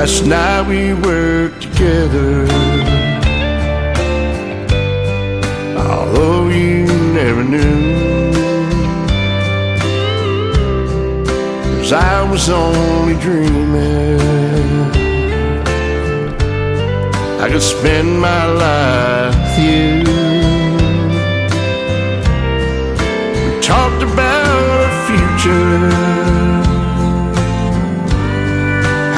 Last night we worked together, although you never knew, 'cause I was only dreaming I could spend my life with you. We talked about our future,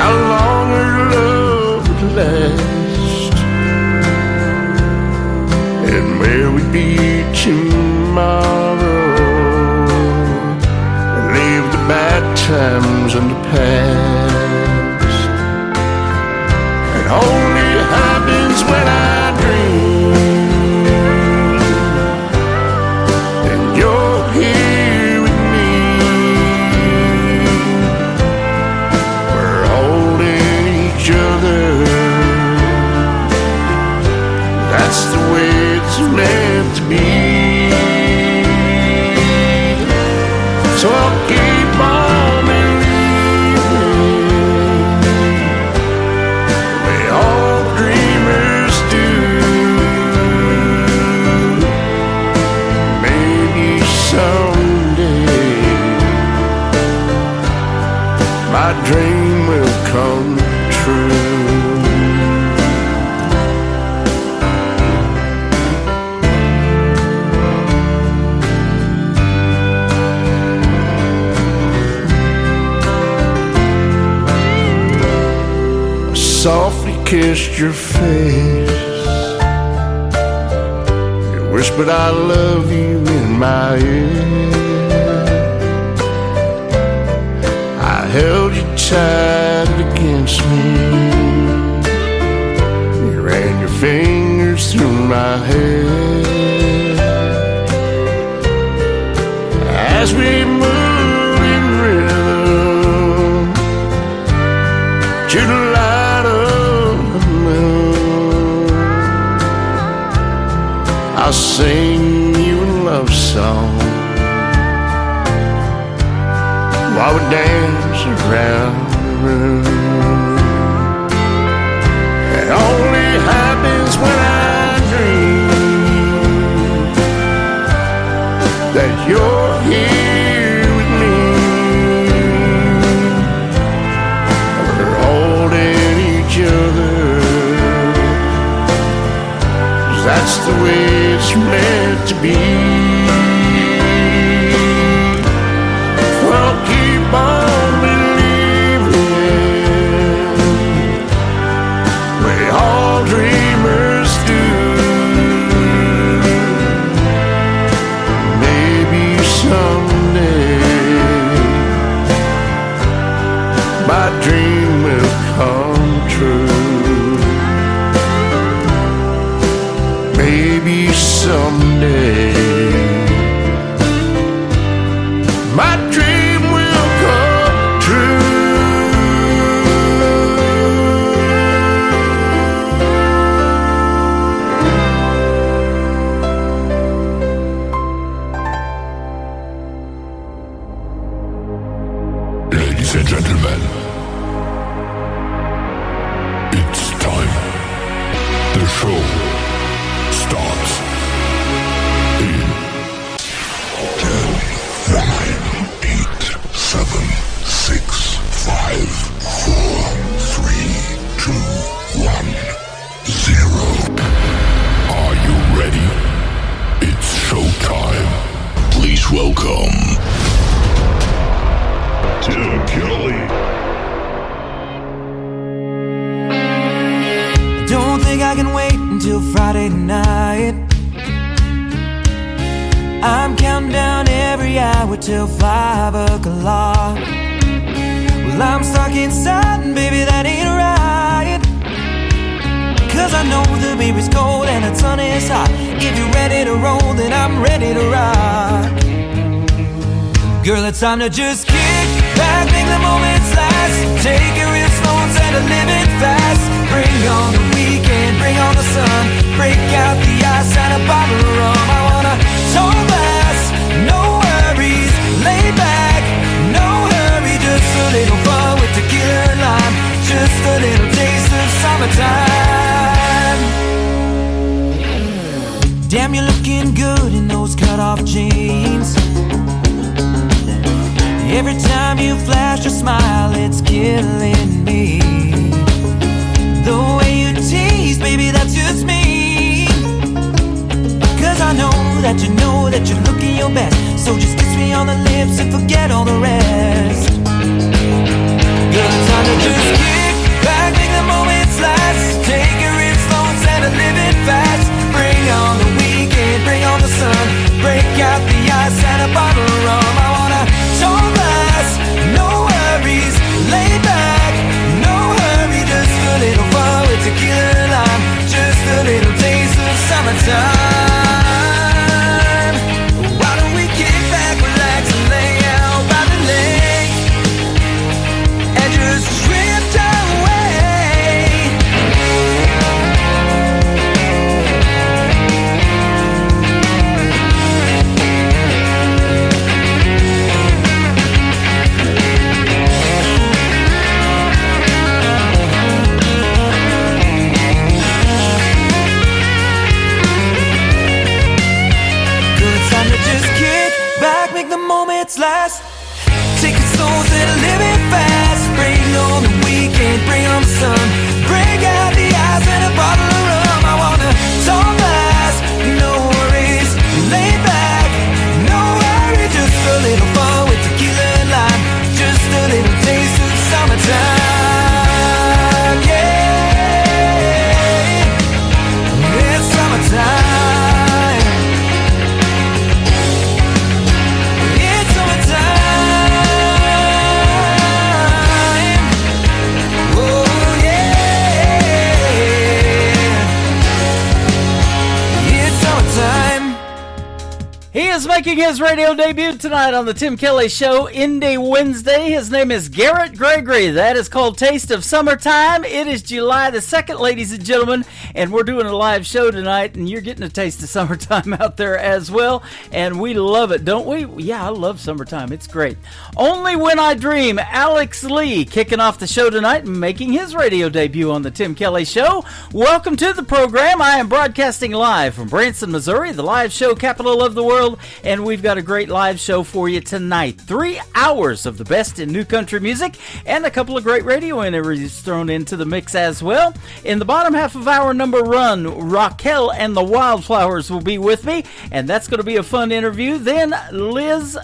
how long our love would last, and where we'd be tomorrow, and leave the bad times in the past. It only happens when I dream, and you're here with me. We're holding each other. That's the way it's meant to be. So I'll keep on believing, the way all dreamers do. Maybe someday my dream will come true. Softly kissed your face, you whispered I love you in my ear. I held you tight against me, you ran your fingers through my hair. As we moved in rhythm to the light of the moon, I'll sing you a love song while we dance around the room. It only happens when I dream that you're here with me. We're holding each other, 'cause that's the way it's meant to be. Well, keep on believing, we all dreamers do. Maybe someday my dream will come true. Maybe someday my dream will come true. Ladies and gentlemen, it's time. The show starts in 10, 9, 8, 7, 6, 5, 4, 3, 2, 1, 0. Are you ready? It's showtime. Please welcome Tim Kelly. Don't think I can wait until Friday night. I'm counting down every hour till 5 o'clock. Well, I'm stuck inside and baby that ain't right, 'cause I know the baby's cold and the sun is hot. If you're ready to roll, then I'm ready to rock. Girl, it's time to just kick back, make the moments last. Take it real slow instead of living fast. Bring on the weekend, bring on the sun. Break out the ice and a bottle of rum. I wanna show glass, no worries, lay back, no hurry. Just a little fun with tequila and lime. Just a little Damn, you're looking good in those cut-off jeans. Every time you flash your smile, it's killing me. The way you tease, baby, that's just me. Cause I know that you're looking your best. So just kiss me on the lips and forget all the rest. Girl, it's time to just kick back, make the moments last. Take your rips slow instead of living fast. Bring on the weekend, bring on the sun. Break out the ice and a bottle of rum. I wanna tall glass, no worries. Lay back, no hurry. Just a little fun with tequila and lime. Just a little taste of summertime. Why don't we kick back, relax and lay out by the lake and just drift away. Make the moments last. Take it slow instead of living fast. Bring on the weekend, bring on the sun. Break out the ice and a bottle of rum. I wanna tall glass, no worries. Lay back, no hurry. Just a little fun with tequila and lime. Just a little taste of summertime. Yeah, it's summertime. He is making his radio debut tonight on the Tim Kelly Show, Indie Wednesday. His name is Garrett Gregory. That is called Taste of Summertime. It is July the 2nd, ladies and gentlemen, and we're doing a live show tonight, and you're getting a taste of summertime out there as well, and we love it, don't we? Yeah, I love summertime. It's great. Only When I Dream, Alex Lee kicking off the show tonight and making his radio debut on the Tim Kelly Show. Welcome to the program. I am broadcasting live from Branson, Missouri, the live show capital of the world. And we've got a great live show for you tonight. 3 hours of the best in new country music and a couple of great radio interviews thrown into the mix as well. In the bottom half of our number one, Raquel and the Wildflowers will be with me, and that's going to be a fun interview. Then Liz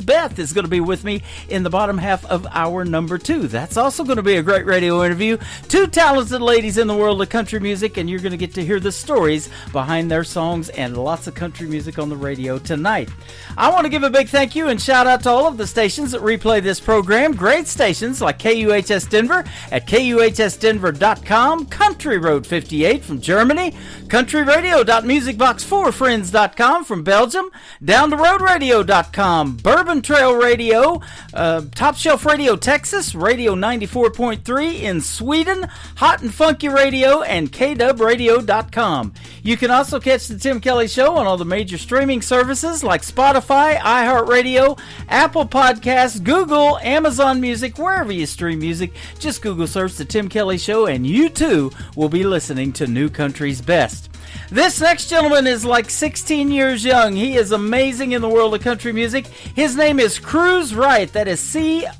Beth is going to be with me in the bottom half of our number two. That's also going to be a great radio interview. Two talented ladies in the world of country music, and you're going to get to hear the stories behind their songs and lots of country music on the radio tonight. I want to give a big thank you and shout out to all of the stations that replay this program. Great stations like KUHS Denver at KUHSdenver.com, Country Road 58 from Germany, countryradio.musicbox4friends.com from Belgium, downtheroadradio.com, Bourbon Trail Radio, Top Shelf Radio Texas, Radio 94.3 in Sweden, Hot and Funky Radio, and KWradio.com. You can also catch the Tim Kelly Show on all the major streaming services like Spotify, iHeartRadio, Apple Podcasts, Google, Amazon Music, wherever you stream music. Just Google search the Tim Kelly Show and you too will be listening to New Country's Best. This next gentleman is like 16 years young. He is amazing in the world of country music. His name is Cruz Wright. That is C-R-E-W-S.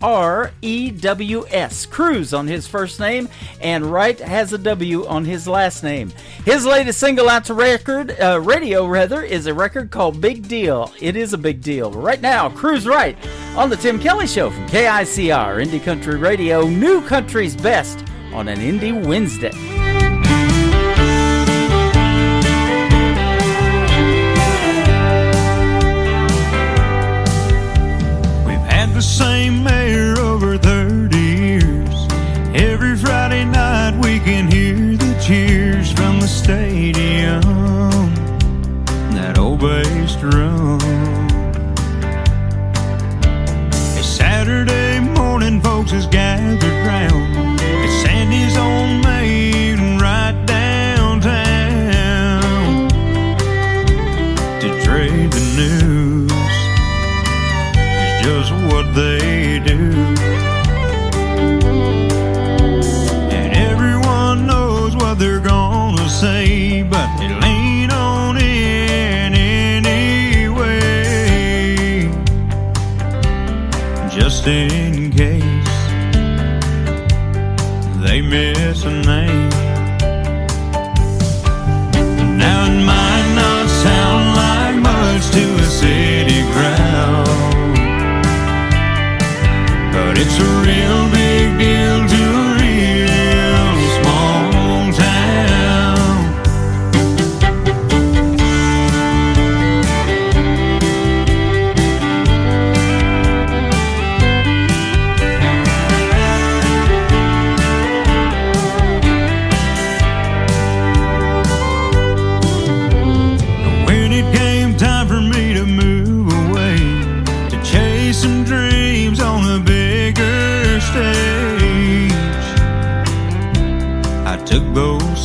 Cruz on his first name, and Wright has a W on his last name. His latest single out to radio is a record called Big Deal. It is a big deal. Right now, Cruz Wright on the Tim Kelly Show from KICR, Indie Country Radio, New Country's Best on an Indie Wednesday. The same mayor over 30 years. Every Friday night we can hear the cheers from the stadium, that old bass drum. It's Saturday morning, folks is gathered round at Sandy's on Main right downtown to trade the news. Just what they do, and everyone knows what they're gonna say, but they lean on it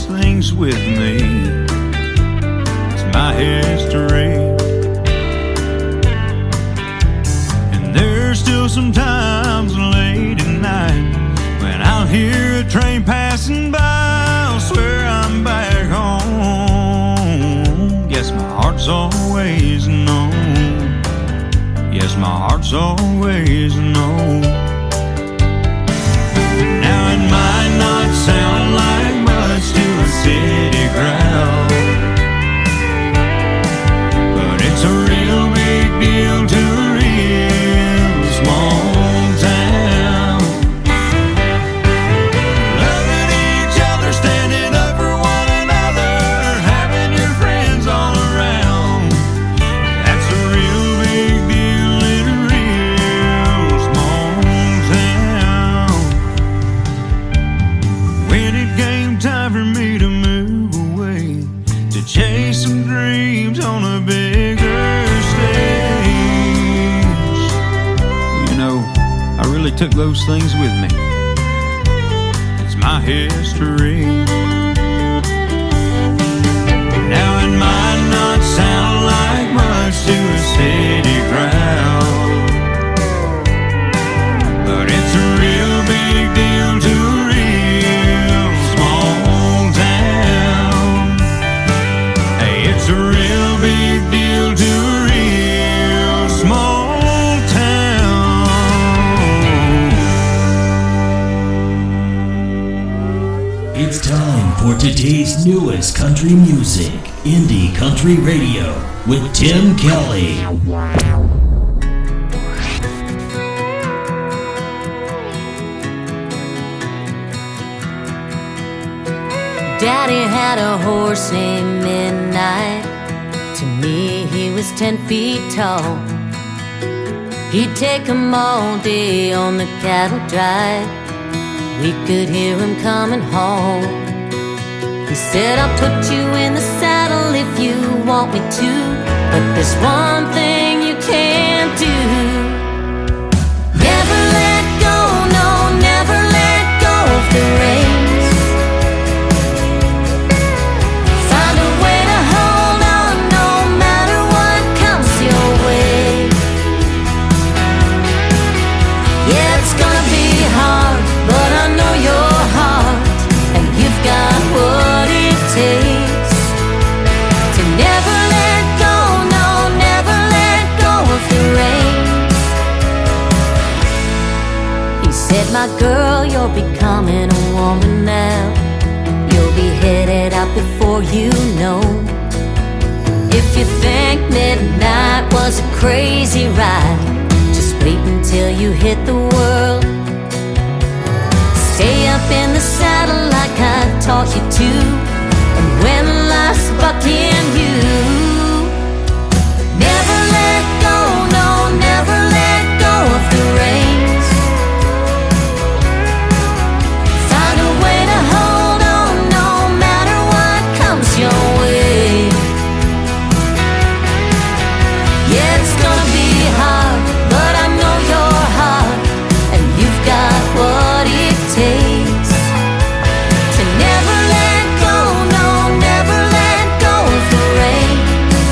things with me. It's my history. And there's still some times late at night when I'll hear a train passing by. I'll swear I'm back home. Guess my heart's always known. Yes, my heart's always known. Now it might not sound like much to a city crowd, but it's a real big deal to a real small town. Loving each other, standing up for one another, having your friends all around. That's a real big deal in a real small town. When it came time for me to move away, to chase some dreams on a bigger stage, you know, I really took those things with me. It's my history. Now it might not sound like much to a city crowd, but it's a real big deal to a real small town. Hey, it's a real big deal to a real small town. It's time for today's newest country music, Indie Country Radio, with Tim Kelly. Daddy had a horse named Midnight. To me, he was 10 feet tall. He'd take him all day on the cattle drive. We could hear him coming home. He said, I'll put you in the saddle if you want me to, but there's one thing you can't do. Never let go, no, never let go of the reins. Find a way to hold on no matter what comes your way. Yeah, it's gonna be hard, but I know your heart, and you've got what it takes to never let go, no, never let go of the reins. He said, my girl, you're becoming a woman now. You'll be headed out before you know. If you think midnight was a crazy ride, just wait until you hit the world. Stay up in the saddle like I taught you to, and when life's bucking you, never let go, no, never let go of the reins. Find a way to hold on no matter what comes your way. Yeah, it's gonna be hard, but I know your heart, and you've got what it takes to never let go, no, never let go of the reins.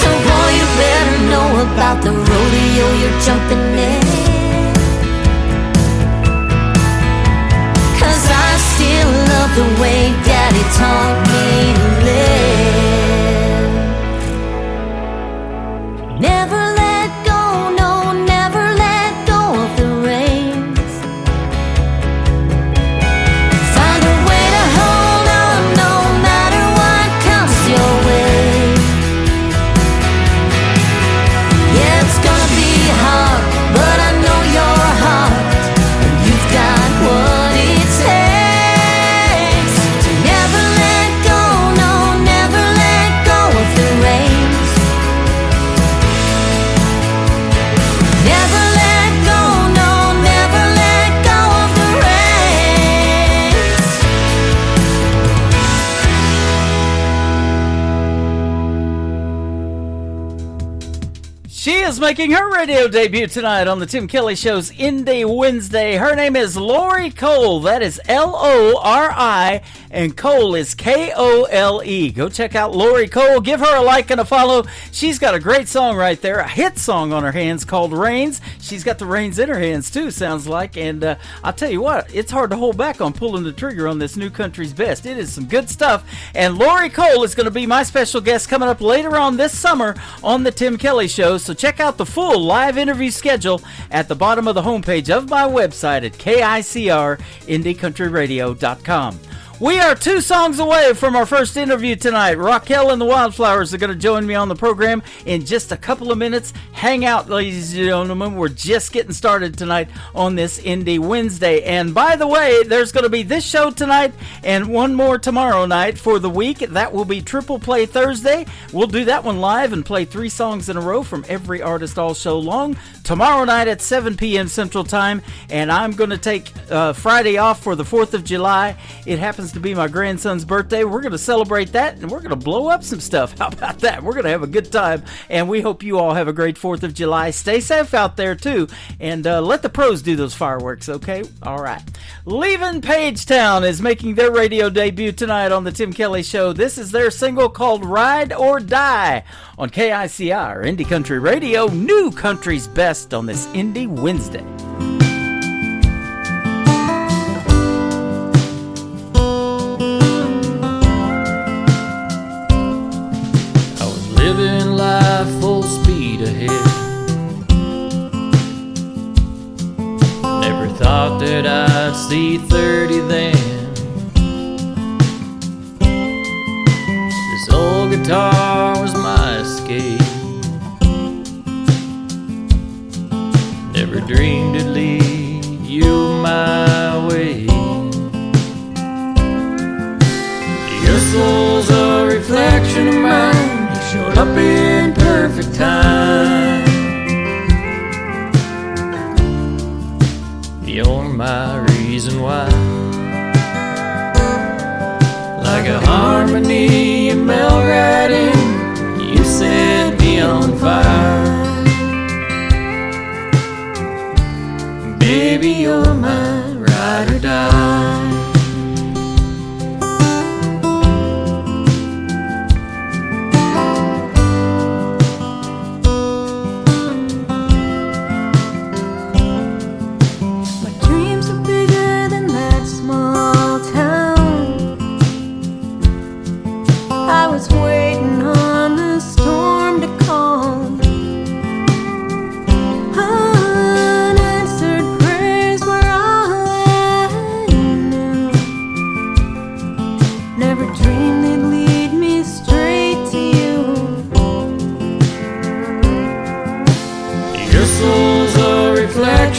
So boy, you better know about the rodeo you're jumping in, 'cause I still love the way Daddy taught me to live. Never let go, no, never let go of the reins. Find a way to hold on no matter what comes your way. Yeah, it's gonna be hard, but I know your heart, and you've got what it takes to never let is making her radio debut tonight on the Tim Kelly Show's Indie Wednesday. Her name is Lori Cole. That is Lori, and Cole is Kole. Go check out Lori Cole. Give her a like and a follow. She's got a great song right there, a hit song on her hands called Reins. She's got the reins in her hands too, sounds like. And I'll tell you what, it's hard to hold back on pulling the trigger on this new country's best. It is some good stuff. And Lori Cole is going to be my special guest coming up later on this summer on the Tim Kelly Show. So check out the full live interview schedule at the bottom of the homepage of my website at KICRIndieCountryRadio.com. We are 2 songs away from our first interview tonight. Raquel and the Wildflowers are going to join me on the program in just a couple of minutes. Hang out, ladies and gentlemen. We're just getting started tonight on this Indie Wednesday. And by the way, there's going to be this show tonight and one more tomorrow night for the week. That will be Triple Play Thursday. We'll do that one live and play 3 songs in a row from every artist all show long. Tomorrow night at 7 p.m. Central Time. And I'm going to take Friday off for the 4th of July. It happens to be my grandson's birthday. We're going to celebrate that, and we're going to blow up some stuff. How about that? We're going to have a good time, and we hope you all have a great 4th of July. Stay safe out there, too, and let the pros do those fireworks, okay? All right. Leaving Pagetown is making their radio debut tonight on the Tim Kelly Show. This is their single called Ride or Die on KICR, Indie Country Radio, new country's best on this Indie Wednesday. Living life full speed ahead. Never thought that I'd see 30 then. This old guitar was my escape. Never dreamed it'd lead you my way. Your soul's a reflection of mine. Showed up in perfect time. You're my reason why. Like a harmony you melt right in. You set me on fire. Baby, you're my ride or die.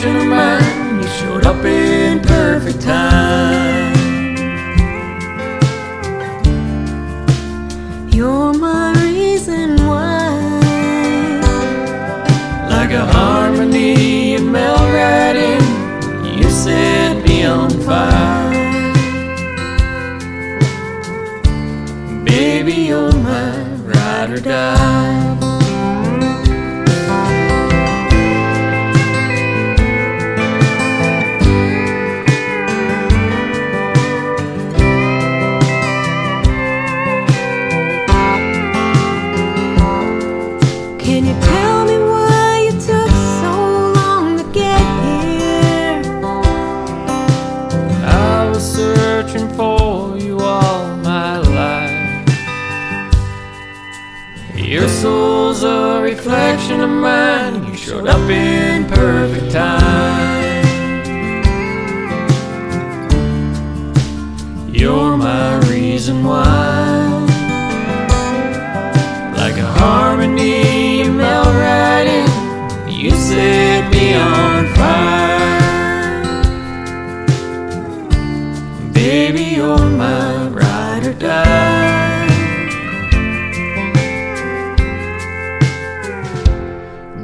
Of mine, you showed up in perfect time. You're my reason why. Like a harmony you melt right in. You set me on fire. Baby, you're my ride or die. Your soul's a reflection of mine. You showed up in perfect time. You're my reason why. Like a harmony you melt right in. You set me on fire. Baby, you're my ride or die.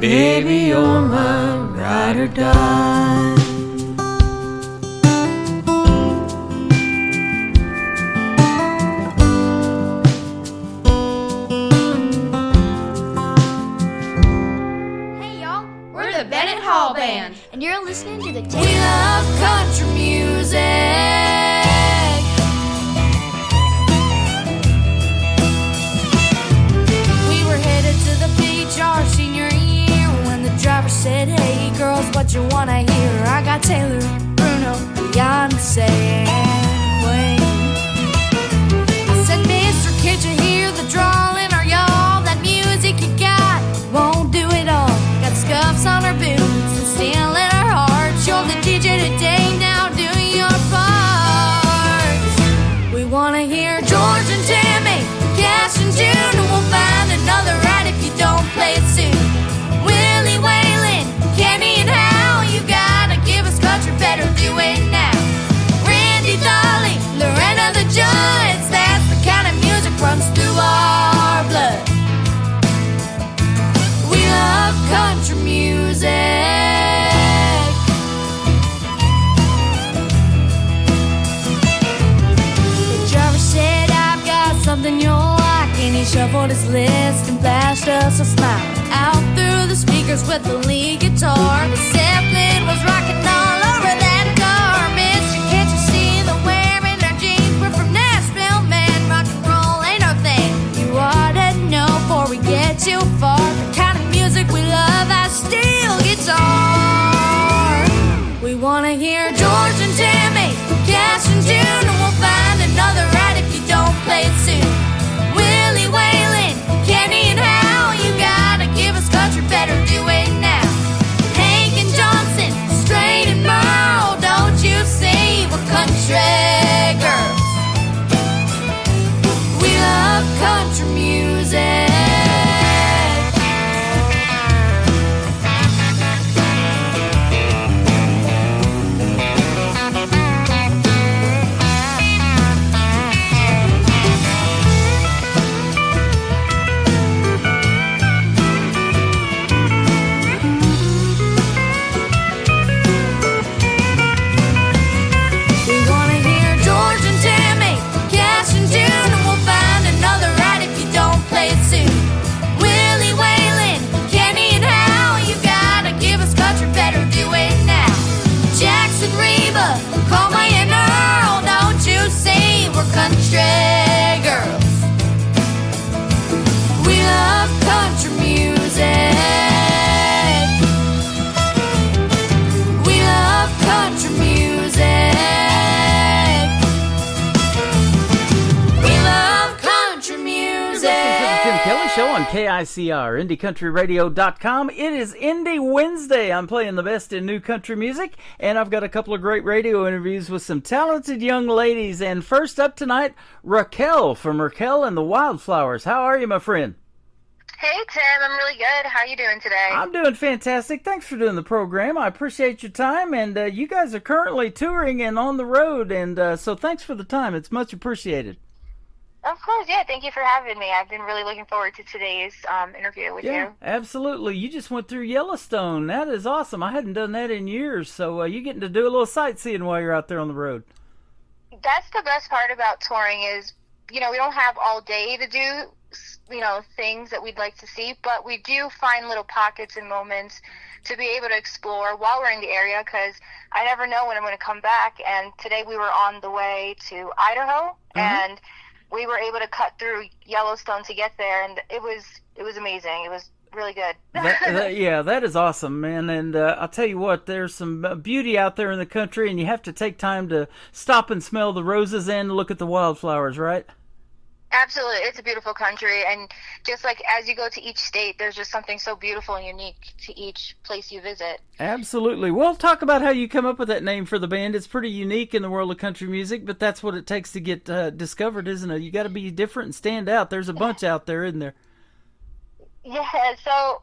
Baby, you're my ride or die. You're listening to the We love country music. We were headed to the beach our senior year when the driver said, "Hey girls, what you wanna hear?" I got Taylor, Bruno, Beyonce, and Queen. I said, "Mister, can't you hear the drawling? Are y'all that music you got won't do it all? Got scuffs on our boots and steel in our hearts. You're the DJ today, now do your part. We wanna hear George and Tammy, Cash and June, and we'll find another right if you don't play it soon. Willie Whalen, Kenny and Hal, you gotta give us country, better do it now. Randy Dolly, Lorena the Judds, that's the kind of music runs through our blood. We love country music. The driver said, "I've got something you'll like," and he shuffled his list and flashed us a smile. Out through the speakers with the lead guitar, the Zeppelin was rocking all over that car. Mister, can't you see the wearing our jeans? We're from Nashville, man, rock and roll ain't our thing. You ought to know before we get too far, the kind of music we love, that steel guitar. We wanna hear George and Tammy, Cash and June, and we'll find another right if you don't play it soon. Willie Whalen, Kenny and Hal, you gotta give us country, better do it now. Hank and Johnson, Straight and Merle, don't you see we're country girls. We love country music. We wanna hear George and Tammy, Cash and June, and we'll find another right if you don't play it soon. Willie Whalen, Kenny and Hal, you gotta give us country, better do it now. Jackson Reba, Coleman and Earl, don't you see we're country girls. We love country music. We love country music. We love country music. This is the Tim Kelly Show on KICR, IndieCountryRadio.com. It is Indie Wednesday. I'm playing the best in new country music, and I've got a couple of great radio interviews with some talented young ladies. And first up tonight, Raquel from Raquel and the Wildflowers. How are you, my friend? Hey, Tim. I'm really good. How are you doing today? I'm doing fantastic. Thanks for doing the program. I appreciate your time, and you guys are currently touring and on the road, and so thanks for the time. It's much appreciated. Of course, yeah. Thank you for having me. I've been really looking forward to today's interview with you. Absolutely. You just went through Yellowstone. That is awesome. I hadn't done that in years, so you're getting to do a little sightseeing while you're out there on the road. That's the best part about touring is, we don't have all day to do, things that we'd like to see, but we do find little pockets and moments to be able to explore while we're in the area, because I never know when I'm going to come back. And today we were on the way to Idaho, and we were able to cut through Yellowstone to get there, and it was amazing. It was really good. That is awesome, man. And I'll tell you what, there's some beauty out there in the country, and you have to take time to stop and smell the roses and look at the wildflowers, right? Absolutely. It's a beautiful country, and just like as you go to each state, there's just something so beautiful and unique to each place you visit. Absolutely. Well, talk about how you come up with that name for the band. It's pretty unique in the world of country music, but that's what it takes to get discovered, isn't it? You got to be different and stand out. There's a bunch out there, isn't there? Yeah, so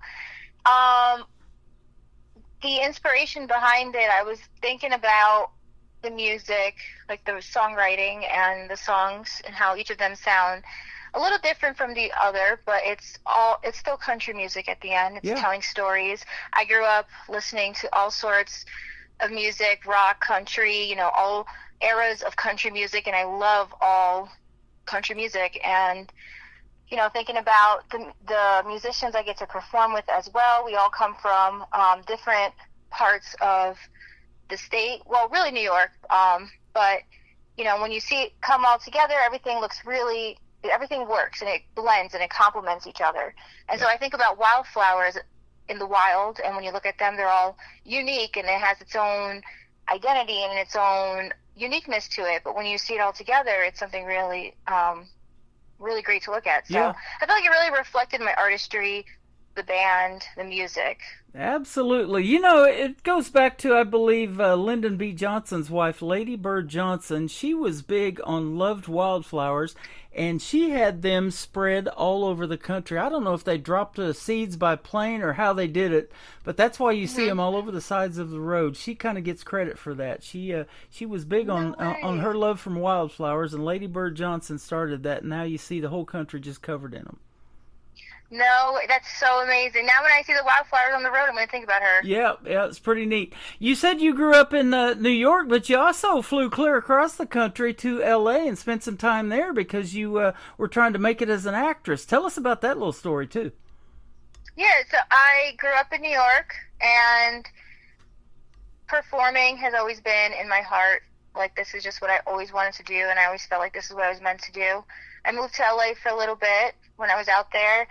the inspiration behind it, I was thinking about the music, like the songwriting and the songs, and how each of them sound a little different from the other, but it's still country music at the end. It's telling stories. I grew up listening to all sorts of music, rock, country, all eras of country music, and I love all country music. And thinking about the musicians I get to perform with as well, we all come from different parts of the state. Well, really New York. But when you see it come all together, everything works and it blends and it complements each other. And so I think about wildflowers in the wild, and when you look at them, they're all unique and it has its own identity and its own uniqueness to it. But when you see it all together, it's something really, really great to look at. So I feel like it really reflected my artistry, the band, the music. Absolutely. It goes back to, I believe, Lyndon B. Johnson's wife, Lady Bird Johnson. She was big on loved wildflowers, and she had them spread all over the country. I don't know if they dropped the seeds by plane or how they did it, but that's why you see them all over the sides of the road. She kind of gets credit for that. She was big on her love from wildflowers, and Lady Bird Johnson started that, and now you see the whole country just covered in them. No, that's so amazing. Now when I see the wildflowers on the road, I'm going to think about her. Yeah, it's pretty neat. You said you grew up in New York, but you also flew clear across the country to L.A. and spent some time there because you were trying to make it as an actress. Tell us about that little story, too. Yeah, so I grew up in New York, and performing has always been in my heart. Like, this is just what I always wanted to do, and I always felt like this is what I was meant to do. I moved to L.A. for a little bit when I was out there.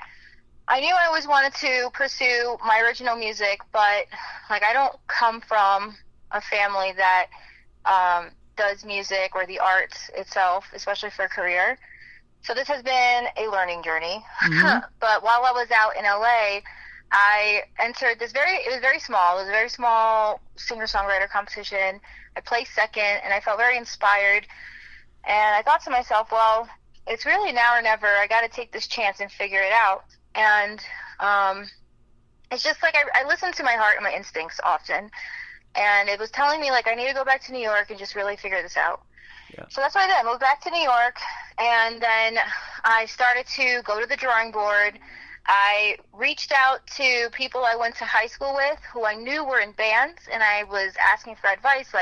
I knew I always wanted to pursue my original music, but I don't come from a family that does music or the arts itself, especially for a career. So this has been a learning journey. Mm-hmm. But while I was out in LA, I entered it was very small. It was a very small singer-songwriter competition. I placed second, and I felt very inspired. And I thought to myself, well, it's really now or never. I got to take this chance and figure it out. And it's just like I listen to my heart and my instincts often, and it was telling me I need to go back to New York and just really figure this out. Yeah. So that's what I did. I moved back to New York, and then I started to go to the drawing board. I reached out to people I went to high school with who I knew were in bands, and I was asking for advice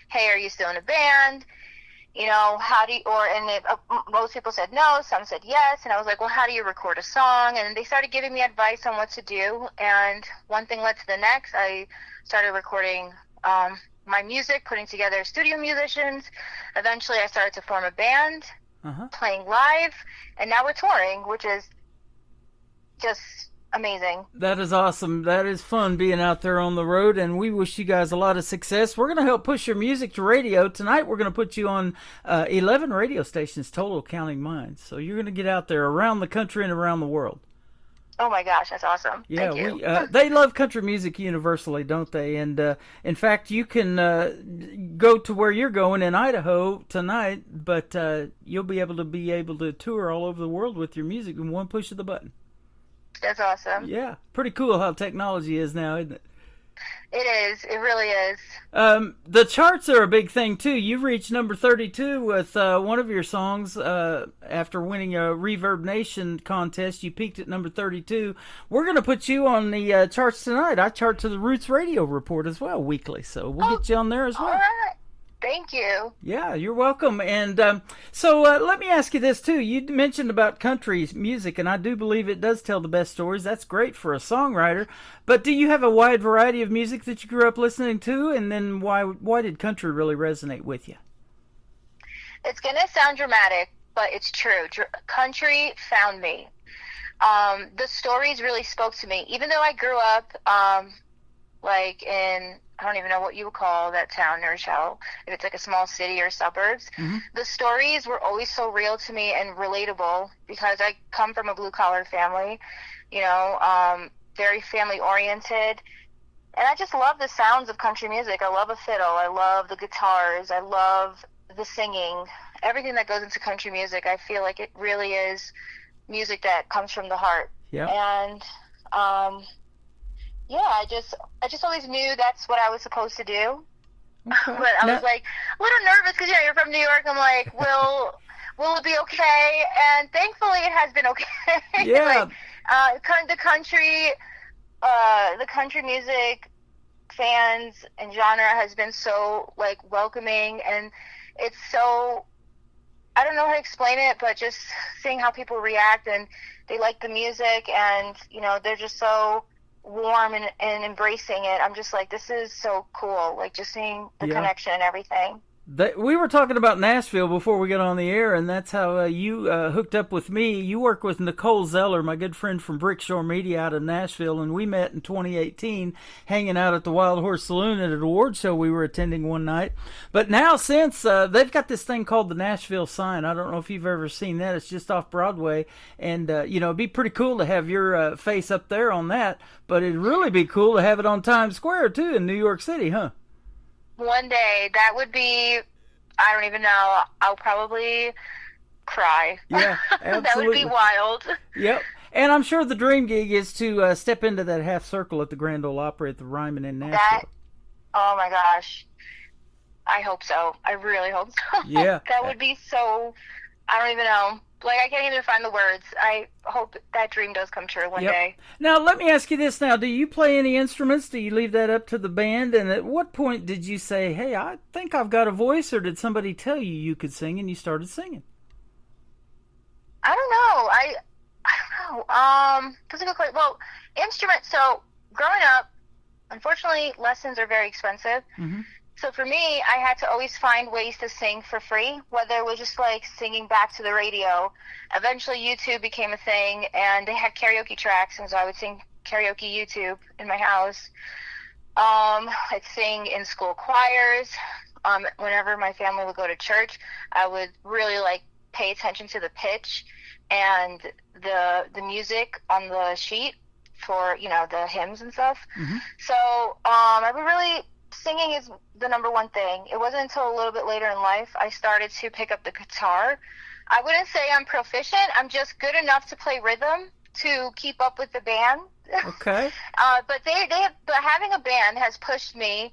hey, are you still in a band? How do you, most people said no, some said yes, and I was like, well, how do you record a song? And they started giving me advice on what to do, and one thing led to the next. I started recording my music, putting together studio musicians. Eventually, I started to form a band, playing live, and now we're touring, which is just amazing. That is awesome. That is fun being out there on the road, and we wish you guys a lot of success. We're going to help push your music to radio. Tonight we're going to put you on 11 radio stations total, counting mine. So you're going to get out there around the country and around the world. Oh my gosh, that's awesome. Yeah, Thank you. They love country music universally, don't they? And in fact, you can go to where you're going in Idaho tonight, but you'll be able to tour all over the world with your music in one push of the button. That's awesome. Yeah, pretty cool how technology is now, isn't it? It is. It really is. The charts are a big thing, too. You've reached number 32 with one of your songs after winning a Reverb Nation contest. You peaked at number 32. We're going to put you on the charts tonight. I chart to the Roots Radio Report as well, weekly, so we'll get you on there as well. All right. Thank you. Yeah, you're welcome. And so let me ask you this, too. You mentioned about country music, and I do believe it does tell the best stories. That's great for a songwriter. But do you have a wide variety of music that you grew up listening to? And then why did country really resonate with you? It's going to sound dramatic, but it's true. Country found me. The stories really spoke to me. Even though I grew up in... I don't even know what you would call that town, Nurshell, if it's a small city or suburbs. Mm-hmm. The stories were always so real to me and relatable because I come from a blue-collar family, very family-oriented. And I just love the sounds of country music. I love a fiddle. I love the guitars. I love the singing. Everything that goes into country music, I feel like it really is music that comes from the heart. Yeah. And, I just always knew that's what I was supposed to do. Okay. But I was a little nervous because you're from New York. I'm like, will it be okay? And thankfully, it has been okay. Yeah. The country music fans and genre has been so welcoming, and it's so, I don't know how to explain it, but just seeing how people react and they like the music, and they're just so warm and embracing it. I'm just like, this is so cool. Like, just seeing the connection and everything. We were talking about Nashville before we got on the air, and that's how you hooked up with me. You work with Nicole Zeller, my good friend from Brickshore Media out of Nashville, and we met in 2018 hanging out at the Wild Horse Saloon at an award show we were attending one night. But now since they've got this thing called the Nashville Sign. I don't know if you've ever seen that. It's just off Broadway, and it'd be pretty cool to have your face up there on that, but it'd really be cool to have it on Times Square too in New York City, huh? One day, that would be, I don't even know, I'll probably cry. Yeah, absolutely. That would be wild. Yep. And I'm sure the dream gig is to step into that half circle at the Grand Ole Opry at the Ryman in Nashville. Oh my gosh. I hope so. I really hope so. Yeah. That would be so, I don't even know. Like, I can't even find the words. I hope that dream does come true one day. Now, let me ask you this now. Do you play any instruments? Do you leave that up to the band? And at what point did you say, hey, I think I've got a voice, or did somebody tell you could sing and you started singing? I don't know. I don't know. That's a good question. Well, instruments, so growing up, unfortunately, lessons are very expensive. Mm-hmm. So for me, I had to always find ways to sing for free, whether it was just like singing back to the radio. Eventually, YouTube became a thing, and they had karaoke tracks, and so I would sing karaoke YouTube in my house. I'd sing in school choirs. Whenever my family would go to church, I would really like pay attention to the pitch and the music on the sheet for, the hymns and stuff. Mm-hmm. So I would really... Singing is the number one thing. It wasn't until a little bit later in life I started to pick up the guitar. I wouldn't say I'm proficient. I'm just good enough to play rhythm to keep up with the band. Okay. But having a band has pushed me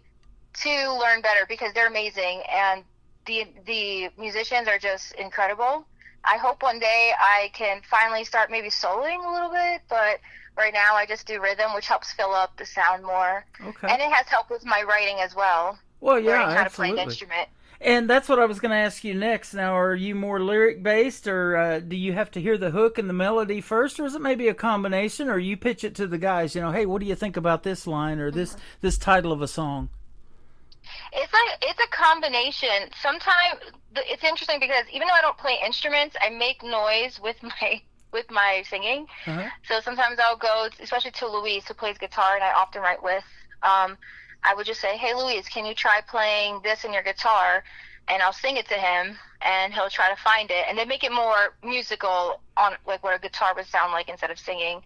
to learn better because they're amazing and the musicians are just incredible. I hope one day I can finally start maybe soloing a little bit, but right now I just do rhythm, which helps fill up the sound more. Okay. And it has helped with my writing as well. Well, yeah, learning how absolutely. to play an instrument. And that's what I was going to ask you next. Now, are you more lyric-based, or do you have to hear the hook and the melody first, or is it maybe a combination, or you pitch it to the guys, hey, what do you think about this line or this title of a song? It's a combination. Sometimes it's interesting because even though I don't play instruments, I make noise with my singing. Uh-huh. So sometimes I'll go, especially to Luis, who plays guitar, and I often write with. I would just say, hey, Luis, can you try playing this in your guitar? And I'll sing it to him, and he'll try to find it. And they make it more musical on like what a guitar would sound like instead of singing.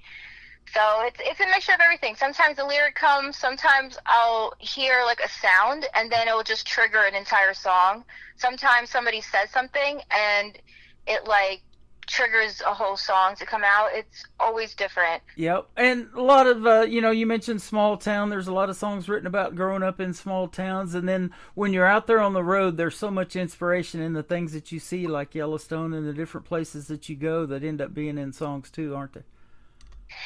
So it's a mixture of everything. Sometimes the lyric comes, sometimes I'll hear like a sound, and then it will just trigger an entire song. Sometimes somebody says something, and it like triggers a whole song to come out. It's always different. Yep. And a lot of, you mentioned small town. There's a lot of songs written about growing up in small towns. And then when you're out there on the road, there's so much inspiration in the things that you see, like Yellowstone and the different places that you go that end up being in songs too, aren't they?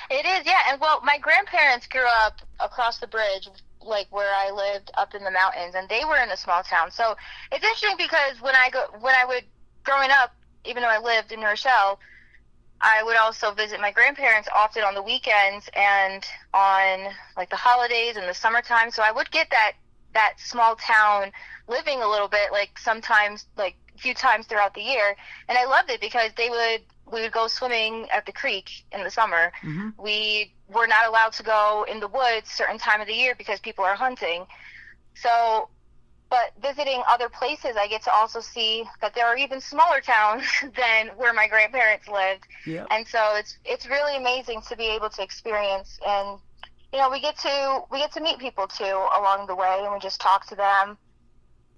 It is, yeah. And well, my grandparents grew up across the bridge, like where I lived up in the mountains, and they were in a small town. So it's interesting because when I would growing up, even though I lived in New Rochelle, I would also visit my grandparents often on the weekends and on like the holidays and the summertime. So I would get that small town living a little bit, like sometimes like a few times throughout the year. And I loved it because we would go swimming at the creek in the summer. Mm-hmm. We were not allowed to go in the woods certain time of the year because people are hunting. So, but visiting other places, I get to also see that there are even smaller towns than where my grandparents lived. Yep. And so it's really amazing to be able to experience, and we get to meet people too along the way, and we just talk to them.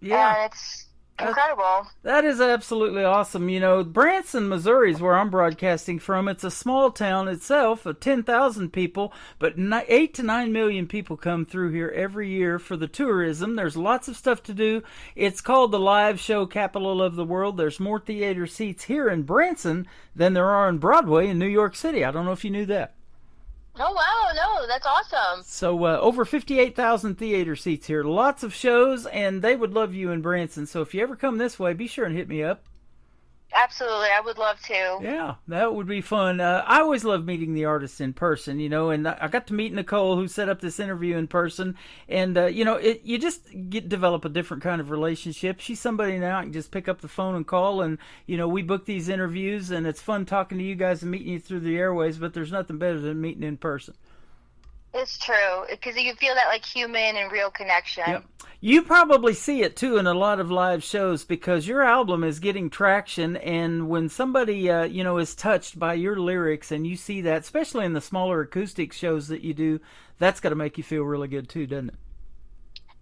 Yeah. And it's incredible. That is absolutely awesome. Branson, Missouri is where I'm broadcasting from. It's a small town itself of 10,000 people, but 8 to 9 million people come through here every year for the tourism. There's lots of stuff to do. It's called the live show capital of the world. There's more theater seats here in Branson than there are in Broadway in New York City. I don't know if you knew that. Oh, wow. No, that's awesome. So over 58,000 theater seats here. Lots of shows, and they would love you in Branson. So if you ever come this way, be sure and hit me up. Absolutely, I would love to. Yeah, that would be fun. I always love meeting the artists in person, and I got to meet Nicole, who set up this interview in person, and you just develop a different kind of relationship. She's somebody now I can just pick up the phone and call, and we book these interviews, and it's fun talking to you guys and meeting you through the airways. But there's nothing better than meeting in person. It's true, because you feel that like human and real connection. Yep. You probably see it too in a lot of live shows because your album is getting traction, and when somebody is touched by your lyrics and you see that, especially in the smaller acoustic shows that you do, that's got to make you feel really good too, doesn't it?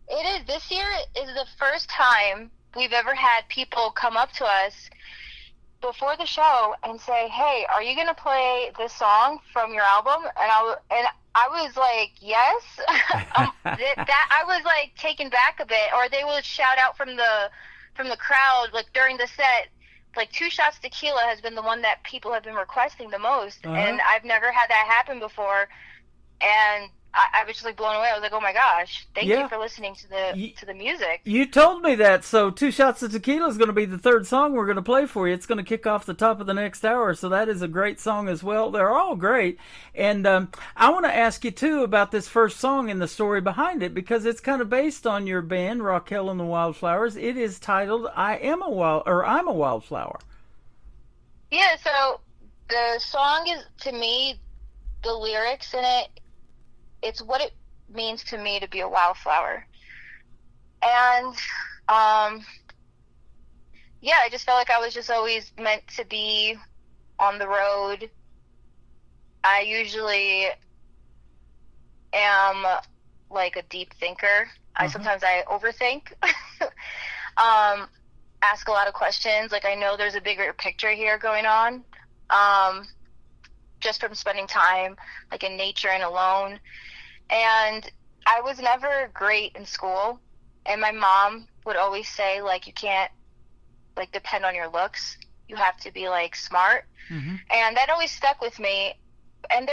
It is. This year is the first time we've ever had people come up to us before the show and say, "Hey, are you going to play this song from your album?" And I was like, yes. I was like taken back a bit. Or they would shout out from the crowd, like during the set, like 2 Shots Tequila has been the one that people have been requesting the most. And I've never had that happen before. And I was just like blown away. I was like, oh my gosh, thank you for listening to the music. You told me that. So 2 Shots of Tequila is going to be the third song we're going to play for you. It's going to kick off the top of the next hour. So that is a great song as well. They're all great. And I want to ask you too about this first song and the story behind it, because it's kind of based on your band, Raquel and the Wildflowers. It is titled I'm a Wildflower. Yeah, so the song is, to me, the lyrics in it, it's what it means to me to be a wildflower. And, I just felt like I was just always meant to be on the road. I usually am like a deep thinker. Sometimes I overthink. Ask a lot of questions. Like, I know there's a bigger picture here going on. Just from spending time like in nature and alone. And I was never great in school, and my mom would always say, like, you can't like depend on your looks, you have to be like smart. And that always stuck with me. And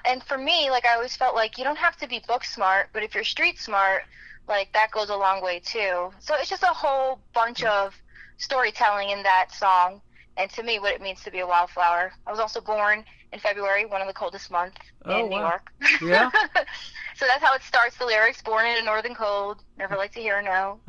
and for me, like, I always felt like you don't have to be book smart, but if you're street smart, like, that goes a long way too. So it's just a whole bunch of storytelling in that song, and to me what it means to be a wildflower. I was also born in February, one of the coldest months in New York. Yeah. So that's how it starts, the lyrics. Born in a northern cold, never like to hear a no.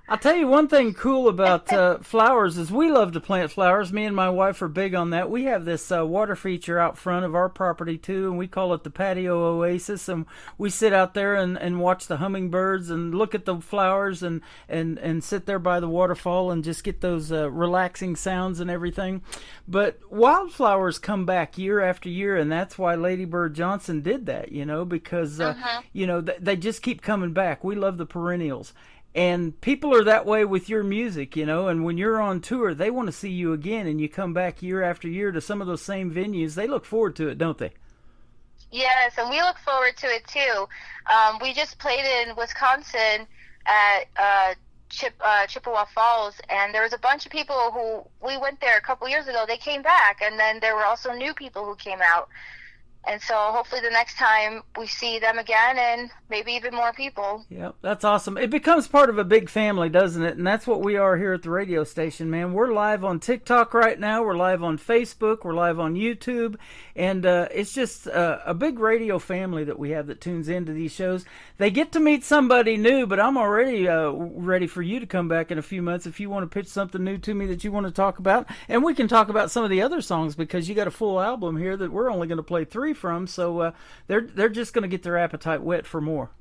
I'll tell you one thing cool about flowers is we love to plant flowers. Me and my wife are big on that. We have this water feature out front of our property too, and we call it the Patio Oasis. And we sit out there and watch the hummingbirds and look at the flowers and sit there by the waterfall and just get those relaxing sounds and everything. But wildflowers come back year after year, and that's why Lady Bird Johnson did that, because they just keep coming back. We love the perennials. And people are that way with your music, and when you're on tour, they want to see you again, and you come back year after year to some of those same venues. They look forward to it, don't they? Yes, and we look forward to it too. We just played in Wisconsin at Chippewa Falls, and there was a bunch of people who we went there a couple years ago. They came back, and then there were also new people who came out. And so hopefully the next time we see them again, and maybe even more people. Yeah, that's awesome. It becomes part of a big family, doesn't it? And that's what we are here at the radio station, man. We're live on TikTok right now. We're live on Facebook. We're live on YouTube. And it's just a big radio family that we have that tunes into these shows. They get to meet somebody new, but I'm already ready for you to come back in a few months if you want to pitch something new to me that you want to talk about. And we can talk about some of the other songs, because you got a full album here that we're only going to play 3 from, so they're just going to get their appetite whet for more.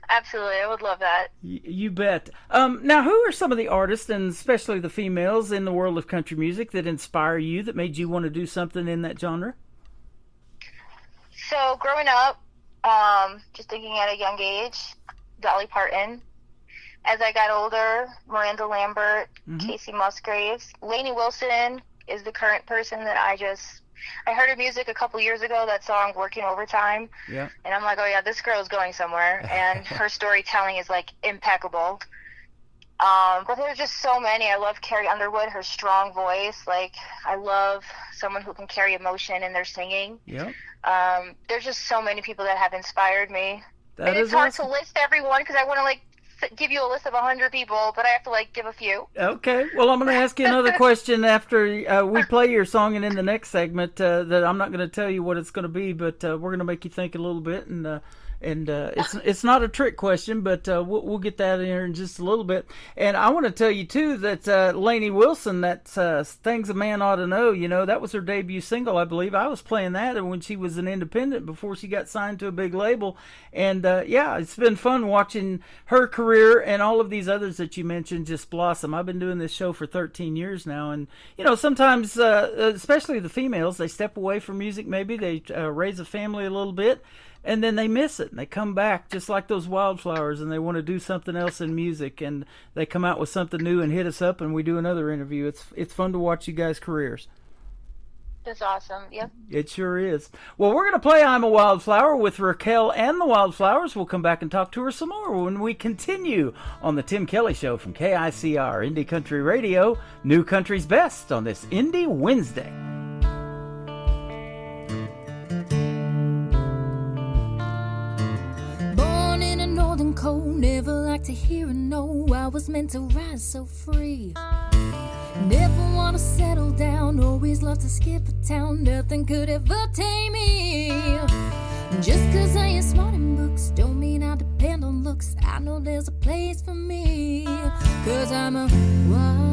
Absolutely, I would love that. You bet. Now, who are some of the artists, and especially the females, in the world of country music that inspire you, that made you want to do something in that genre? So, growing up, just thinking at a young age, Dolly Parton. As I got older, Miranda Lambert, Casey Musgraves. Lainey Wilson is the current person that I heard her music a couple years ago, that song Working Overtime. Yeah. And I'm like, oh yeah, this girl is going somewhere. And her storytelling is like impeccable. But there's just so many. I love Carrie Underwood, her strong voice. Like, I love someone who can carry emotion in their singing. Yeah. There's just so many people that have inspired me. That and is it's hard awesome. to list everyone, because I want to like give you a list of 100 people, but I have to like give a few. Okay. Well, I'm going to ask you another question after we play your song, and in the next segment, that I'm not going to tell you what it's going to be, but we're going to make you think a little bit, and it's not a trick question, but we'll get that in here in just a little bit. And I want to tell you too that Lainey Wilson, that Things a Man Ought to Know, you know, that was her debut single, I believe. I was playing that when she was an independent before she got signed to a big label. And yeah, it's been fun watching her career and all of these others that you mentioned just blossom. I've been doing this show for 13 years now, and you know, sometimes especially the females, they step away from music, maybe they raise a family a little bit, and then they miss it, and they come back just like those wildflowers, and they want to do something else in music, and they come out with something new and hit us up, and we do another interview. It's fun to watch you guys' careers. That's awesome. Yep. It sure is. Well, we're going to play I'm a Wildflower with Raquel and the Wildflowers. We'll come back and talk to her some more when we continue on the Tim Kelly Show from KICR, Indie Country Radio, New Country's Best on this Indie Wednesday. Northern cold, never liked to hear a no. I was meant to rise so free. Never wanna settle down, always love to skip a town. Nothing could ever tame me. Just cause I ain't smart in books don't mean I depend on looks. I know there's a place for me, cause I'm a wildflower.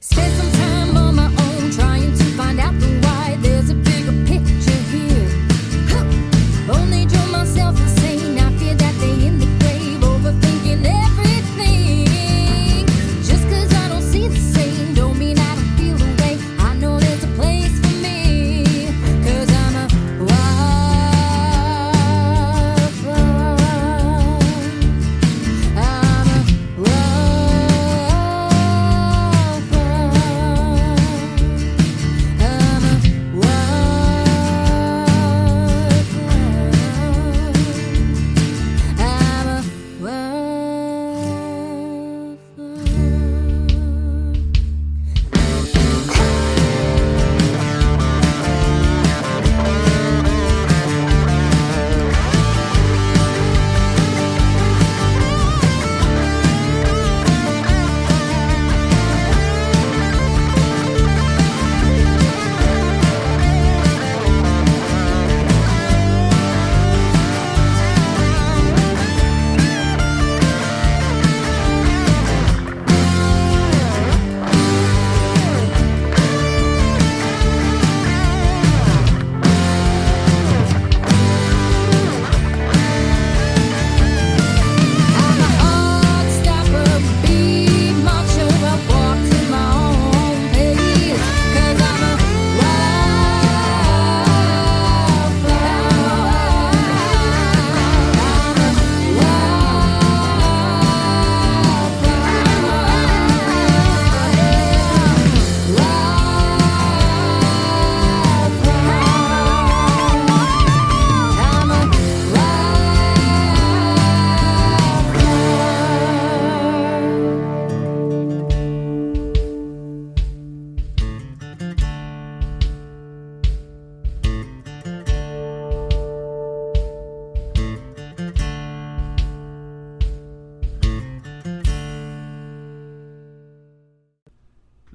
Spend some time on my own trying to find out the why. There's a bigger picture here. Only drove myself insane. I fear that day in the grave, overthinking everything. Just cause I don't see the same don't mean I don't feel the way. I know there's a place for me, cause I'm a wildflower. I'm a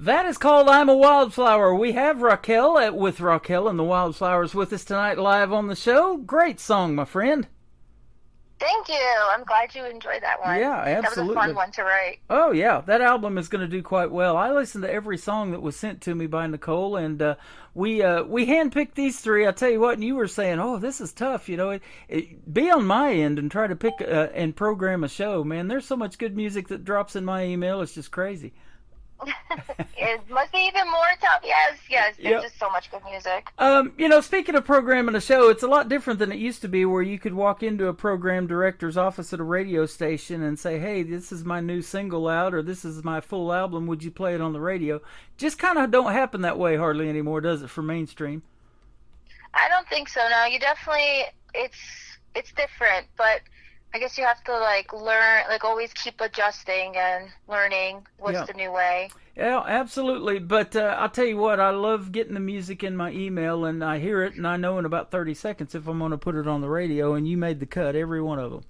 That is called I'm a Wildflower. We have Raquel with Raquel and the Wildflowers with us tonight live on the show. Great song, my friend. Thank you. I'm glad you enjoyed that one. Yeah, absolutely. That was a fun one to write. Oh, yeah. That album is going to do quite well. I listened to every song that was sent to me by Nicole, and we handpicked these three. I tell you what, and you were saying, oh, this is tough. You know, be on my end and try to pick and program a show, man. There's so much good music that drops in my email. It's just crazy. It must be even more tough. Yes. There's Yep. just so much good music. You know, speaking of programming a show, it's a lot different than it used to be, where you could walk into a program director's office at a radio station and say, hey, this is my new single out, or this is my full album, would you play it on the radio? Just kind of don't happen that way hardly anymore, does it, for mainstream? I don't think so, no. You definitely, it's it's different, but I guess you have to like learn, like always keep adjusting and learning what's the new way. Yeah, absolutely. But I'll tell you what, I love getting the music in my email, and I hear it, and I know in about 30 seconds if I'm going to put it on the radio, and you made the cut, every one of them.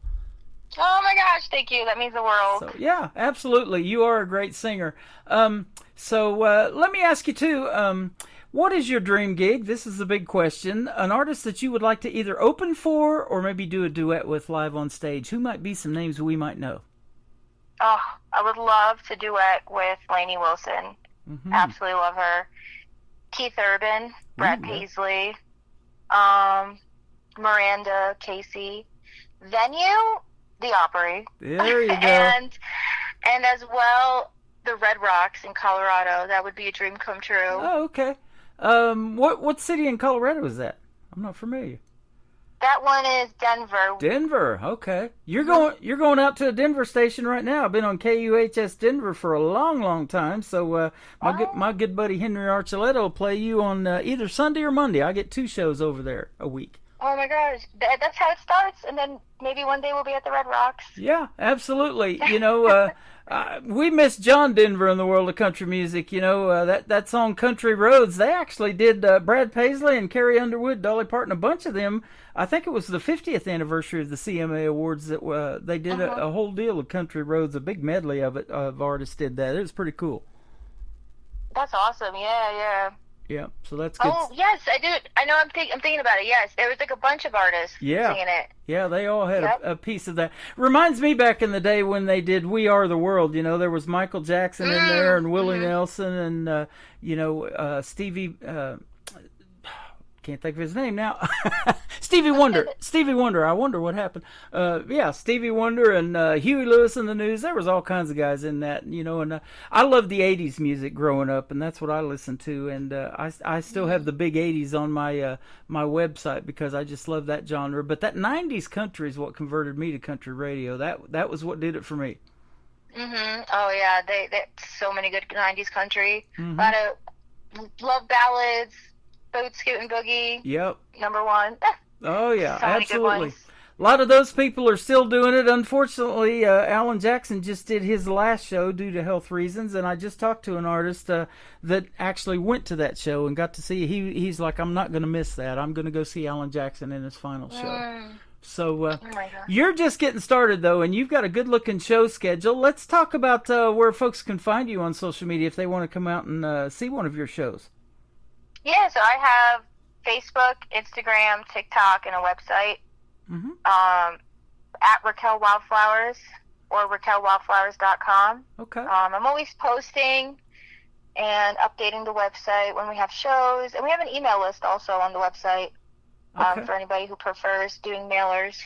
Oh my gosh, thank you. That means the world. So, yeah, absolutely. You are a great singer. So let me ask you, too, what is your dream gig? This is the big question. An artist that you would like to either open for or maybe do a duet with live on stage. Who might be some names we might know? Oh, I would love to duet with Lainey Wilson. Mm-hmm. Absolutely love her. Keith Urban, Brett Paisley, Miranda Casey. Venue, the Opry. There you go. and as well, the Red Rocks in Colorado. That would be a dream come true. Oh, okay. What city in Colorado is that? I'm not familiar. That one is Denver. Denver, okay. You're going out to a Denver station right now. I've been on KUHS Denver for a long, long time. So my good buddy Henry Archuleta will play you on either Sunday or Monday. I get 2 shows over there a week. Oh my gosh, that's how it starts, and then maybe one day we'll be at the Red Rocks. Yeah, absolutely. You know, we miss John Denver in the world of country music. You know, that song "Country Roads." They actually did Brad Paisley and Carrie Underwood, Dolly Parton, a bunch of them. I think it was the 50th anniversary of the CMA Awards that they did a whole deal of "Country Roads," a big medley of it. Of artists did that. It was pretty cool. That's awesome. Yeah. Yeah, so that's good. Oh yes, I do. I know. I'm thinking about it. Yes, there was like a bunch of artists singing it. Yeah, they all had a piece of that. Reminds me back in the day when they did "We Are the World." You know, there was Michael Jackson in there, and Willie Nelson, and Stevie. Can't think of his name now. Stevie Wonder. Stevie Wonder. I wonder what happened. Stevie Wonder and Huey Lewis and the News. There was all kinds of guys in that, you know. And I loved the '80s music growing up, and that's what I listened to. And I still have the big '80s on my my website because I just love that genre. But that '90s country is what converted me to country radio. That was what did it for me. Mhm. Oh yeah, they so many good '90s country. A lot of love ballads. Boot Scootin' Boogie. Yep. Number 1. Oh, yeah, so absolutely. A lot of those people are still doing it. Unfortunately, Alan Jackson just did his last show due to health reasons, and I just talked to an artist that actually went to that show and got to see. He's like, I'm not going to miss that. I'm going to go see Alan Jackson in his final show. So you're just getting started, though, and you've got a good-looking show schedule. Let's talk about where folks can find you on social media if they want to come out and see one of your shows. Yeah, so I have Facebook, Instagram, TikTok, and a website. At Raquel Wildflowers or RaquelWildflowers.com. Okay. I'm always posting and updating the website when we have shows, and we have an email list also on the website for anybody who prefers doing mailers.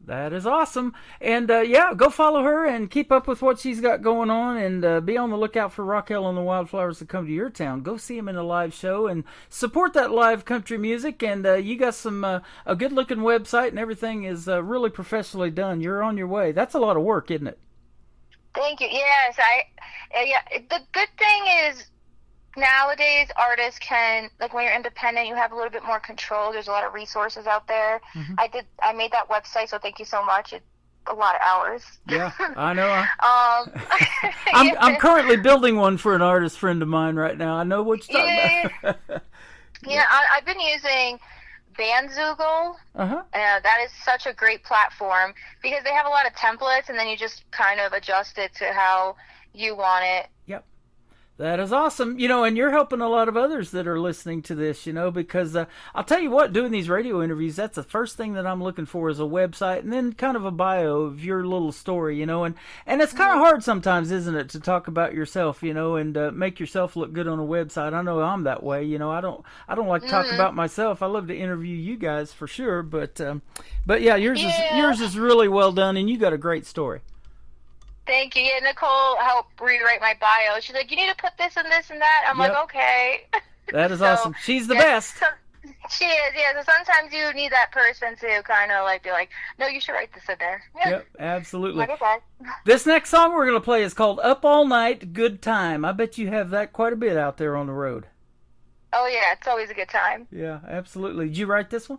That is awesome. And, go follow her and keep up with what she's got going on, and be on the lookout for Raquel and the Wildflowers to come to your town. Go see them in a live show and support that live country music. And you got some a good-looking website, and everything is really professionally done. You're on your way. That's a lot of work, isn't it? Thank you. Yes, the good thing is nowadays artists can, like, when you're independent, you have a little bit more control. There's a lot of resources out there. I made that website, so thank you so much. It's a lot of hours. Yeah, I know. I'm currently building one for an artist friend of mine right now. I know what you're talking about. I've been using Bandzoogle. That is such a great platform because they have a lot of templates, and then you just kind of adjust it to how you want it. Yep. That is awesome. You know, and you're helping a lot of others that are listening to this, you know, because I'll tell you what, doing these radio interviews, that's the first thing that I'm looking for is a website and then kind of a bio of your little story, you know, and it's kind of hard sometimes, isn't it, to talk about yourself, you know, and make yourself look good on a website. I know I'm that way, you know, I don't like to talk about myself. I love to interview you guys for sure, but yeah, yours is really well done, and you got a great story. Thank you. Yeah, Nicole helped rewrite my bio. She's like, you need to put this and this and that. I'm like, okay. That is awesome. She's the best. So, she is, yeah. So sometimes you need that person to kind of like be like, no, you should write this in there. Yep, absolutely. Like, okay. This next song we're going to play is called Up All Night, Good Time. I bet you have that quite a bit out there on the road. Oh, yeah. It's always a good time. Yeah, absolutely. Did you write this one?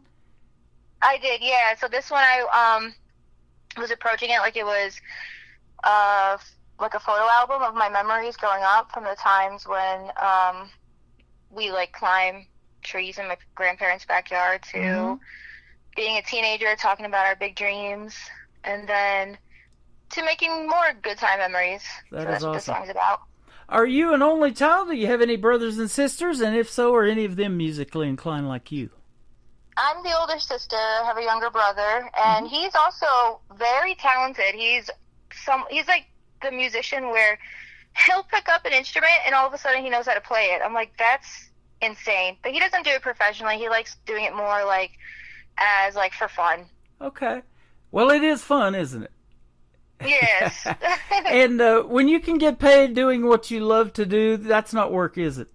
I did, yeah. So this one I was approaching it like it was like a photo album of my memories growing up from the times when we like climb trees in my grandparents' backyard to being a teenager, talking about our big dreams, and then to making more good time memories. That's what awesome. the song's about. Are you an only child? Do you have any brothers and sisters? And if so, are any of them musically inclined like you? I'm the older sister. I have a younger brother, and he's also very talented. He's like the musician where he'll pick up an instrument and all of a sudden he knows how to play it. I'm like, that's insane. But he doesn't do it professionally. He likes doing it more like as like for fun. Okay. Well, it is fun, isn't it? Yes. And when you can get paid doing what you love to do, that's not work, is it?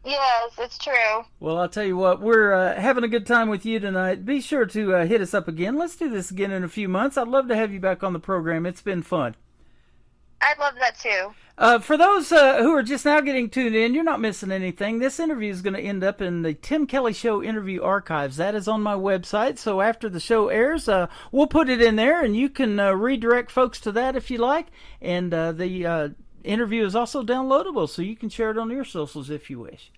Yes, it's true. Well, I'll tell you what, we're having a good time with you tonight. Be sure to hit us up again. Let's do this again in a few months. I'd love to have you back on the program. It's been fun. I'd love that too. For those who are just now getting tuned in, you're not missing anything. This interview is going to end up in the Tim Kelly Show interview archives. That is on my website, so after the show airs, we'll put it in there, and you can redirect folks to that if you like. And the interview is also downloadable, so you can share it on your socials if you wish.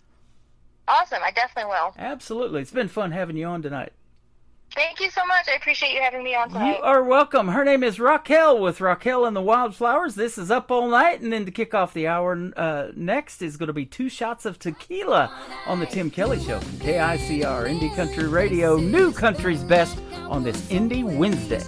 Awesome. I definitely will. Absolutely. It's been fun having you on tonight. Thank you so much. I appreciate you having me on tonight. You are welcome. Her name is Raquel with Raquel and the Wildflowers. This is Up All Night, and then to kick off the hour next is going to be 2 shots of tequila on the Tim Kelly Show from KICR, Indie Country Radio, New Country's Best on this Indie Wednesday.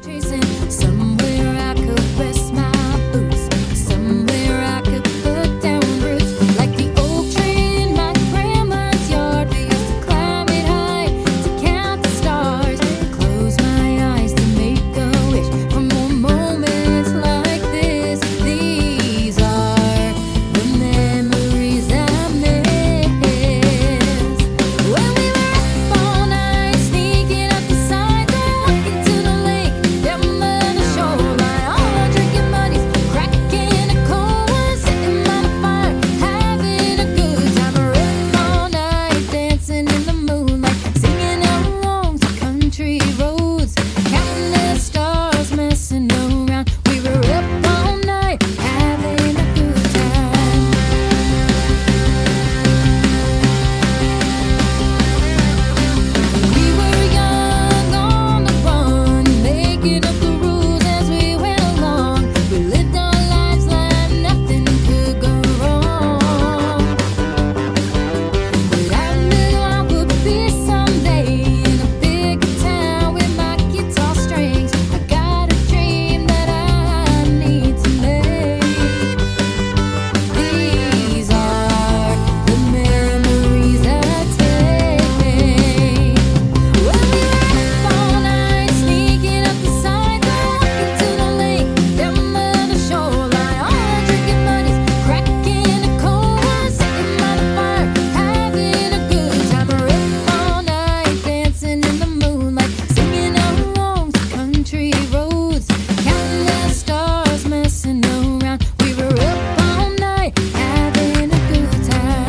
Somewhere I could rest my boots, somewhere I could put down roots, like the oak tree in my grandma's yard. We used to climb it high to count the stars, close my eyes to make a wish for more moments like this. These are the memories I miss. When we were up all night, sneaking up the sidewalk, walking to the lake, down by the shoreline, all drinking buddies, cracking a cold one, sitting by the fire, having a good time. We're up all night, dancing in the moonlight, singing along to country roads, counting the stars, messing around. We were up all night, having a good time. We were young on the run, making up the rules as we went along. We lived our lives like nothing could go wrong. But I knew I would be someday in a bigger town with my guitar strings. I got a dream that I need to make. These are the memories I take. When we were up all night, sneaking up the sidewalk, walking to the lake, down by the shoreline, all drinking buddies, cracking a cold one, sitting by the fire, having a good time. We're up all night, dancing in the moonlight, singing along to country roads, counting the stars, messing around. We were up all night, having a good time.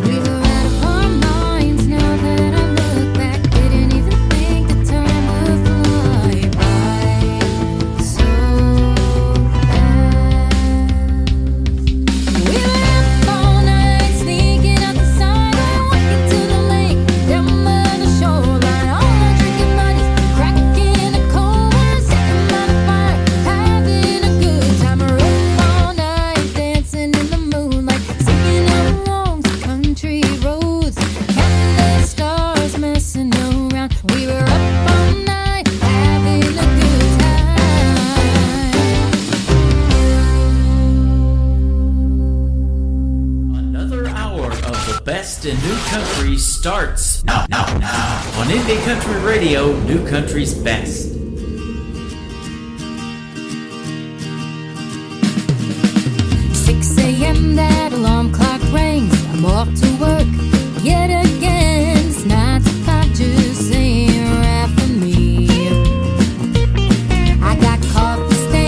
We were out of our minds now that I look back. Didn't even think the time would fly by so fast. We were up all night, sneaking out the sidewalk, walking to the lake, down by the shoreline, all drinking buddies, cracking a cold one, sitting by the fire, having a good time. We're up all night, dancing in the moonlight, singing along to country roads, counting the stars, messing around. We were up all night, having a good time. Another hour of the best in new country starts now on Indie Country Radio, New Country's Best. 6 a.m. that alarm clock rings. I'm off to work yet again. It's 9 to 5, just ain't right for me. I got coffee stains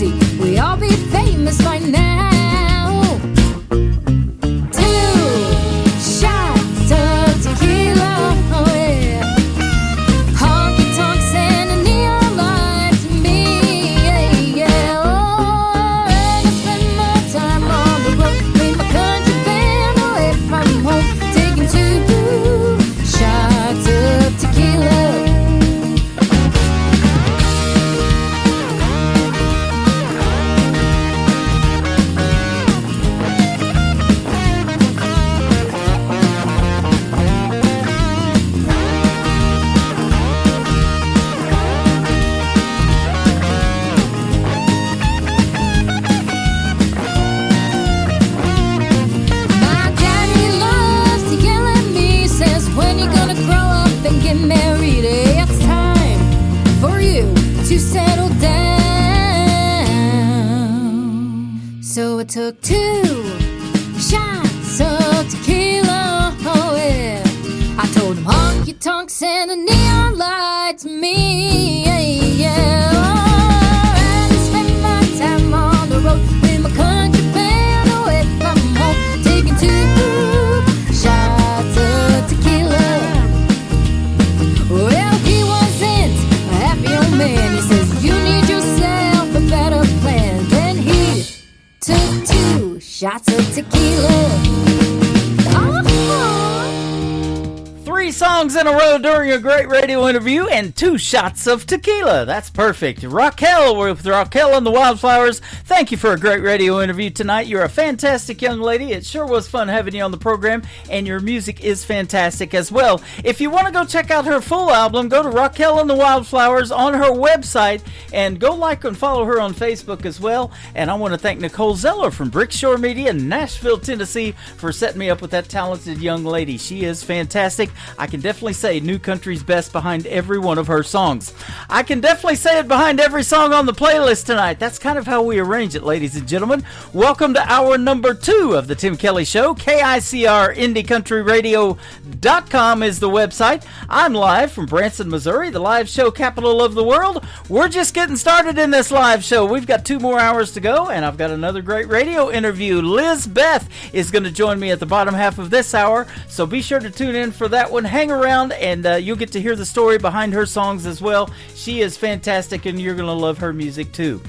easy, we all be famous by now. 2 shots of tequila, oh yeah. Honky tonks and a neon light to me, yeah, yeah. Oh, and I spend my time on the road with my country band away from home, taking 2 shots of tequila. My daddy loves to yell at me, says, when you gonna grow up and get married? It's time for you to settle down. So I took 2 shots of tequila, oh yeah. I told him honky tonks and a neon light to me, yeah, yeah. Oh, and I spent my time on the road with my country band away from home, taking 2 shots of tequila. Well, he wasn't a happy old man. He says, you need yourself a better plan. Then he took 2 shots of tequila. Three songs in a row during a great radio interview and 2 shots of tequila. That's perfect. Raquel, we're with Raquel and the Wildflowers. Thank you for a great radio interview tonight. You're a fantastic young lady. It sure was fun having you on the program, and your music is fantastic as well. If you want to go check out her full album, go to Raquel and the Wildflowers on her website, and go like and follow her on Facebook as well. And I want to thank Nicole Zeller from Brickshore Media in Nashville, Tennessee, for setting me up with that talented young lady. She is fantastic. I can definitely say New Country's best behind every one of her songs. I can definitely say it behind every song on the playlist tonight. That's kind of how we arrange it, ladies and gentlemen. Welcome to hour number 2 of the Tim Kelly Show. KICR IndieCountryRadio.com is the website. I'm live from Branson, Missouri, the live show capital of the world. We're just getting started in this live show. We've got 2 more hours to go, and I've got another great radio interview. Liz Beth is going to join me at the bottom half of this hour, so be sure to tune in for that one. Hang around, and you'll get to hear the story behind her songs as well. She is fantastic, and you're going to love her music too.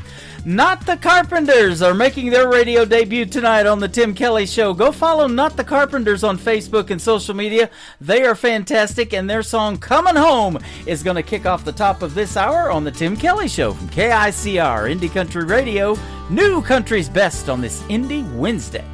Not the Carpenters are making their radio debut tonight on the Tim Kelly Show. Go follow Not the Carpenters on Facebook and social media. They are fantastic, and their song Coming Home is going to kick off the top of this hour on the Tim Kelly Show from KICR Indie Country Radio, New Country's best on this Indie Wednesday.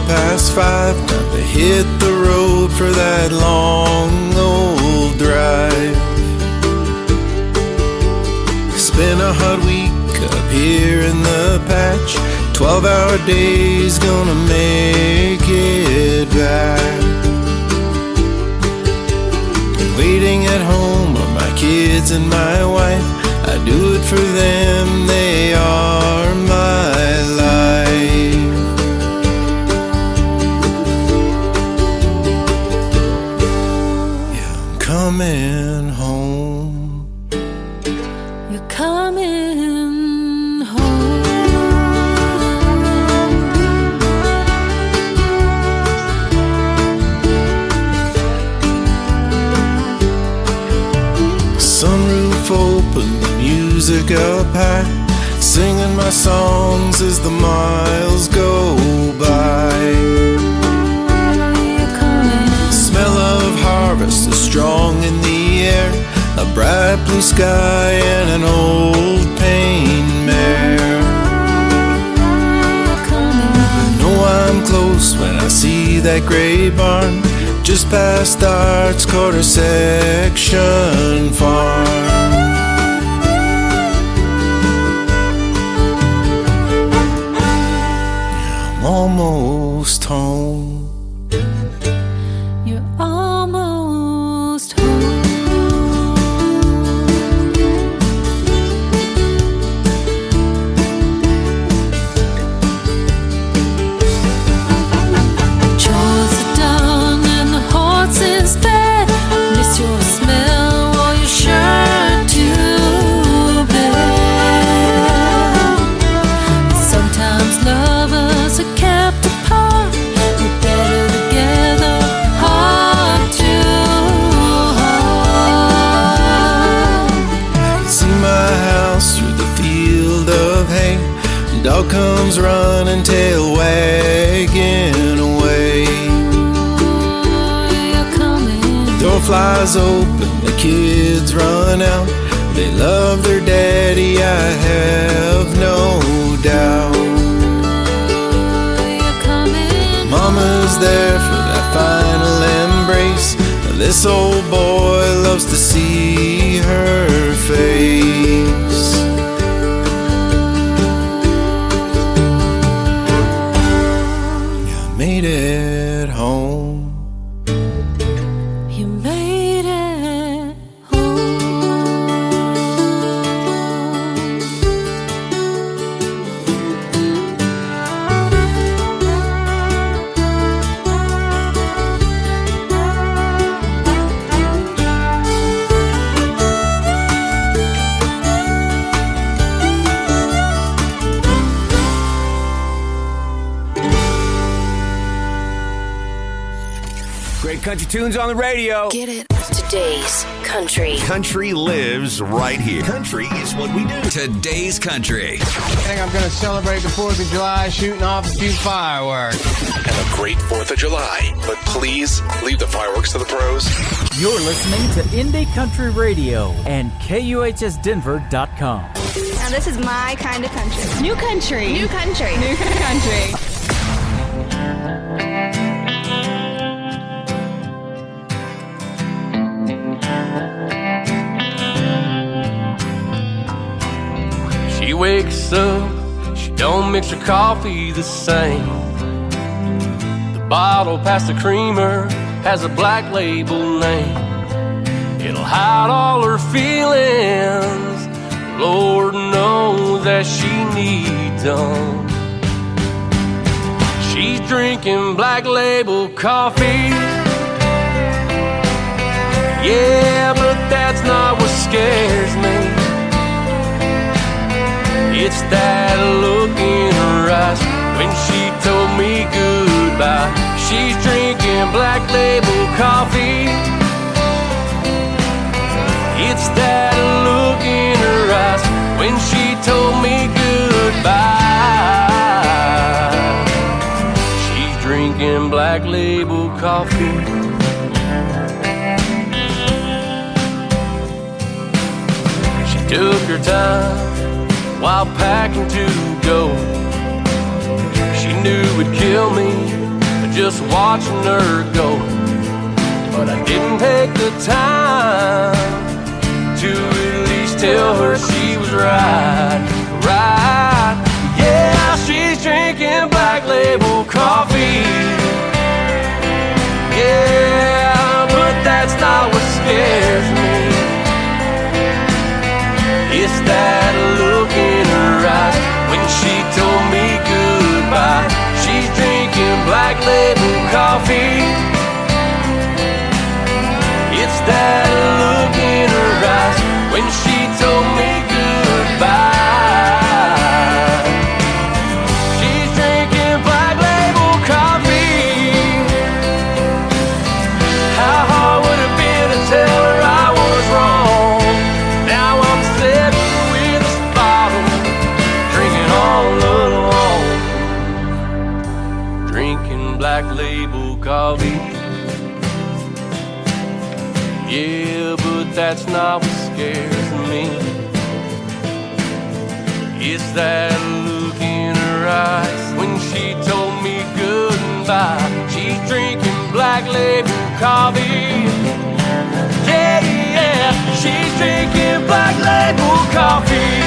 Past 5, time to hit the road for that long old drive. Spent a hot week up here in the patch, 12-hour days gonna make it back. Waiting at home are my kids and my wife. I do it for them, they are my life. Coming home. You're coming home. Sunroof open, the music up high, singing my songs as the miles go by. Smell of harvest is strong in the air, a bright blue sky and an old pain mare. I know I'm close when I see that gray barn, just past Arts Quarter Section Farm. I'm almost home. You're almost home. Chores are done and the horse is fed. Miss your smell or your shirt to bed. Sometimes lovers are kept apart. We're better together, heart to heart. I can see my house through the field of hay. Dog comes running, tail wagging away. You're coming. Door flies open, the kids run out. They love their daddy, I have no doubt. You're coming. Mama's there for that final embrace. This old boy loves to see her face. You made it home. You made it home. Great country tunes on the radio. Get it? Today's country. Country lives right here. Country is what we do. Today's country. I think I'm going to celebrate the 4th of July shooting off a few fireworks. Have a great 4th of July, but please leave the fireworks to the pros. You're listening to Indie Country Radio and KUHSdenver.com. Now this is my kind of country. New country. New country. New country. She wakes up, she don't mix her coffee the same. The bottle past the creamer has a black label name. It'll hide all her feelings, Lord knows that she needs them. She's drinking black label coffee. Yeah, but that's not what scares me. It's that look in her eyes when she told me goodbye. She's drinking black label coffee. It's that look in her eyes when she told me goodbye. She's drinking black label coffee. She took her time while packing to go. She knew it'd kill me just watching her go. But I didn't take the time to at least tell her she was right. Right. Yeah, she's drinking black label coffee. Yeah, but that's not what scares me. It's that look in her eyes when she told me goodbye. She's drinking black label coffee. It's that look in her eyes when she told me goodbye. She's drinking black label coffee. How hard would it be to tell her I was wrong? Now I'm sitting with this bottle, drinking all alone. Drinking black label coffee. Yeah, but that's not what scares me. It's that look in her eyes when she told me goodbye. She's drinking black label coffee. Yeah, yeah, she's drinking Black Label coffee.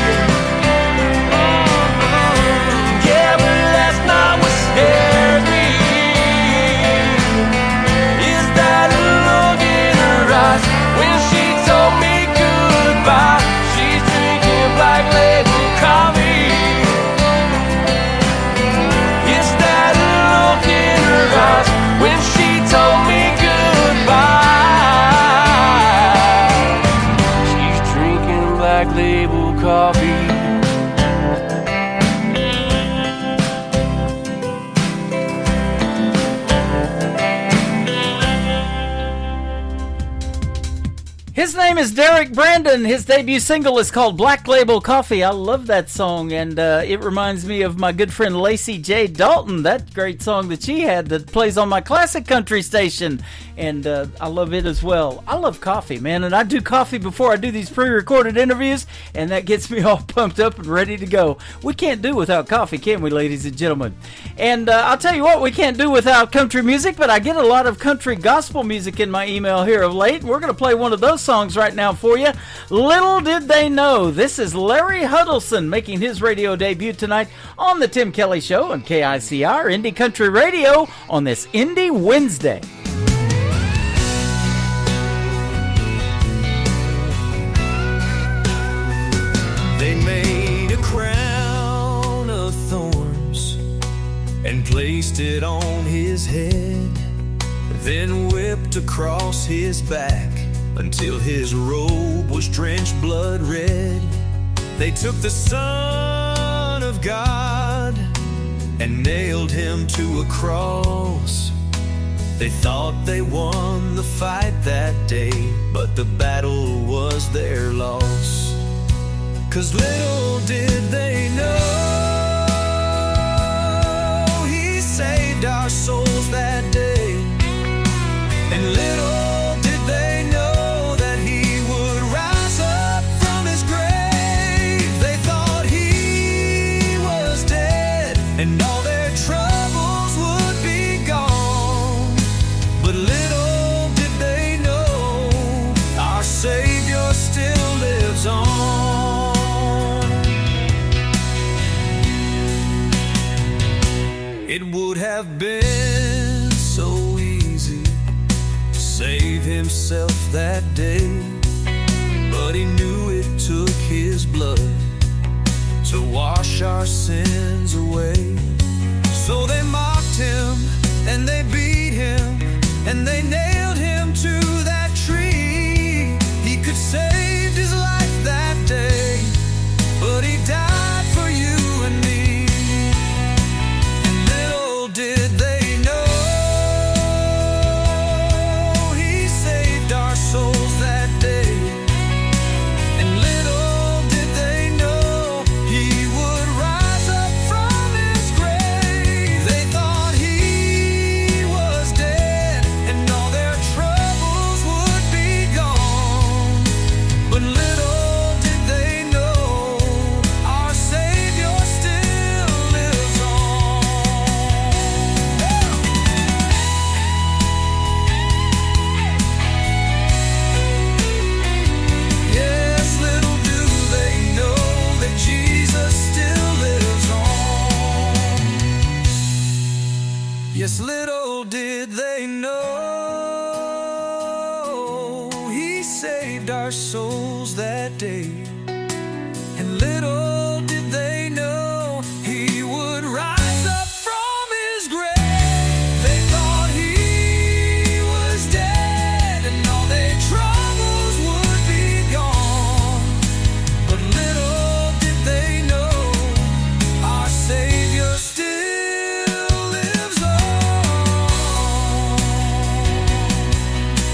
Yeah, but that's not what scares me. Is that look in her eyes when she told me goodbye? She's drinking Black Label coffee. Is that look in her eyes when she told me goodbye? She's drinking Black Label coffee. His name is Derek Brandon. His debut single is called Black Label Coffee. I love that song, and it reminds me of my good friend Lacey J. Dalton, that great song that she had that plays on my classic country station, and I love it as well. I love coffee, man, and I do coffee before I do these pre-recorded interviews, and that gets me all pumped up and ready to go. We can't do without coffee, can we, ladies and gentlemen? And I'll tell you what, we can't do without country music, but I get a lot of country gospel music in my email here of late, and we're going to play one of those songs right now for you. Little did they know, this is Larry Huddleston making his radio debut tonight on the Tim Kelly Show on KICR Indie Country Radio on this Indie Wednesday. They made a crown of thorns and placed it on his head, then whipped across his back until his robe was drenched blood red. They took the Son of God and nailed him to a cross. They thought they won the fight that day, but the battle was their loss. 'Cause little did they know, he saved our souls that day. And little did they know that he would rise up from his grave. They thought he was dead and all their troubles would be gone. But little did they know, our Savior still lives on. It would have been so easy to save himself that day, but he knew it took his blood to wash our sins away. So they mocked him and they beat him and they nailed him to that tree. He could save his life that day, but he died for you and me. Did they know he saved our souls that day? And little did they know he would rise up from his grave. They thought he was dead and all their troubles would be gone. But little did they know, our Savior still lives on. Yes, little did they know, he saved our souls that day. And little did they know, he would rise up from his grave. They thought he was dead and all their troubles would be gone. But little did they know, our Savior still lives on.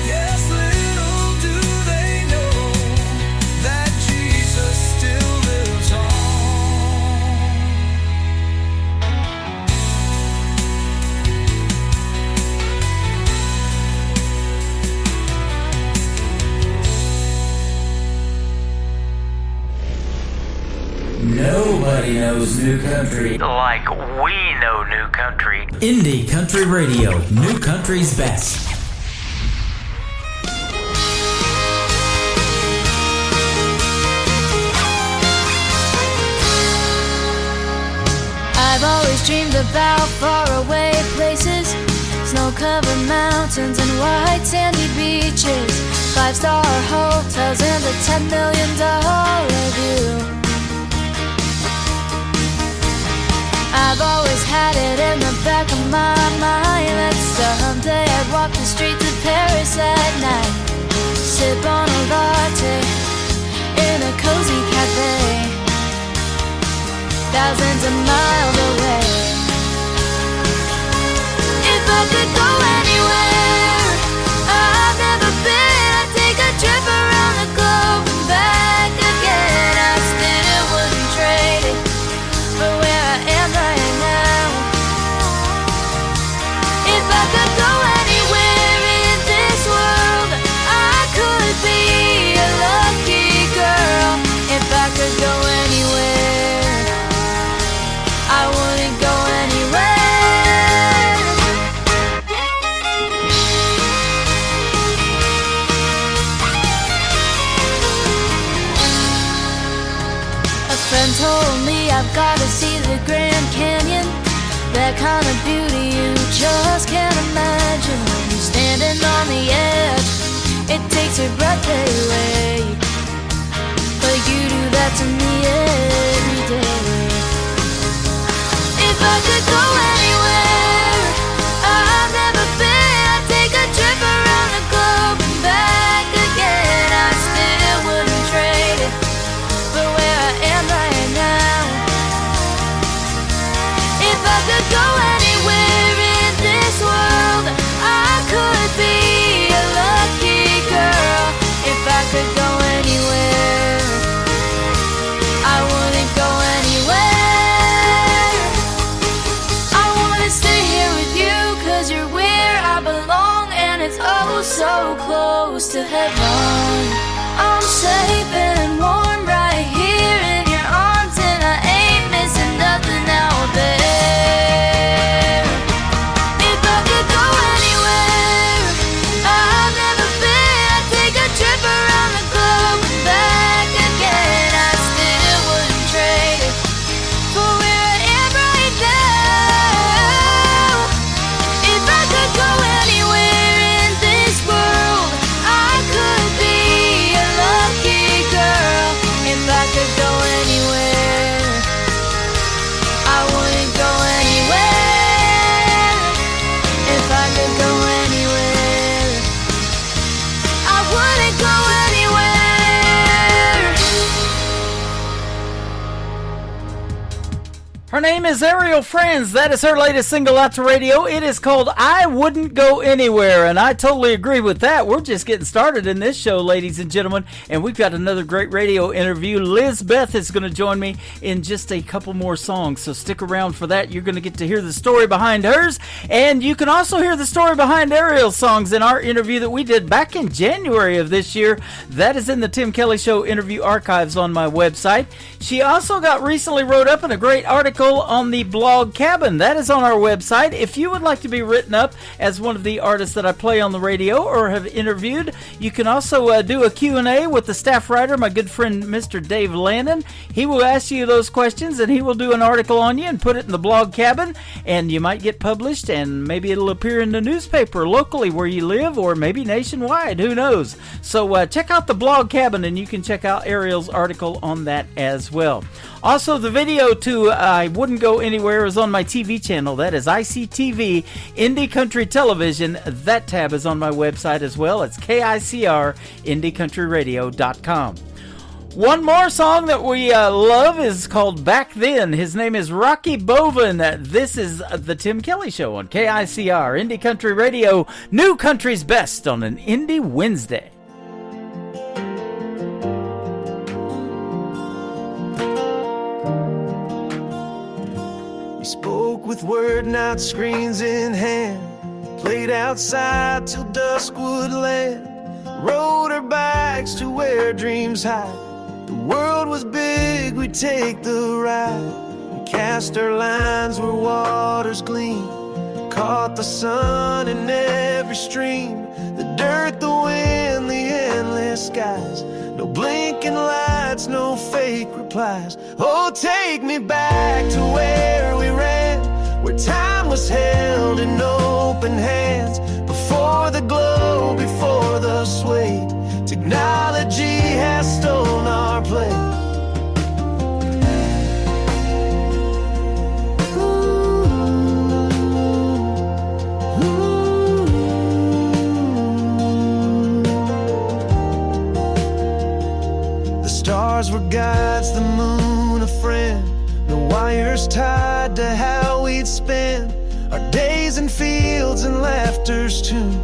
Yes, little do they know that Jesus still lives on. Nobody knows new country like we know new country. Indie Country Radio, new country's best. I've always dreamed about faraway places, snow-covered mountains and white sandy beaches, 5-star hotels and a $10 million view. I've always had it in the back of my mind that someday I'd walk the streets of Paris at night, sip on a latte in a cozy cafe, thousands of miles away. If I could go anywhere I've never been, I'd take a trip around the globe and back again. I still wouldn't trade it for where I am right now. If I could go anywhere in this world, I could be a lucky girl. If I could go anywhere, I wouldn't go anywhere. A friend told me I've got to see the Grand Canyon, that kind of beauty you just can't imagine. When you're standing on the edge, it takes your breath away, but you do that to me every day. If I could go anywhere I've never been, I'd take a trip around the globe and back again. I still wouldn't trade it for where I am right now. If I could go anywhere in this world, I could be a lucky girl. If I could go anywhere, I wouldn't go anywhere. I wanna stay here with you, 'cause you're where I belong, and it's oh so close to heaven. I'm safe and warm right here in your arms, and I ain't missing nothing out there. If I could go anywhere I've never been, I'd take a trip around the globe and back again. I still wouldn't trade it for where I am right now. If I could go anywhere in this world, I could be a lucky girl. If I could go anywhere, I wouldn't go anywhere. If I could go anywhere, I wouldn't go anywhere. Her name is Ariel Franz. That is her latest single out to radio. It is called I Wouldn't Go Anywhere, and I totally agree with that. We're just getting started in this show, ladies and gentlemen, and we've got another great radio interview. Liz Beth is going to join me in just a couple more songs, so stick around for that. You're going to get to hear the story behind hers, and you can also hear the story behind Ariel's songs in our interview that we did back in January of this year. That is in the Tim Kelly Show interview archives on my website. She also got recently wrote up in a great article on the Blog Cabin. That is on our website. If you would like to be written up as one of the artists that I play on the radio or have interviewed, you can also do a Q&A with the staff writer, my good friend Mr. Dave Landon. He will ask you those questions, and he will do an article on you and put it in the Blog Cabin, and you might get published, and maybe it'll appear in the newspaper locally where you live, or maybe nationwide. Who knows? So check out the Blog Cabin, and you can check out Ariel's article on that as well. Also, the video to I Wouldn't Go Anywhere is on my TV channel. That is ICTV, Indie Country Television. That tab is on my website as well. It's KICR, IndieCountryRadio.com. One more song that we love is called Back Then. His name is Rocky Boven. This is the Tim Kelly Show on KICR, Indie Country Radio, New Country's Best on an Indie Wednesday. We spoke with word, not screens in hand. Played outside till dusk would land. Rode our bikes to where dreams hide. The world was big, we'd take the ride. We cast our lines where waters gleam. Caught the sun in every stream. The dirt, the wind, the endless skies. No blinking lights, no fake replies. Oh, take me back to where we ran. where time was held in open hands. Before the glow, before the sway, technology has stolen our place. The stars were guides, the moon a friend, the wires tied to how we'd spend our days in fields and laughter's tune.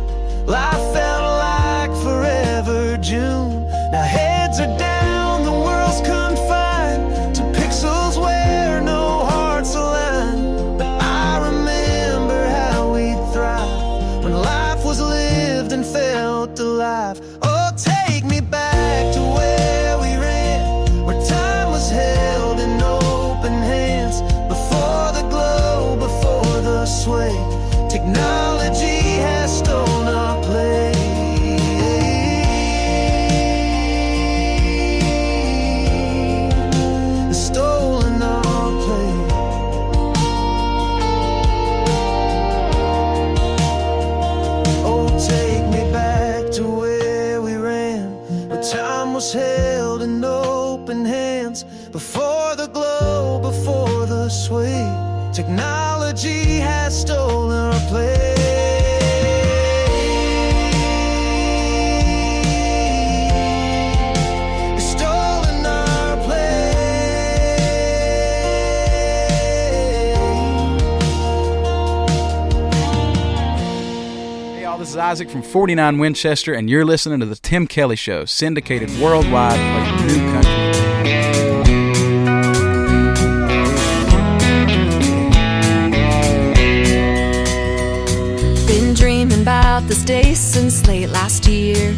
Life felt like forever June. Now heads are down, the world's confined to pixels where no hearts align. But I remember how we'd thrive when life was lived and felt alive. Oh, take me back to where we ran, where time was held in open hands. Before the glow, before the sway, technology has stolen our place. It's stolen our place. Oh, take me back to where we ran, where time was held in open hands. Before the glow, before the sway, technology has stolen our place. It's stolen our Hey y'all, this is Isaac from 49 Winchester, and you're listening to The Tim Kelly Show, syndicated worldwide, playing new country. Been dreaming about this day since late last year.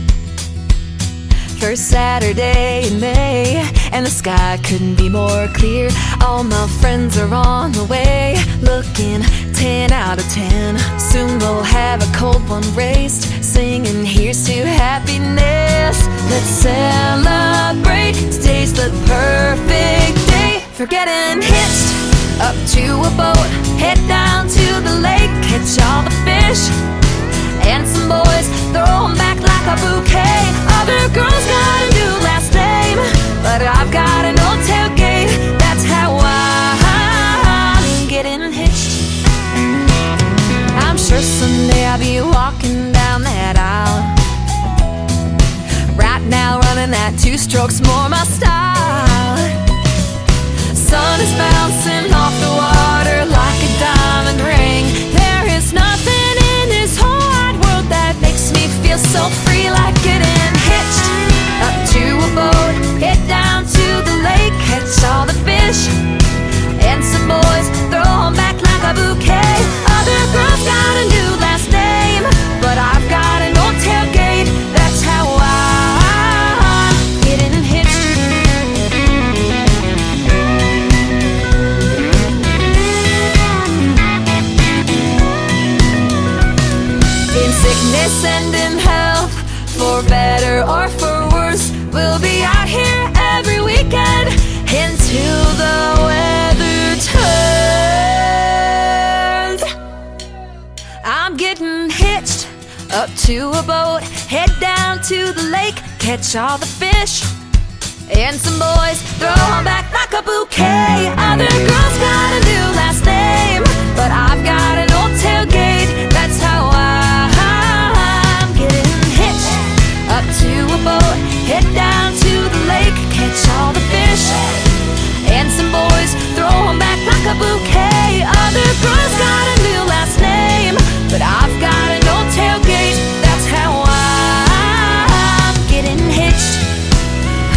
First Saturday in May, and the sky couldn't be more clear. All my friends are on the way, looking 10 out of 10. Soon we'll have a cold one raised, singing here's to happiness. Let's celebrate, today's the perfect day for getting hitched up to a boat, head down to the lake, catch all the fish and some boys, throw 'em back like a bouquet. Other girls got a new last name, but I've got an old tailgate. That's how I'm getting hitched. I'm sure someday I'll be walking down that aisle. Right now running that 2 strokes more my style. Sun is bouncing off the water like a diamond ring. There is nothing in this whole wide world that makes me feel so free like getting hitched up to a boat, head down to the lake, catch all the fish and some boys, throw 'em back like a bouquet. Other girls got a new last name, but I've got an old tailgate. That's how I'm getting hitched. In sickness and in health, for better or for worse, we'll be out here every weekend until the weather turns. I'm getting hitched up to a boat, head down to the lake, catch all the fish and some boys, throw 'em back like a bouquet. Other girls got a new last name, but I've got an old tailgate. That's how I'm getting hitched up to a boat, head down to the lake, catch all the fish and some boys, throw 'em back like a bouquet. Other girls got a new last name, but I've got an old tailgate. That's how I'm getting hitched.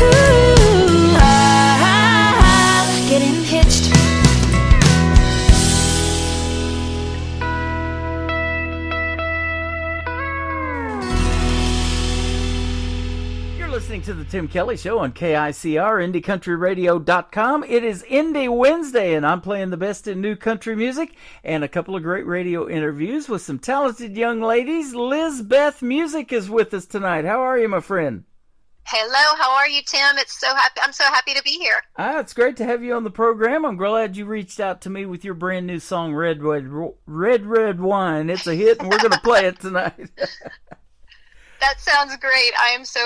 Ooh, I'm getting hitched. Listening to the Tim Kelly Show on KICR, IndieCountryRadio.com. It is Indie Wednesday, and I'm playing the best in new country music and a couple of great radio interviews with some talented young ladies. Liz Beth Music is with us tonight. How are you, my friend? Hello, how are you, Tim? I'm so happy to be here. It's great to have you on the program. I'm glad you reached out to me with your brand new song, Red Wine. It's a hit, and we're going to play it tonight. That sounds great. I am so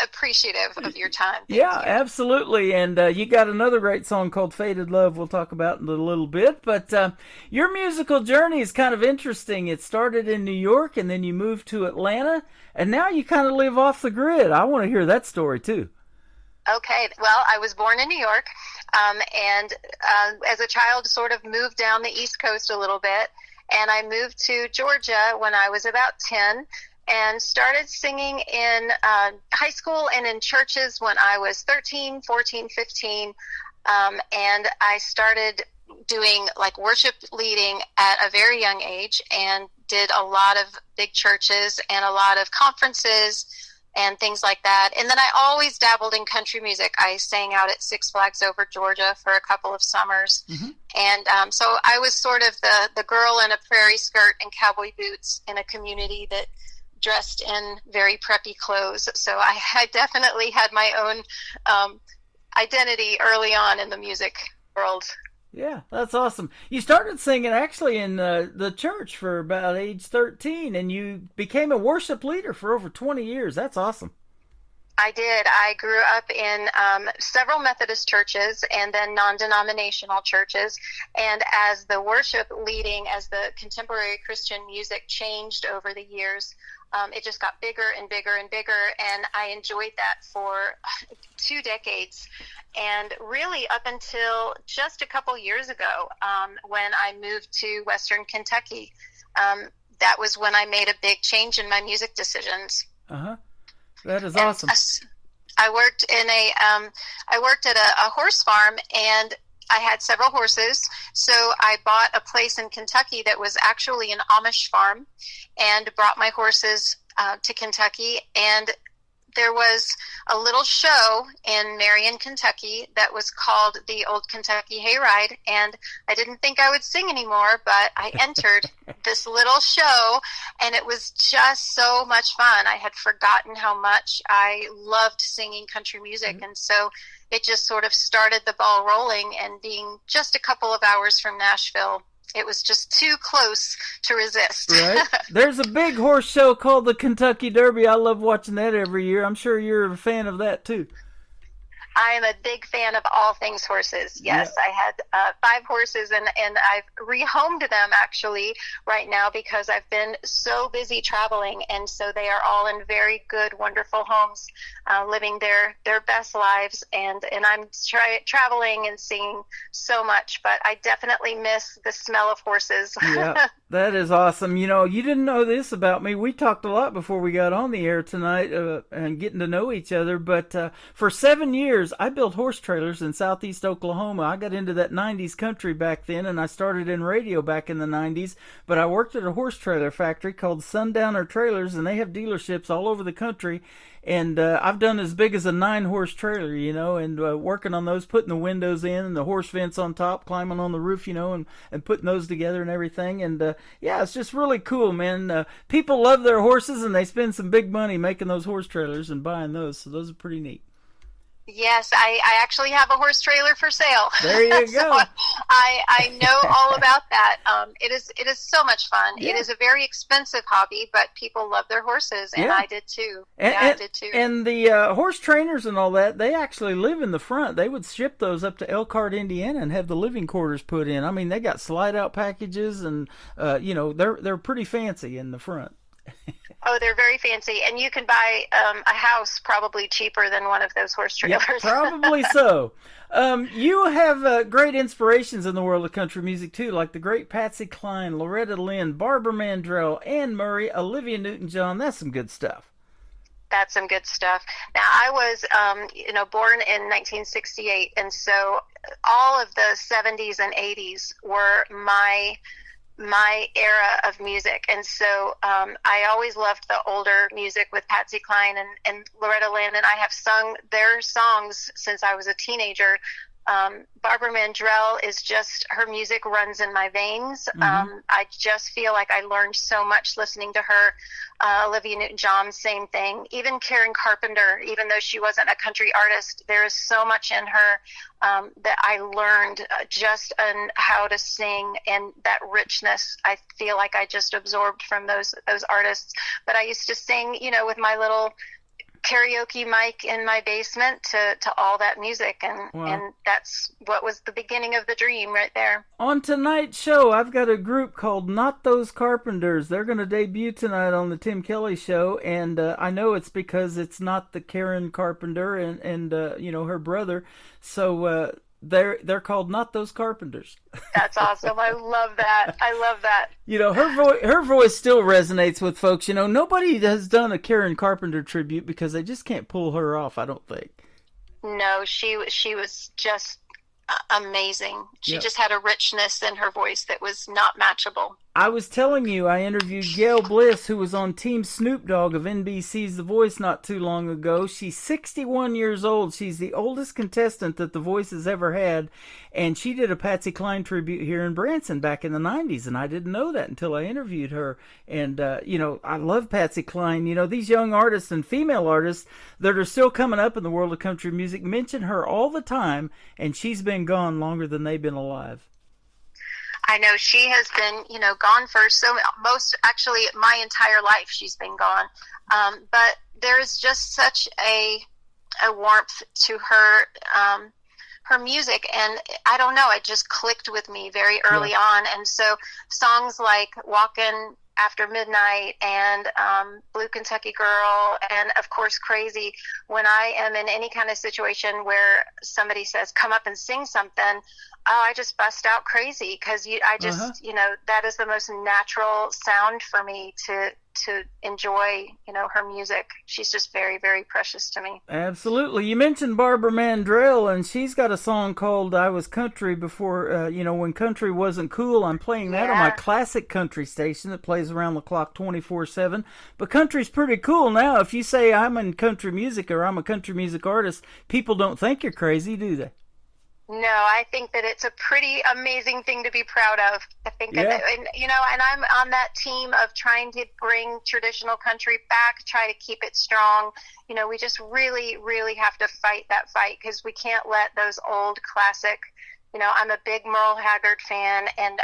appreciative of your time. Thank you. Absolutely. And you got another great song called Faded Love we'll talk about in a little bit. But your musical journey is kind of interesting. It started in New York, and then you moved to Atlanta, and now you kind of live off the grid. I want to hear that story, too. Okay. Well, I was born in New York, and as a child sort of moved down the East Coast a little bit, and I moved to Georgia when I was about 10, and started singing in high school and in churches when I was 13, 14, 15. And I started doing like worship leading at a very young age and did a lot of big churches and a lot of conferences and things like that. And then I always dabbled in country music. I sang out at Six Flags Over Georgia for a couple of summers. Mm-hmm. And so I was sort of the girl in a prairie skirt and cowboy boots in a community that dressed in very preppy clothes. So I definitely had my own identity early on in the music world. Yeah, that's awesome. You started singing actually in the church for about age 13, and you became a worship leader for over 20 years. That's awesome. I did. I grew up in several Methodist churches and then non-denominational churches. And as the worship leading, as the contemporary Christian music changed over the years, it just got bigger and bigger and bigger. And I enjoyed that for 2 decades. And really up until just a couple years ago, when I moved to Western Kentucky, that was when I made a big change in my music decisions. Uh-huh. That is awesome. I worked at a horse farm, and I had several horses. So I bought a place in Kentucky that was actually an Amish farm, and brought my horses to Kentucky. And there was a little show in Marion, Kentucky that was called the Old Kentucky Hayride, and I didn't think I would sing anymore, but I entered this little show, and it was just so much fun. I had forgotten how much I loved singing country music, and so it just sort of started the ball rolling, and being just a couple of hours from Nashville, it was just too close to resist. Right. There's a big horse show called the Kentucky Derby. I love watching that every year. I'm sure you're a fan of that, too. I am a big fan of all things horses. Yes, yeah. I had 5 horses, and I've rehomed them actually right now because I've been so busy traveling, and so they are all in very good, wonderful homes, living their best lives, and I'm traveling and seeing so much, but I definitely miss the smell of horses. Yeah, that is awesome. You know, you didn't know this about me. We talked a lot before we got on the air tonight and getting to know each other, but for 7 years, I built horse trailers in southeast Oklahoma. I got into that 90s country back then, and I started in radio back in the 90s, but I worked at a horse trailer factory called Sundowner Trailers, and they have dealerships all over the country, and I've done as big as a 9-horse trailer, you know, and working on those, putting the windows in and the horse vents on top, climbing on the roof, you know, and putting those together and everything, and yeah, it's just really cool, man. People love their horses, and they spend some big money making those horse trailers and buying those, so those are pretty neat. Yes, I actually have a horse trailer for sale. There you so go. I know all about that. It is so much fun. Yeah. It is a very expensive hobby, but people love their horses, and Yeah. I did too. I did too. And the horse trainers and all that, they actually live in the front. They would ship those up to Elkhart, Indiana, and have the living quarters put in. I mean, they got slide-out packages, and you know, they're pretty fancy in the front. Oh, they're very fancy, and you can buy a house probably cheaper than one of those horse trailers. Yeah, probably so. You have great inspirations in the world of country music, too, like the great Patsy Cline, Loretta Lynn, Barbara Mandrell, Anne Murray, Olivia Newton-John. That's some good stuff. That's some good stuff. Now, I was, born in 1968, and so all of the 70s and 80s were my era of music, and so I always loved the older music with Patsy Cline and Loretta Lynn, and I have sung their songs since I was a teenager Barbara Mandrell is just, her music runs in my veins. I just feel like I learned so much listening to her. Olivia Newton-John, same thing. Even Karen Carpenter, even though she wasn't a country artist, there is so much in her that I learned just on how to sing, and that richness I feel like I just absorbed from those artists. But I used to sing, with my little karaoke mic in my basement to all that music, and that's what was the beginning of the dream right there. On tonight's show, I've got a group called Not Those Carpenters. They're going to debut tonight on the Tim Kelly Show, and I know it's because it's not the Karen Carpenter and her brother, so they're called Not Those Carpenters. That's awesome. I love that. Her voice still resonates with folks. Nobody has done a Karen Carpenter tribute because they just can't pull her off, I don't think. No, she was just amazing. She just had a richness in her voice that was not matchable. I was telling you, I interviewed Gail Bliss, who was on Team Snoop Dogg of NBC's The Voice not too long ago. She's 61 years old. She's the oldest contestant that The Voice has ever had, and she did a Patsy Cline tribute here in Branson back in the 90s, and I didn't know that until I interviewed her. And, I love Patsy Cline. These young artists and female artists that are still coming up in the world of country music mention her all the time, and she's been gone longer than they've been alive. I know she has been, gone for actually my entire life she's been gone. But there's just such a warmth to her music, and I don't know, it just clicked with me very early on. And so songs like Walkin' After Midnight and Blue Kentucky Girl, and of course Crazy, when I am in any kind of situation where somebody says come up and sing something, I just bust out crazy, because that is the most natural sound for me to enjoy, her music. She's just very, very precious to me. Absolutely. You mentioned Barbara Mandrell, and she's got a song called I Was Country before, when country wasn't cool. I'm playing that on my classic country station that plays around the clock 24/7. But country's pretty cool now. If you say I'm in country music or I'm a country music artist, people don't think you're crazy, do they? No, I think that it's a pretty amazing thing to be proud of. I think, and I'm on that team of trying to bring traditional country back, try to keep it strong. We just really, really have to fight that fight, because we can't let those old classic, I'm a big Merle Haggard fan, and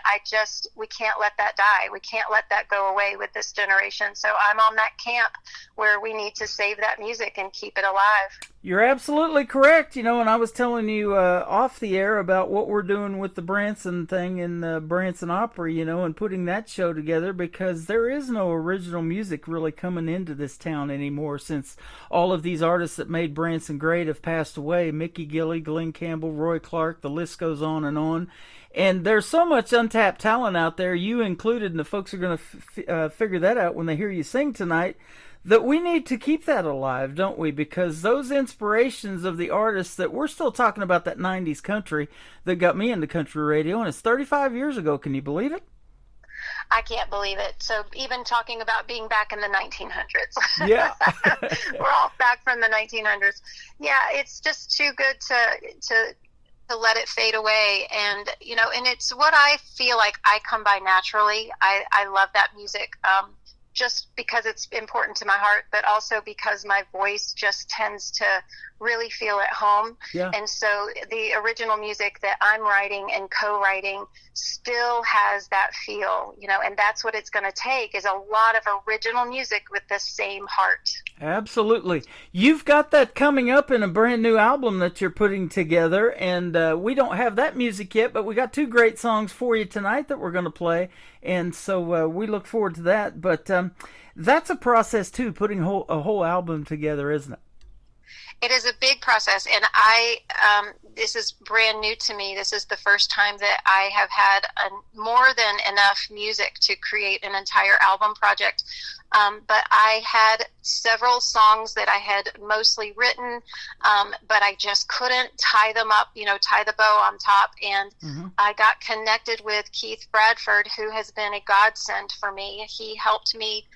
we can't let that die. We can't let that go away with this generation. So I'm on that camp where we need to save that music and keep it alive. You're absolutely correct, and I was telling you off the air about what we're doing with the Branson thing in the Branson Opry, and putting that show together, because there is no original music really coming into this town anymore, since all of these artists that made Branson great have passed away. Mickey Gilley, Glenn Campbell, Roy Clark, the list goes on and on. And there's so much untapped talent out there, you included, and the folks are going to figure that out when they hear you sing tonight, that we need to keep that alive, don't we? Because those inspirations of the artists that we're still talking about, that 90s country that got me into country radio, and it's 35 years ago. Can you believe it? I can't believe it. So even talking about being back in the 1900s. Yeah. We're all back from the 1900s. Yeah, it's just too good to let it fade away. And, and it's what I feel like I come by naturally. I love that music. Just because it's important to my heart, but also because my voice just tends to really feel at home. Yeah. And so the original music that I'm writing and co-writing still has that feel, and that's what it's going to take, is a lot of original music with the same heart. Absolutely. You've got that coming up in a brand new album that you're putting together, and we don't have that music yet, but we got two great songs for you tonight that we're going to play, and so we look forward to that. But that's a process too, putting a whole album together, isn't it? It is a big process, and this is brand new to me. This is the first time that I have had more than enough music to create an entire album project. But I had several songs that I had mostly written, but I just couldn't tie them up, tie the bow on top. And I got connected with Keith Bradford, who has been a godsend for me. He helped me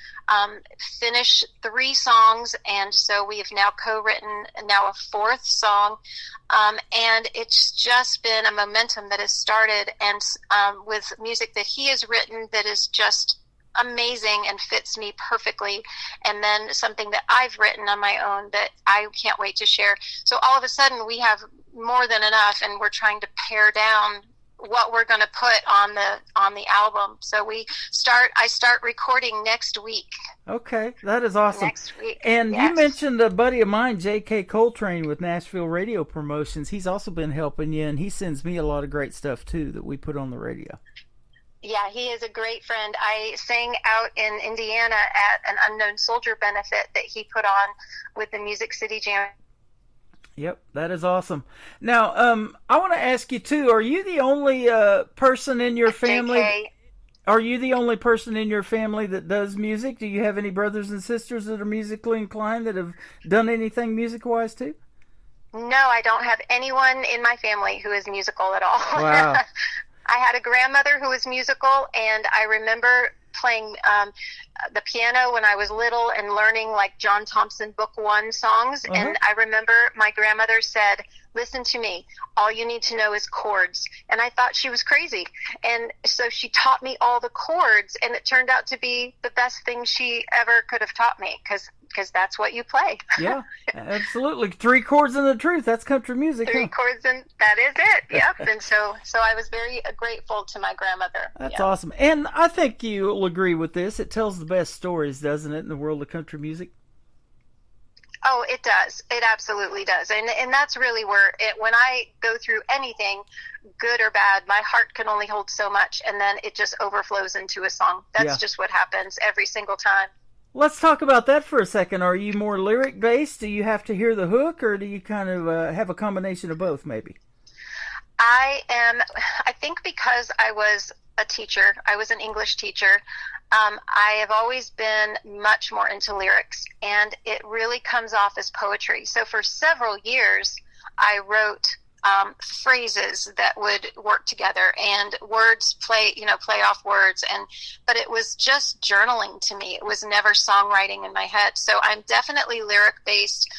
finish 3 songs, and so we have now co-written written now a 4th song, and it's just been a momentum that has started, and with music that he has written that is just amazing and fits me perfectly, and then something that I've written on my own that I can't wait to share. So all of a sudden we have more than enough, and we're trying to pare down what we're going to put on the album. So I start recording next week. Okay, that is awesome. Next week. And yes. You mentioned a buddy of mine, J.K. Coltrane with Nashville Radio Promotions. He's also been helping you, and he sends me a lot of great stuff too that we put on the radio. Yeah, he is a great friend. I sang out in Indiana at an Unknown Soldier benefit that he put on with the Music City Jam. Yep, that is awesome. Now, I want to ask you too, are you the only person in your family? JK. Are you the only person in your family that does music? Do you have any brothers and sisters that are musically inclined that have done anything music-wise too? No, I don't have anyone in my family who is musical at all. Wow. I had a grandmother who was musical, and I remember playing the piano when I was little and learning like John Thompson Book 1 songs. Uh-huh. And I remember my grandmother said, "Listen to me, all you need to know is chords." And I thought she was crazy. And so she taught me all the chords, and it turned out to be the best thing she ever could have taught me, because that's what you play. Yeah, absolutely. 3 chords and the truth. That's country music. 3 chords and that is it. Yep. And so I was very grateful to my grandmother. That's awesome. And I think you'll agree with this. It tells the best stories, doesn't it, in the world of country music? Oh, it does. It absolutely does. And that's really where when I go through anything, good or bad, my heart can only hold so much, and then it just overflows into a song. That's just what happens every single time. Let's talk about that for a second. Are you more lyric-based? Do you have to hear the hook, or do you kind of have a combination of both, maybe? I think because I was a teacher, I was an English teacher, I have always been much more into lyrics, and it really comes off as poetry. So for several years, I wrote phrases that would work together, and words play off words, but it was just journaling to me. It was never songwriting in my head. So I'm definitely lyric based.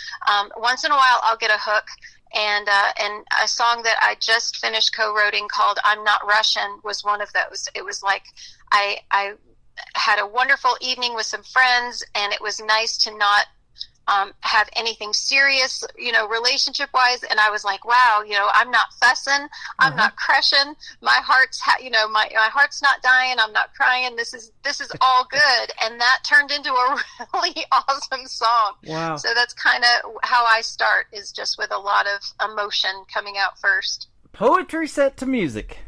Once in a while I'll get a hook, and a song that I just finished co-writing called "I'm Not Russian" was one of those. It was like I had a wonderful evening with some friends, and it was nice to not have anything serious, relationship wise. And I was like, wow, I'm not fussing. I'm not crushing. My heart's, my heart's not dying. I'm not crying. This is all good. And that turned into a really awesome song. Wow. So that's kind of how I start, is just with a lot of emotion coming out first. Poetry set to music.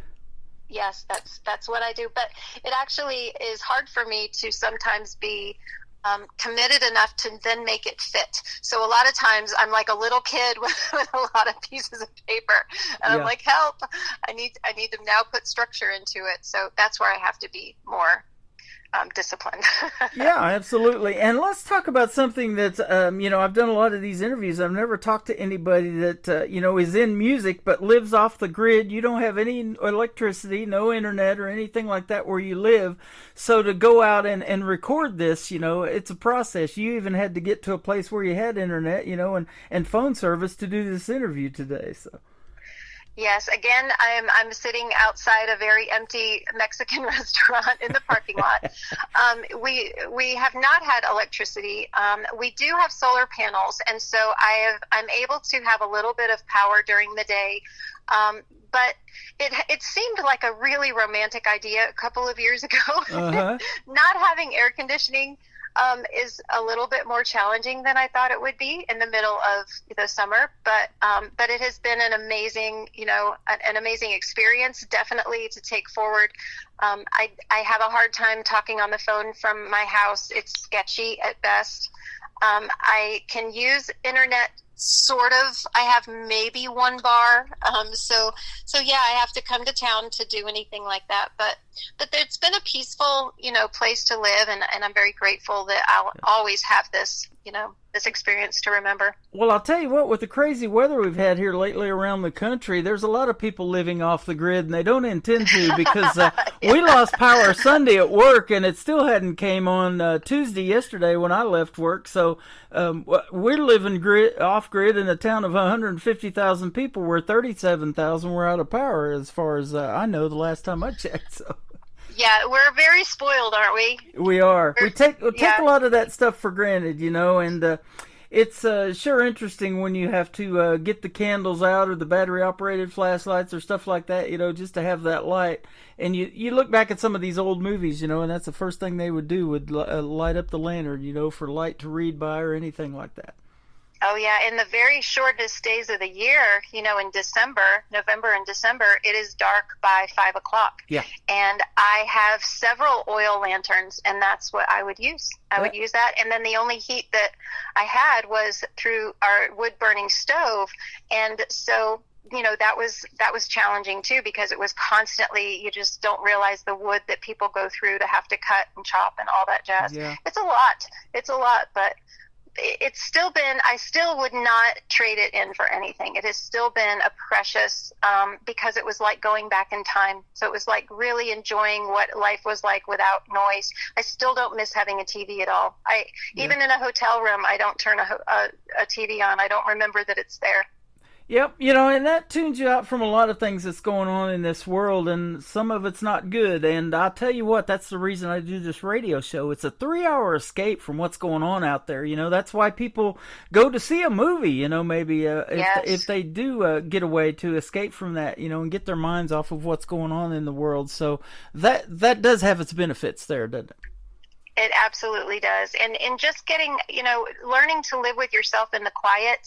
Yes, that's what I do. But it actually is hard for me to sometimes be committed enough to then make it fit. So a lot of times I'm like a little kid with a lot of pieces of paper, and I'm like, help, I need to now put structure into it. So that's where I have to be more disciplined. Yeah, absolutely. And let's talk about something that's, I've done a lot of these interviews. I've never talked to anybody that, is in music but lives off the grid. You don't have any electricity, no internet or anything like that where you live. So to go out and record this, it's a process. You even had to get to a place where you had internet, and phone service to do this interview today. So. Yes, again, I'm sitting outside a very empty Mexican restaurant in the parking lot. We have not had electricity. We do have solar panels, and so I'm able to have a little bit of power during the day. But it seemed like a really romantic idea a couple of years ago. Uh-huh. Not having air conditioning is a little bit more challenging than I thought it would be in the middle of the summer, but it has been an amazing, an amazing experience, definitely to take forward. I have a hard time talking on the phone from my house. It's sketchy at best. I can use internet sort of. I have maybe one bar. So yeah, I have to come to town to do anything like that. But it's been a peaceful, place to live, and I'm very grateful that I'll always have this this experience to remember. Well, I'll tell you what, with the crazy weather we've had here lately around the country, there's a lot of people living off the grid, and they don't intend to because we lost power Sunday at work, and it still hadn't came on Tuesday yesterday when I left work. So we're living off grid in a town of 150,000 people, where 37,000 were out of power, as far as I know, the last time I checked. So. Yeah, we're very spoiled, aren't we? We are. We take a lot of that stuff for granted, and it's sure interesting when you have to get the candles out or the battery-operated flashlights or stuff like that, just to have that light. And you look back at some of these old movies, and that's the first thing they would do, would light up the lantern, for light to read by or anything like that. Oh, yeah. In the very shortest days of the year, in November and December, it is dark by 5 o'clock. Yeah. And I have several oil lanterns, and that's what I would use. I would use that. And then the only heat that I had was through our wood-burning stove. And so, that was challenging, too, because it was constantly, you just don't realize the wood that people go through to have to cut and chop and all that jazz. Yeah. It's a lot, but it's still been, I still would not trade it in for anything. It has still been a precious, because it was like going back in time. So it was like really enjoying what life was like without noise. I still don't miss having a TV at all. Even in a hotel room, I don't turn a TV on. I don't remember that it's there. Yep, and that tunes you out from a lot of things that's going on in this world, and some of it's not good. And I'll tell you what, that's the reason I do this radio show. It's a 3-hour escape from what's going on out there. That's why people go to see a movie, maybe if they do get away to escape from that, and get their minds off of what's going on in the world. So that does have its benefits there, doesn't it? It absolutely does. And just getting, learning to live with yourself in the quiet.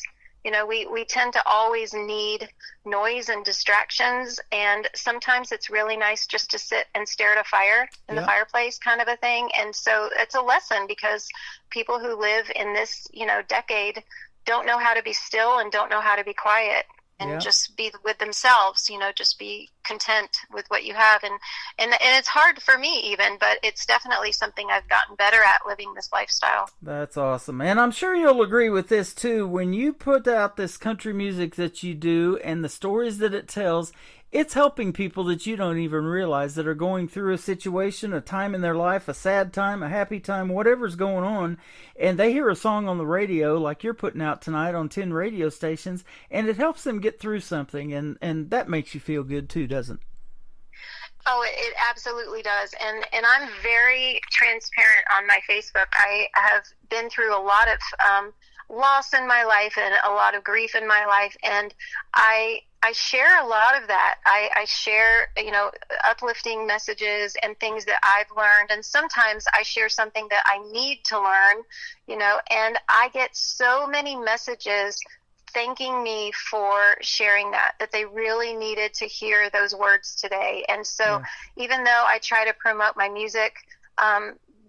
We tend to always need noise and distractions, and sometimes it's really nice just to sit and stare at a fire in the fireplace kind of a thing. And so it's a lesson, because people who live in this, decade don't know how to be still and don't know how to be quiet and just be with themselves, just be content with what you have. And it's hard for me even, but it's definitely something I've gotten better at, living this lifestyle. That's awesome. And I'm sure you'll agree with this too. When you put out this country music that you do and the stories that it tells, it's helping people that you don't even realize, that are going through a situation, a time in their life, a sad time, a happy time, whatever's going on, and they hear a song on the radio like you're putting out tonight on 10 radio stations, and it helps them get through something, and that makes you feel good too, doesn't it? Oh, it absolutely does. And I'm very transparent on my Facebook. I have been through a lot of loss in my life and a lot of grief in my life, and I share a lot of that. I share, uplifting messages and things that I've learned, and sometimes I share something that I need to learn, and I get so many messages thanking me for sharing that they really needed to hear those words today. And so even though I try to promote my music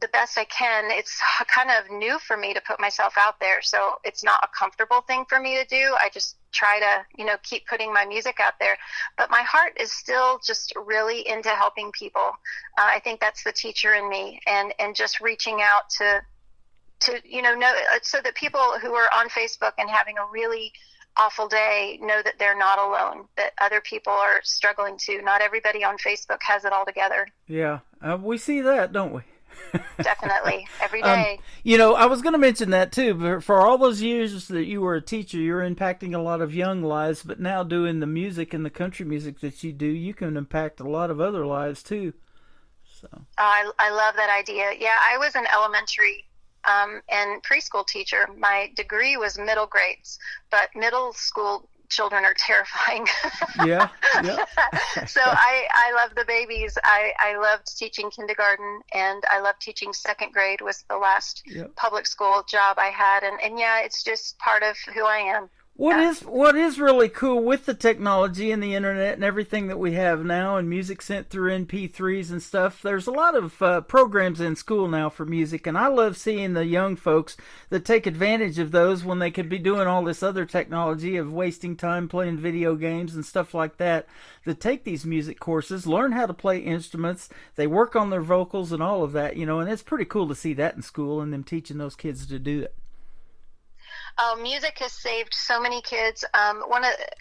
the best I can, it's kind of new for me to put myself out there. So it's not a comfortable thing for me to do. I just try to, keep putting my music out there. But my heart is still just really into helping people. I think that's the teacher in me, and just reaching out to know, so that people who are on Facebook and having a really awful day know that they're not alone, that other people are struggling too. Not everybody on Facebook has it all together. Yeah, we see that, don't we? Definitely, every day. I was going to mention that too, but for all those years that you were a teacher, you're impacting a lot of young lives, but now doing the music and the country music that you do, you can impact a lot of other lives too. So I love that idea. Yeah, I was an elementary and preschool teacher. My degree was middle grades, but middle school children are terrifying. Yeah. So I love the babies. I loved teaching kindergarten, and I loved teaching second grade. Was the last public school job I had, and yeah, it's just part of who I am. What is really cool with the technology and the internet and everything that we have now, and music sent through MP3s and stuff, there's a lot of programs in school now for music, and I love seeing the young folks that take advantage of those when they could be doing all this other technology of wasting time playing video games and stuff like that, that take these music courses, learn how to play instruments, they work on their vocals and all of that, and it's pretty cool to see that in school and them teaching those kids to do it. Music has saved so many kids.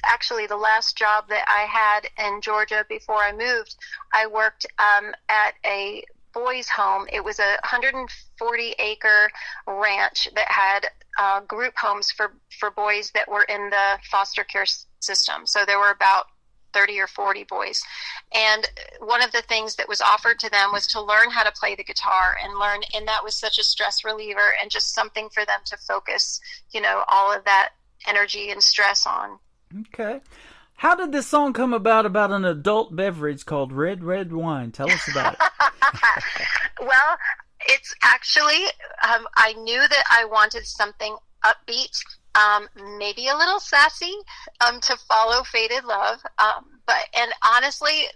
Actually, the last job that I had in Georgia before I moved, I worked at a boys' home. It was a 140-acre ranch that had group homes for boys that were in the foster care system. So there were about 30 or 40 boys. And one of the things that was offered to them was to learn how to play the guitar and that was such a stress reliever and just something for them to focus, all of that energy and stress on. Okay. How did this song come about an adult beverage called Red Red Wine? Tell us about it. Well, it's actually, I knew that I wanted something upbeat, maybe a little sassy, to follow Faded Love. And honestly,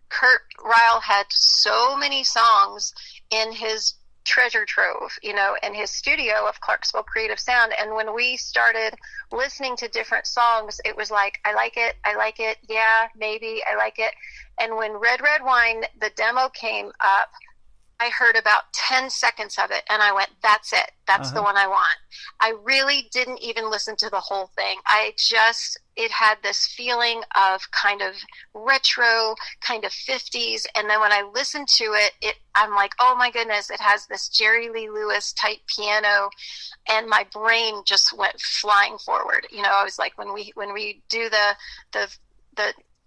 Kurt Ryle had so many songs in his treasure trove, in his studio of Clarksville Creative Sound. And when we started listening to different songs, it was like, I like it, yeah, maybe, I like it. And when Red Red Wine, the demo came up, I heard about 10 seconds of it, and I went, that's it. That's the one I want. I really didn't even listen to the whole thing. It had this feeling of kind of retro, kind of 50s, and then when I listened to it, I'm like, oh my goodness, it has this Jerry Lee Lewis type piano, and my brain just went flying forward. I was like, when we do the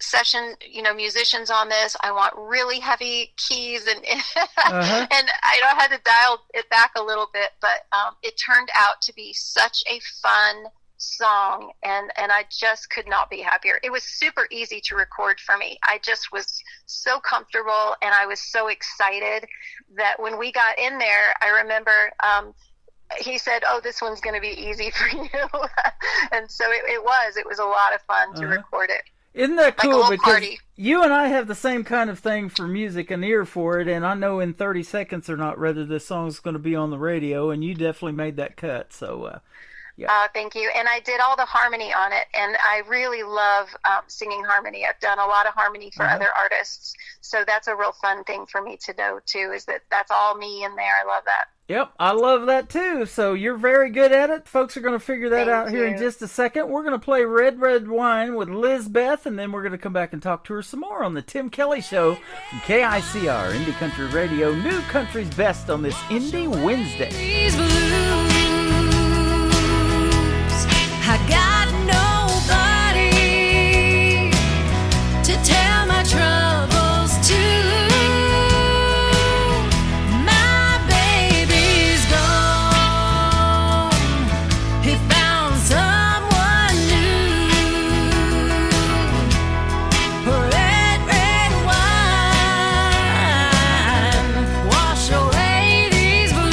session, musicians on this, I want really heavy keys and and I had to dial it back a little bit, but it turned out to be such a fun song, and I just could not be happier. It was super easy to record for me. I just was so comfortable, and I was so excited that when we got in there, I remember he said, oh, this one's going to be easy for you. And so it was a lot of fun to record it. Isn't that cool? Like because party. You and I have the same kind of thing for music, an ear for it, and I know in 30 seconds or not whether this song's going to be on the radio, and you definitely made that cut. So, yeah. Thank you. And I did all the harmony on it, and I really love singing harmony. I've done a lot of harmony for other artists, so that's a real fun thing for me to know, too, is that's all me in there. I love that. Yep, I love that too. So you're very good at it. Folks are going to figure that out here in just a second. We're going to play Red Red Wine with Lizbeth, and then we're going to come back and talk to her some more on the Tim Kelly Show from KICR, Indie Country Radio, New Country's Best on this Indie Wednesday. I got nobody to tell my troubles to. Wash away these blues.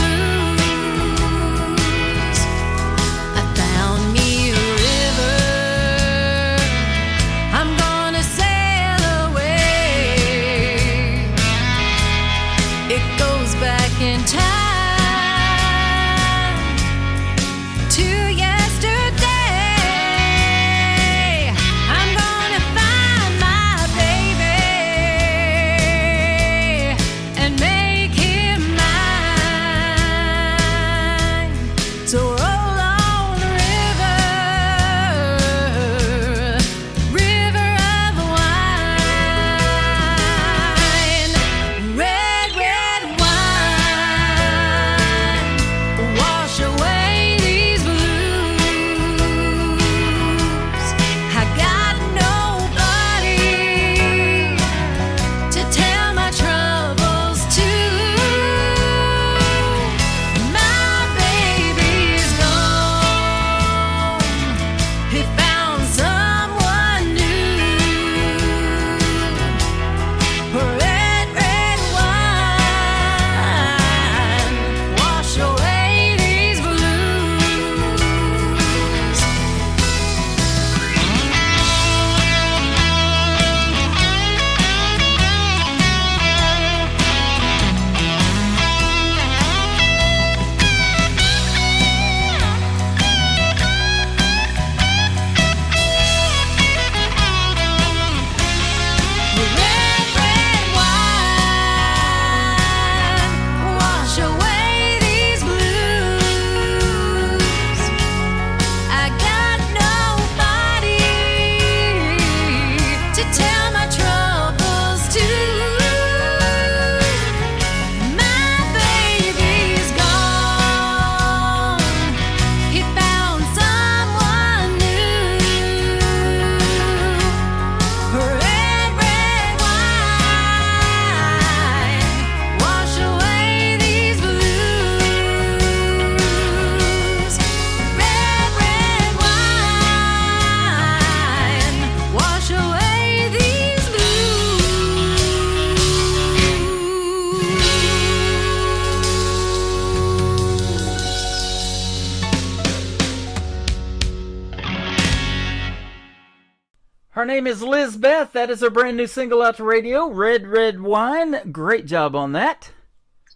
Her name is Liz Beth. That is her brand new single out to radio, Red, Red Wine. Great job on that.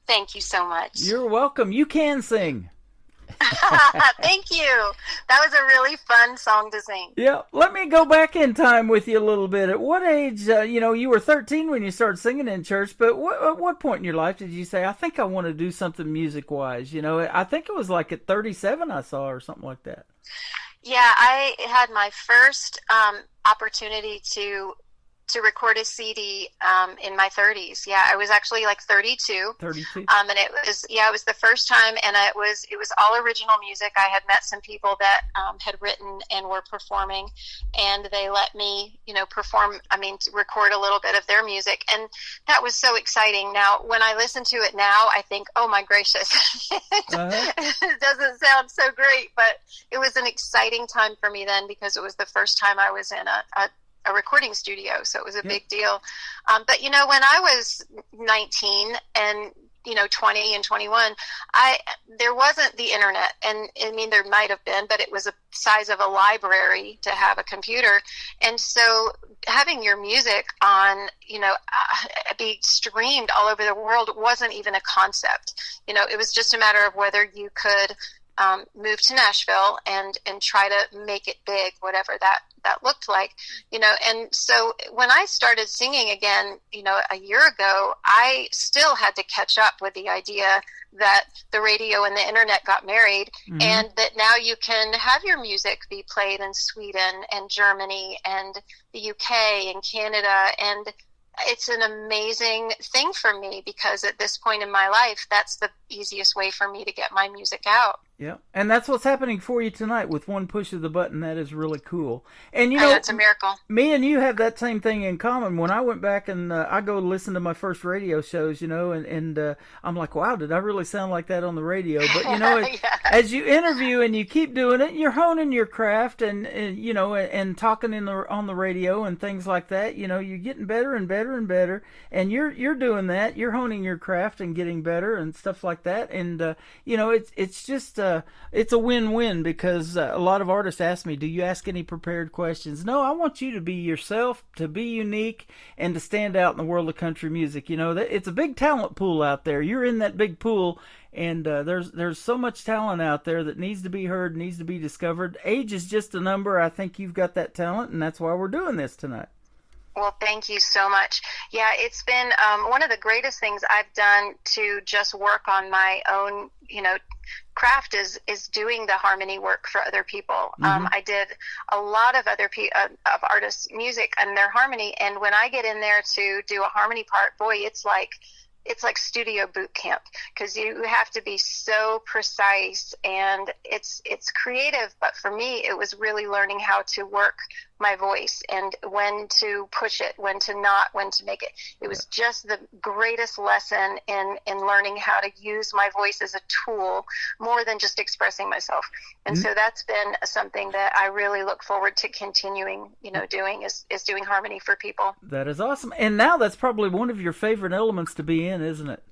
Thank you so much. You're welcome. You can sing. Thank you. That was a really fun song to sing. Yeah. Let me go back in time with you a little bit. At what age, you were 13 when you started singing in church, but at what point in your life did you say, I think I want to do something music-wise? I think it was like at 37 I saw or something like that. Yeah, I had my first opportunity to record a CD in my 30s. Yeah, I was actually like 32. 32. And it was the first time, and it was all original music. I had met some people that had written and were performing, and they let me, record a little bit of their music, and that was so exciting. Now, when I listen to it now, I think, oh my gracious, it doesn't sound so great, but it was an exciting time for me then because it was the first time I was in a recording studio, so it was a big deal. But when I was 19 and 20 and 21, there wasn't the internet, and there might have been, but it was the size of a library to have a computer, and so having your music on be streamed all over the world wasn't even a concept. It was just a matter of whether you could move to Nashville and try to make it big, whatever that looked like, and so when I started singing again, a year ago, I still had to catch up with the idea that the radio and the internet got married, and that now you can have your music be played in Sweden and Germany and the UK and Canada, and it's an amazing thing for me because at this point in my life, that's the easiest way for me to get my music out. Yeah, and that's what's happening for you tonight with one push of the button. That is really cool. And it's a miracle. Me and you have that same thing in common. When I went back and I go listen to my first radio shows, and I'm like, wow, did I really sound like that on the radio? But as you interview and you keep doing it, you're honing your craft and talking on the radio and things like that. You're getting better and better and better, and you're doing that. You're honing your craft and getting better and stuff like that. And it's just it's a win-win because a lot of artists ask me, do you ask any prepared questions? No, I want you to be yourself, to be unique, and to stand out in the world of country music. It's a big talent pool out there. You're in that big pool, and there's so much talent out there that needs to be heard, needs to be discovered. Age is just a number. I think you've got that talent, and that's why we're doing this tonight. Well, thank you so much. Yeah, it's been one of the greatest things I've done to just work on my own, craft is doing the harmony work for other people. I did a lot of other of artists' music and their harmony, and when I get in there to do a harmony part, boy, it's like studio boot camp because you have to be so precise, and it's creative. But for me, it was really learning how to work my voice and when to push it, when to not, when to make it. It was just the greatest lesson in learning how to use my voice as a tool more than just expressing myself. And so that's been something that I really look forward to continuing, doing is doing harmony for people. That is awesome. And now that's probably one of your favorite elements to be in, isn't it?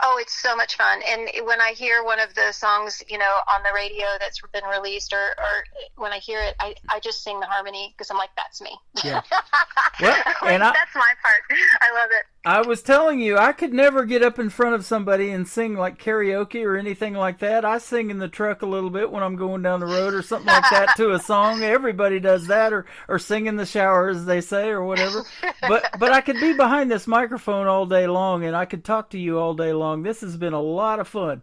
Oh, it's so much fun. And when I hear one of the songs, on the radio that's been released, or when I hear it, I just sing the harmony because I'm like, that's me. Yeah. Well, that's my part. I love it. I was telling you, I could never get up in front of somebody and sing like karaoke or anything like that. I sing in the truck a little bit when I'm going down the road or something like that to a song. Everybody does that, or sing in the shower, as they say, or whatever. But I could be behind this microphone all day long, and I could talk to you all day long. This has been a lot of fun.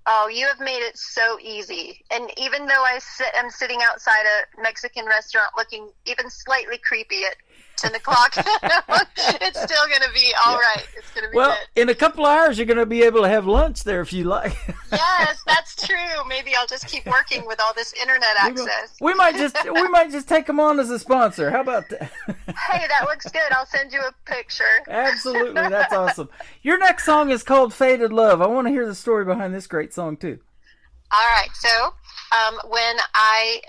Oh, you have made it so easy. And even though I'm sitting outside a Mexican restaurant looking even slightly creepy at 10 o'clock, it's still going to be all right. It's going to be good. In a couple of hours, you're going to be able to have lunch there if you like. Yes, that's true. Maybe I'll just keep working with all this internet access. We might just take them on as a sponsor. How about that? Hey, that looks good. I'll send you a picture. Absolutely. That's awesome. Your next song is called Faded Love. I want to hear the story behind this great song, too. All right. So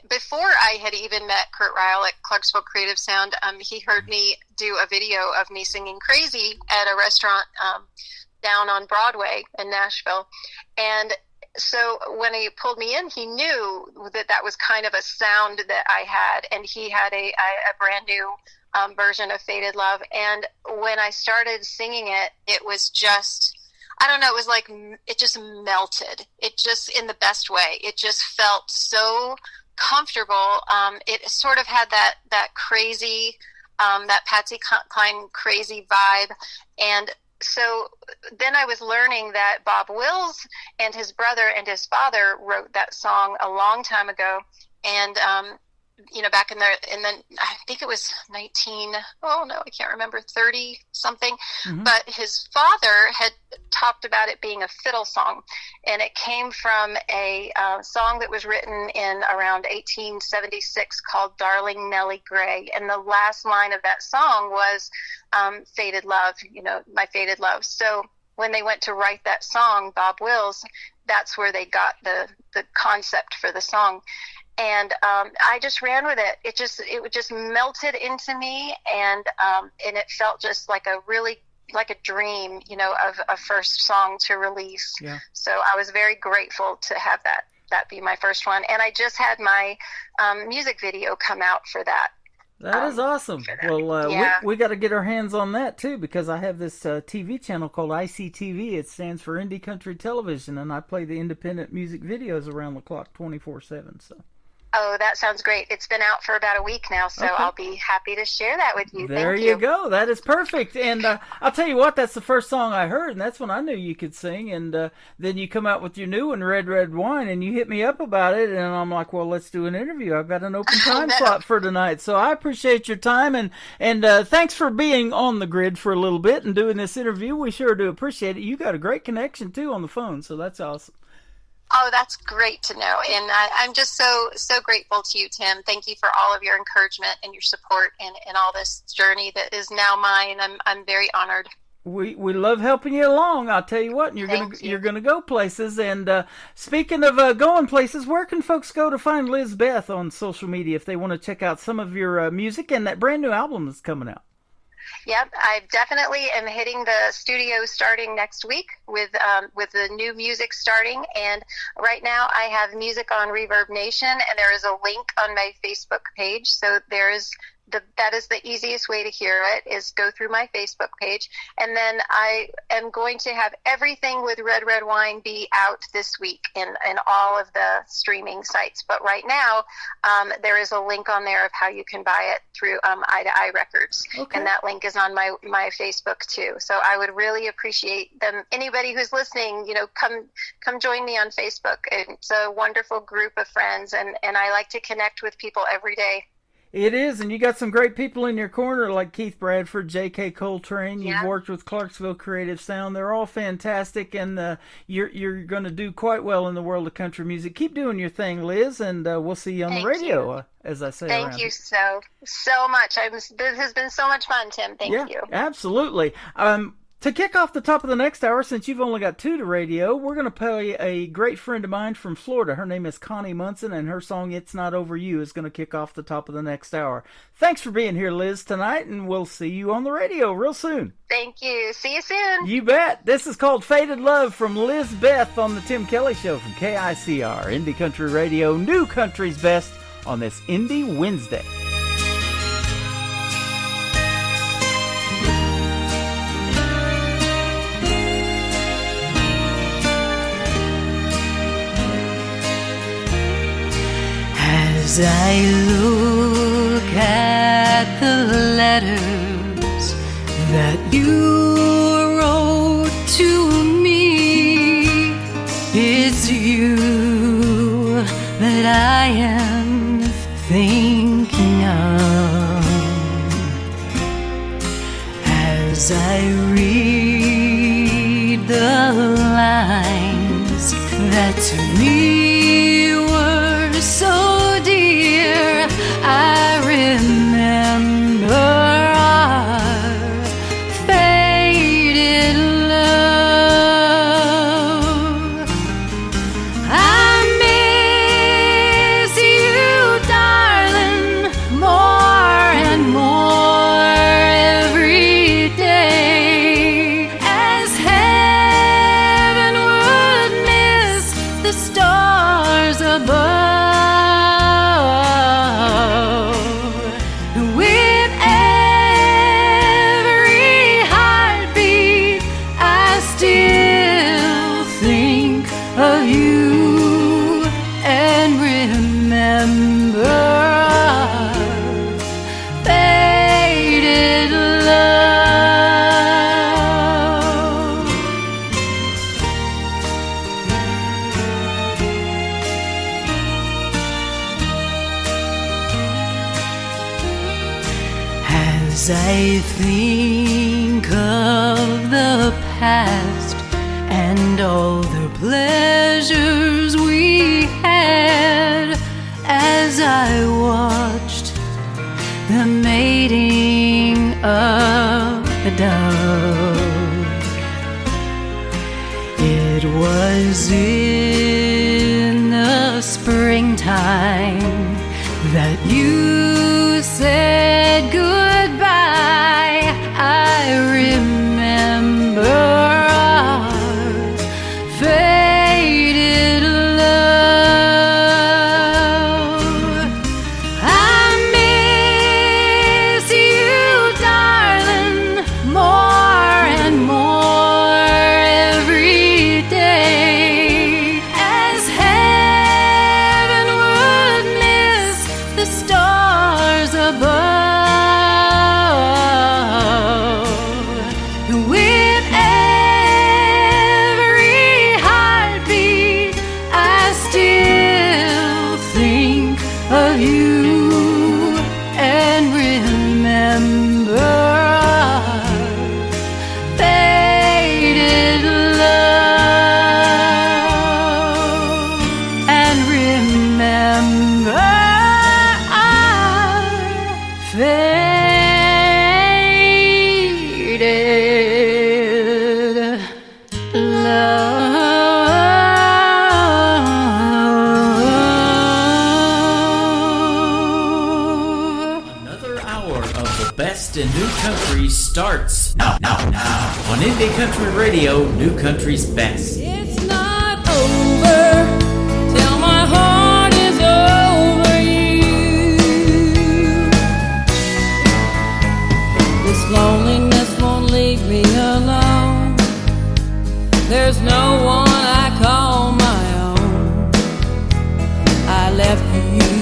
before I had even met Kurt Ryle at Clarksville Creative Sound, he heard me do a video of me singing Crazy at a restaurant down on Broadway in Nashville. And so when he pulled me in, he knew that was kind of a sound that I had, and he had a brand new version of Faded Love. And when I started singing it, it was just, I don't know, it was like, it just melted. It just, in the best way, it just felt so comfortable. It sort of had that crazy, that Patsy Cline crazy vibe. And so then I was learning that Bob Wills and his brother and his father wrote that song a long time ago. And, back in the, I think it was 30 something. Mm-hmm. But his father had talked about it being a fiddle song. And it came from a song that was written in around 1876 called Darling Nellie Gray. And the last line of that song was Faded Love, my faded love. So when they went to write that song, Bob Wills, that's where they got the concept for the song. And I just ran with it. It just melted into me, and it felt just like a dream, of a first song to release. Yeah. So I was very grateful to have that be my first one. And I just had my music video come out for that. That is awesome. Well, we got to get our hands on that too, because I have this TV channel called ICTV. It stands for Indie Country Television, and I play the independent music videos around the clock 24/7. So. Oh, that sounds great. It's been out for about a week now, so okay. I'll be happy to share that with you. There you go. That is perfect. And I'll tell you what, that's the first song I heard, and that's when I knew you could sing. And then you come out with your new one, Red, Red Wine, and you hit me up about it, and I'm like, well, let's do an interview. I've got an open time slot for tonight. So I appreciate your time, and thanks for being on the grid for a little bit and doing this interview. We sure do appreciate it. You got a great connection, too, on the phone, so that's awesome. Oh, that's great to know. And I'm just so grateful to you, Tim. Thank you for all of your encouragement and your support in all this journey that is now mine. I'm very honored. We love helping you along. I'll tell you what, and you're gonna go places. And speaking of going places, where can folks go to find Liz Beth on social media if they want to check out some of your music and that brand new album that's coming out? Yep, I definitely am hitting the studio starting next week with the new music starting. And right now I have music on Reverb Nation, and there is a link on my Facebook page. So that is the easiest way to hear it, is go through my Facebook page. And then I am going to have everything with Red Red Wine be out this week in all of the streaming sites. But right now, there is a link on there of how you can buy it through Eye to Eye Records. Okay. And that link is on my Facebook too. So I would really appreciate them. Anybody who's listening, come join me on Facebook. It's a wonderful group of friends, and I like to connect with people every day. It is, and you got some great people in your corner like Keith Bradford, J.K. Coltrane. You've worked with Clarksville Creative Sound. They're all fantastic, and you're going to do quite well in the world of country music. Keep doing your thing, Liz, and we'll see you on the radio, as I say. Thank you so much. This has been so much fun, Tim. Thank you. Absolutely. To kick off the top of the next hour, since you've only got 2 to radio, we're going to play a great friend of mine from Florida. Her name is Connie Munson, and her song It's Not Over You is going to kick off the top of the next hour. Thanks for being here, Liz, tonight, and we'll see you on the radio real soon. Thank you. See you soon. You bet. This is called Faded Love from Liz Beth on the Tim Kelly Show from KICR, Indie Country Radio, New Country's Best on this Indie Wednesday. As I look at the letters that you wrote to me, it's you that I am thinking of. As I read the lines that to me were so dear, I remember our faded love. I miss you As I think of the past and all the pleasures we had, as I watched the mating of the dove, it was in the springtime that you said goodbye. I remember our faded love. I miss you, darling, more and more every day, as heaven would miss the stars above. With every heartbeat, I still think of you and remember our faded love, and remember our faded love. Another hour of the best in new country starts now on Indie Country Radio, New Country's Best. It's not over till my heart is over you. This loneliness won't leave me alone. There's no one I call my own. I left you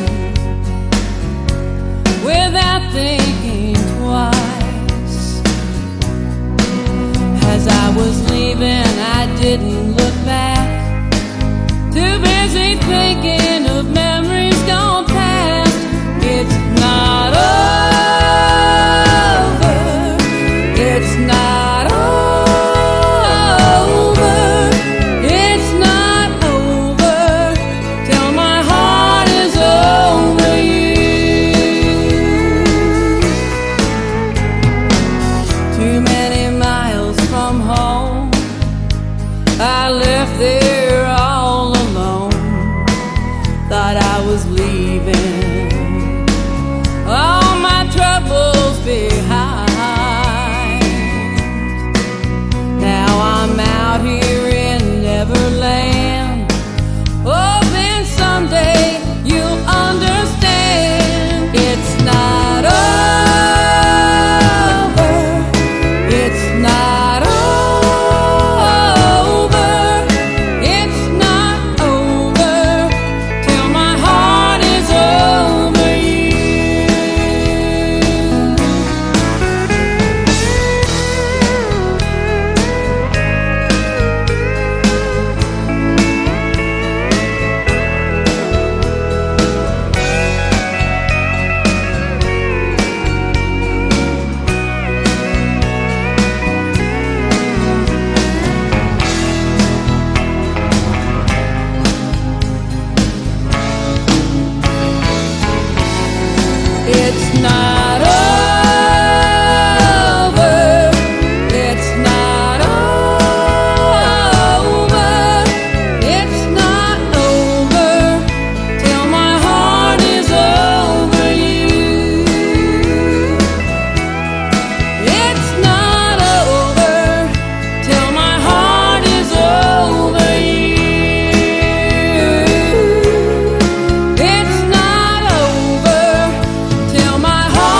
without thinking twice. As I was leaving, I didn't look back. Too busy thinking of memories gone past. It's not over. It's not over. It's not over till my heart is over you. Too many miles from home, I left there all alone. Thought I was leaving all my troubles behind. Now I'm out here in Neverland, hoping someday you'll understand. It's not over. It's not over. It's not over till my heart is over you. It's not over. It's not over. It's not over till my heart is over you. It's not over till my heart is over you. It's not over till my heart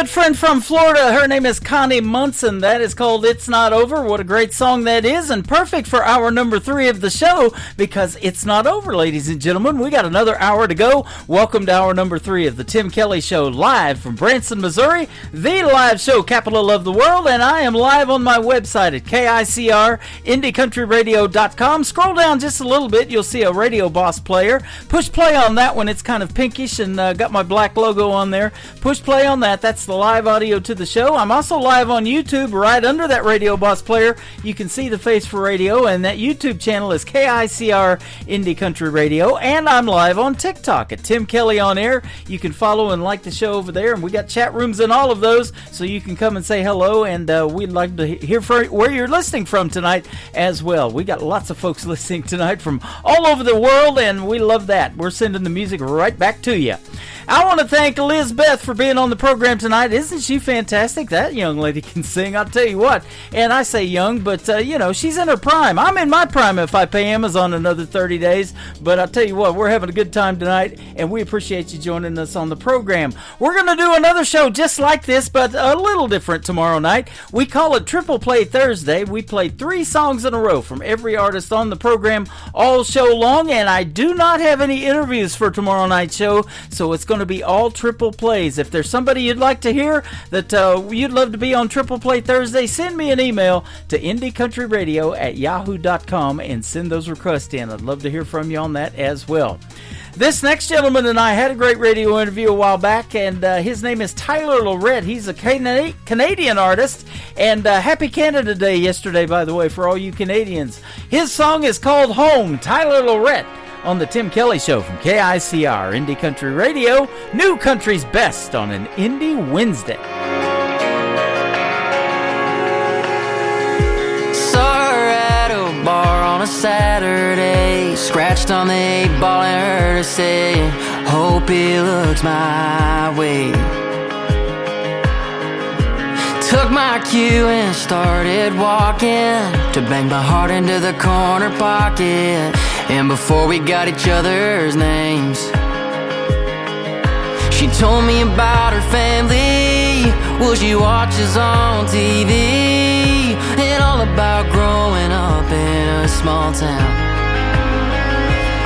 good friend from Florida. Her name is Connie Munson. That is called It's Not Over. What a great song that is, and perfect for hour number 3 of the show, because it's not over, ladies and gentlemen. We got another hour to go. Welcome to hour number 3 of the Tim Kelly Show, live from Branson, Missouri, the live show capital of the world, and I am live on my website at KICR-IndieCountryRadio.com. Scroll down just a little bit, you'll see a Radio Boss player. Push play on that one. It's kind of pinkish and got my black logo on there. Push play on that. That's the live audio to the show. I'm also live on YouTube right under that Radio Boss player. You can see the face for radio, and that YouTube channel is KICR Indie Country Radio, and I'm live on TikTok at Tim Kelly On Air. You can follow and like the show over there, and we got chat rooms in all of those, so you can come and say hello, and we'd like to hear where you're listening from tonight as well. We got lots of folks listening tonight from all over the world, and we love that. We're sending the music right back to you. I want to thank Elizabeth for being on the program tonight. Isn't she fantastic? That young lady can sing, I'll tell you what. And I say young, but, she's in her prime. I'm in my prime if I pay Amazon another 30 days. But I'll tell you what, we're having a good time tonight, and we appreciate you joining us on the program. We're going to do another show just like this, but a little different tomorrow night. We call it Triple Play Thursday. We play 3 songs in a row from every artist on the program all show long, and I do not have any interviews for tomorrow night's show, so it's going to be all triple plays. If there's somebody you'd like to hear that you'd love to be on Triple Play Thursday, send me an email to indiecountryradio@yahoo.com and send those requests in. I'd love to hear from you on that as well. This next gentleman and I had a great radio interview a while back, and his name is Tyler Lorette. He's a Canadian artist, and happy Canada Day yesterday, by the way, for all you Canadians. His song is called Home. Tyler Lorette on the Tim Kelly Show from KICR Indie Country Radio, New Country's Best on an Indie Wednesday. Saw her at a bar on a Saturday, scratched on the 8-ball and heard her say, hope he looks my way. Took my cue and started walking to bang my heart into the corner pocket. And before we got each other's names, she told me about her family, well, she watches on TV, and all about growing up in a small town.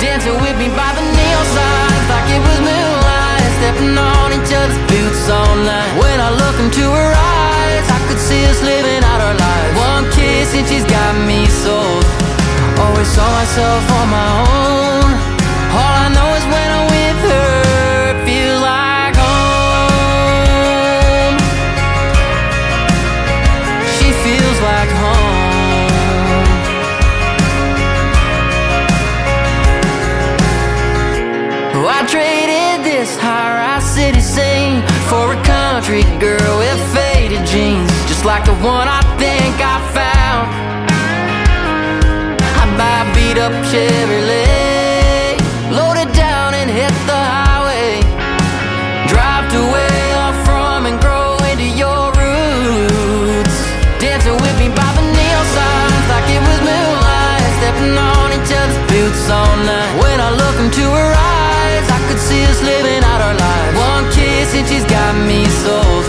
Dancing with me by the neon signs like it was moonlight, stepping on each other's boots all night. When I look into her eyes, I could see us living out our lives. One kiss and she's got me sold. Always saw myself on my own. All I know is when I'm with her, it feels like home. She feels like home. Oh, I traded this high-rise city scene for a country girl with faded jeans, just like the one I think I found. Buy a beat-up Chevrolet, load it down and hit the highway. Drive to where you're from and grow into your roots. Dancing with me by the neon signs like it was moonlight, stepping on each other's boots all night. When I look into her eyes, I could see us living out our lives. One kiss and she's got me sold.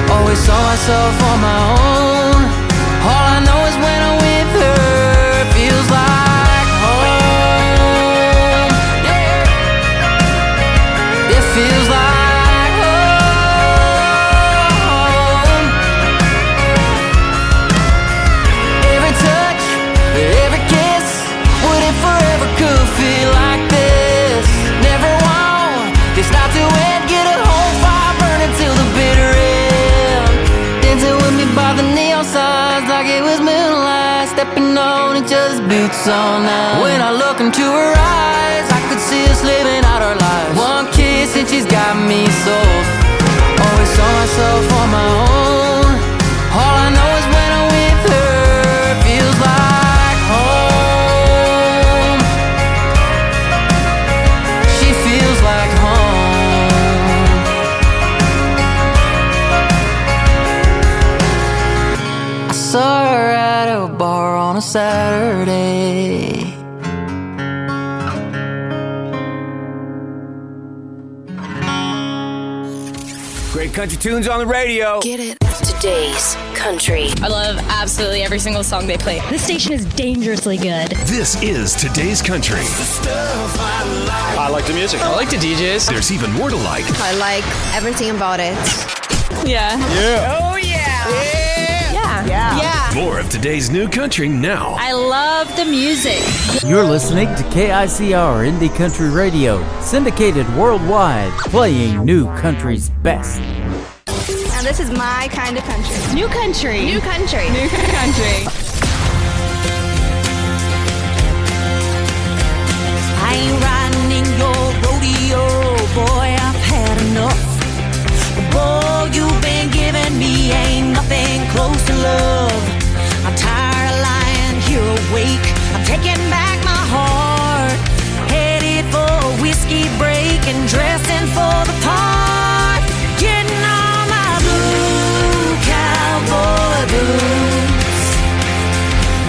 Always saw myself on my own. All I know is when I'm with her, feels like home. Yeah. It feels like home. Every touch, every kiss, what if forever could feel like this? Never want this night to end, get a whole fire burning till the bitter end. Dancing with me by the neon signs like it was moonlight, stepping on each other's boots all night. When I look into her eyes, I could see us living out our lives. One kiss and she's got me sold. Always saw myself on my own. All I know is when I'm with her, it feels like home. She feels like home. I saw her at a bar on a Saturday. Great country tunes on the radio. Get it. Today's country. I love absolutely every single song they play. This station is dangerously good. This is Today's Country. I like the music. I like the DJs. There's even more to like. I like everything about it. Yeah. Yeah. Oh, yeah. Yeah. More of today's new country now. I love the music. You're listening to KICR Indie Country Radio, syndicated worldwide, playing new country's best. Now this is my kind of country. New country. New country. New country. I ain't riding in your rodeo, boy, I've had enough. The bull you've been giving me ain't nothing close to love. I'm tired of lying here awake. I'm taking back my heart. Headed for a whiskey break and dressing for the part. Getting on my blue cowboy boots.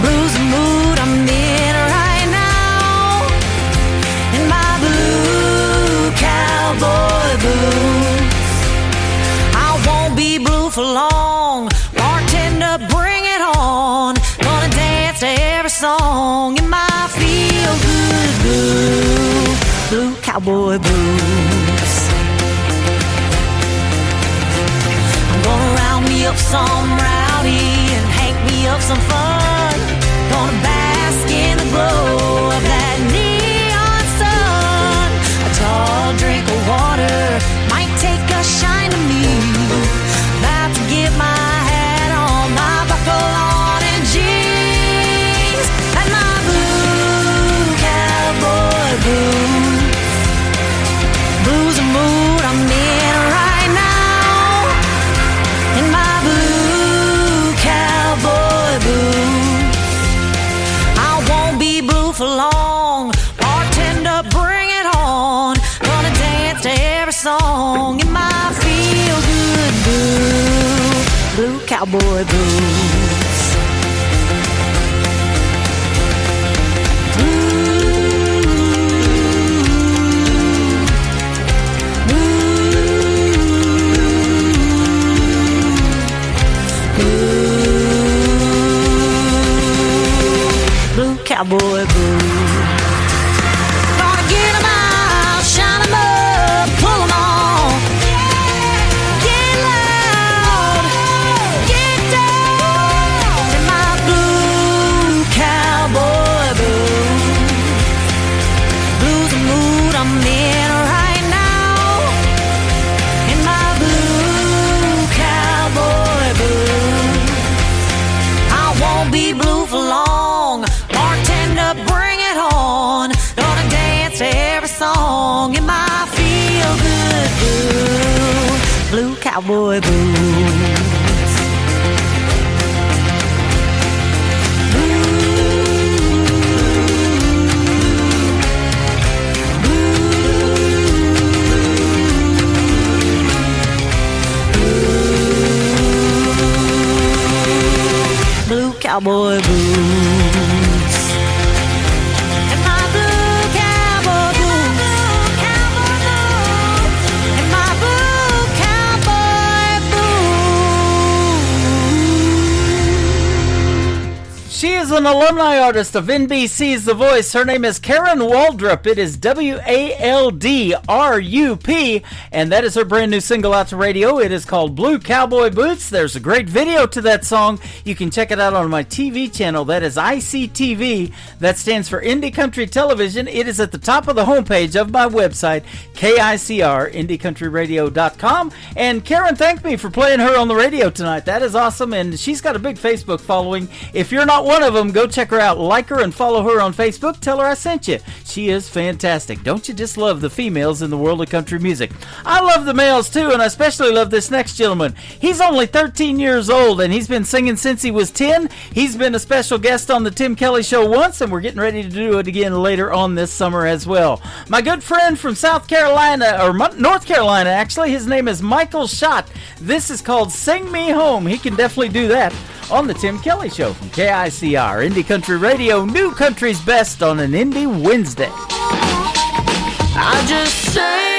Blues the mood I'm in right now. In my blue cowboy boots. I won't be blue for long. Bartender, bring it on. Gonna dance to every song in my feel-good blue cowboy boots. I'm gonna round me up some rowdy and hank me up some fun. Gonna bask in the glow of that neon sun. A tall drink of water might take a shine to me. About to get my hat on, my buckle on and jeans, and my blue cowboy boots. Blues the mood I'm in right now. In my blue cowboy boots. I won't be blue for long. Bartender, bring it on. Gonna dance to every song in my feel-good blue cowboy boots. Blue cowboy boots. Gonna get 'em out, shine 'em up, pull 'em on. Get loud, get down in my blue cowboy boots. Blues the mood I'm in right now. In my blue cowboy boots. I won't be blue for long. Bartender, bring it on. Gonna dance to every song in my feel-good blue cowboy boots. Blue cowboy boots. And my blue cowboy boots. And my blue cowboy boots. She is an alumni artist of NBC's The Voice. Her name is Karen Waldrup. It is Waldrup, and that is her brand new single out to radio. It is called Blue Cowboy Boots. There's a great video to that song. You can check it out on my TV channel. That is ICTV. That stands for Indie Country Television. It is at the top of the homepage of my website, KICR, IndieCountryRadio.com. And Karen thanked me for playing her on the radio tonight. That is awesome, and she's got a big Facebook following. If you're not one of them, go check her out. Like her and follow her on Facebook. Tell her I sent you. She is fantastic. Don't you just love the females in the world of country music? I love the males too, and I especially love this next gentleman. He's only 13 years old, and he's been singing since he was 10. He's been a special guest on the Tim Kelly Show once, and we're getting ready to do it again later on this summer as well. My good friend from South Carolina, or North Carolina actually, his name is Michael Schott. This is called Sing Me Home. He can definitely do that on the Tim Kelly Show from KICR, Indie Country Radio, New Country's Best on an Indie Wednesday. I just say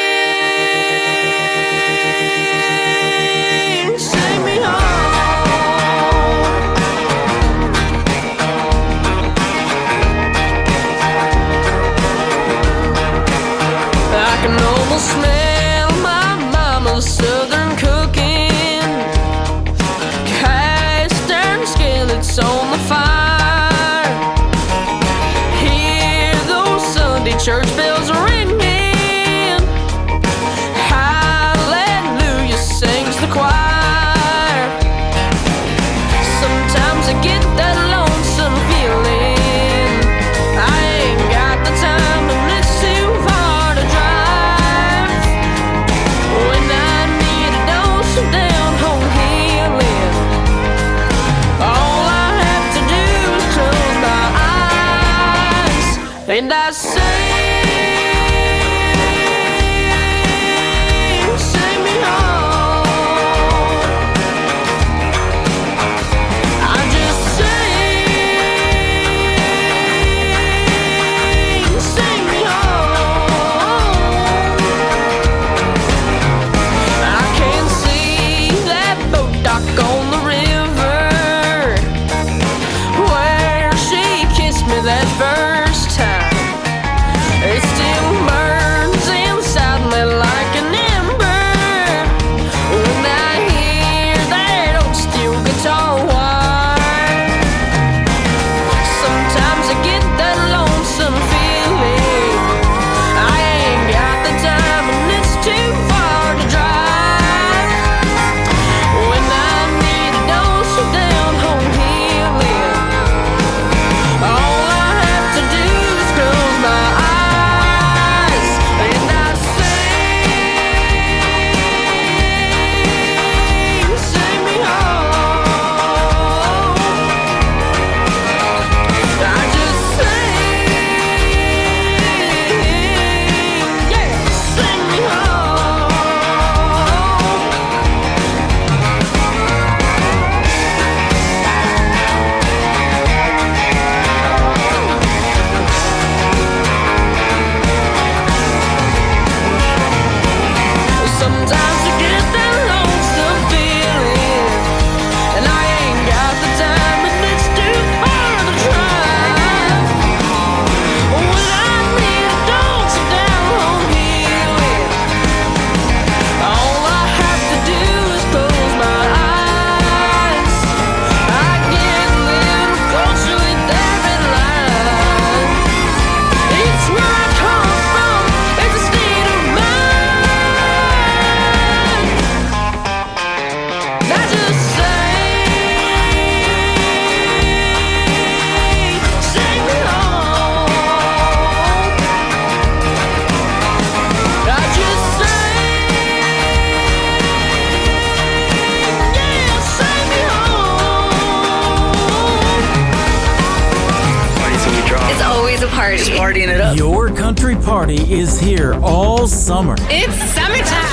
party. Just partying it up. Your country party is here all summer. It's summertime.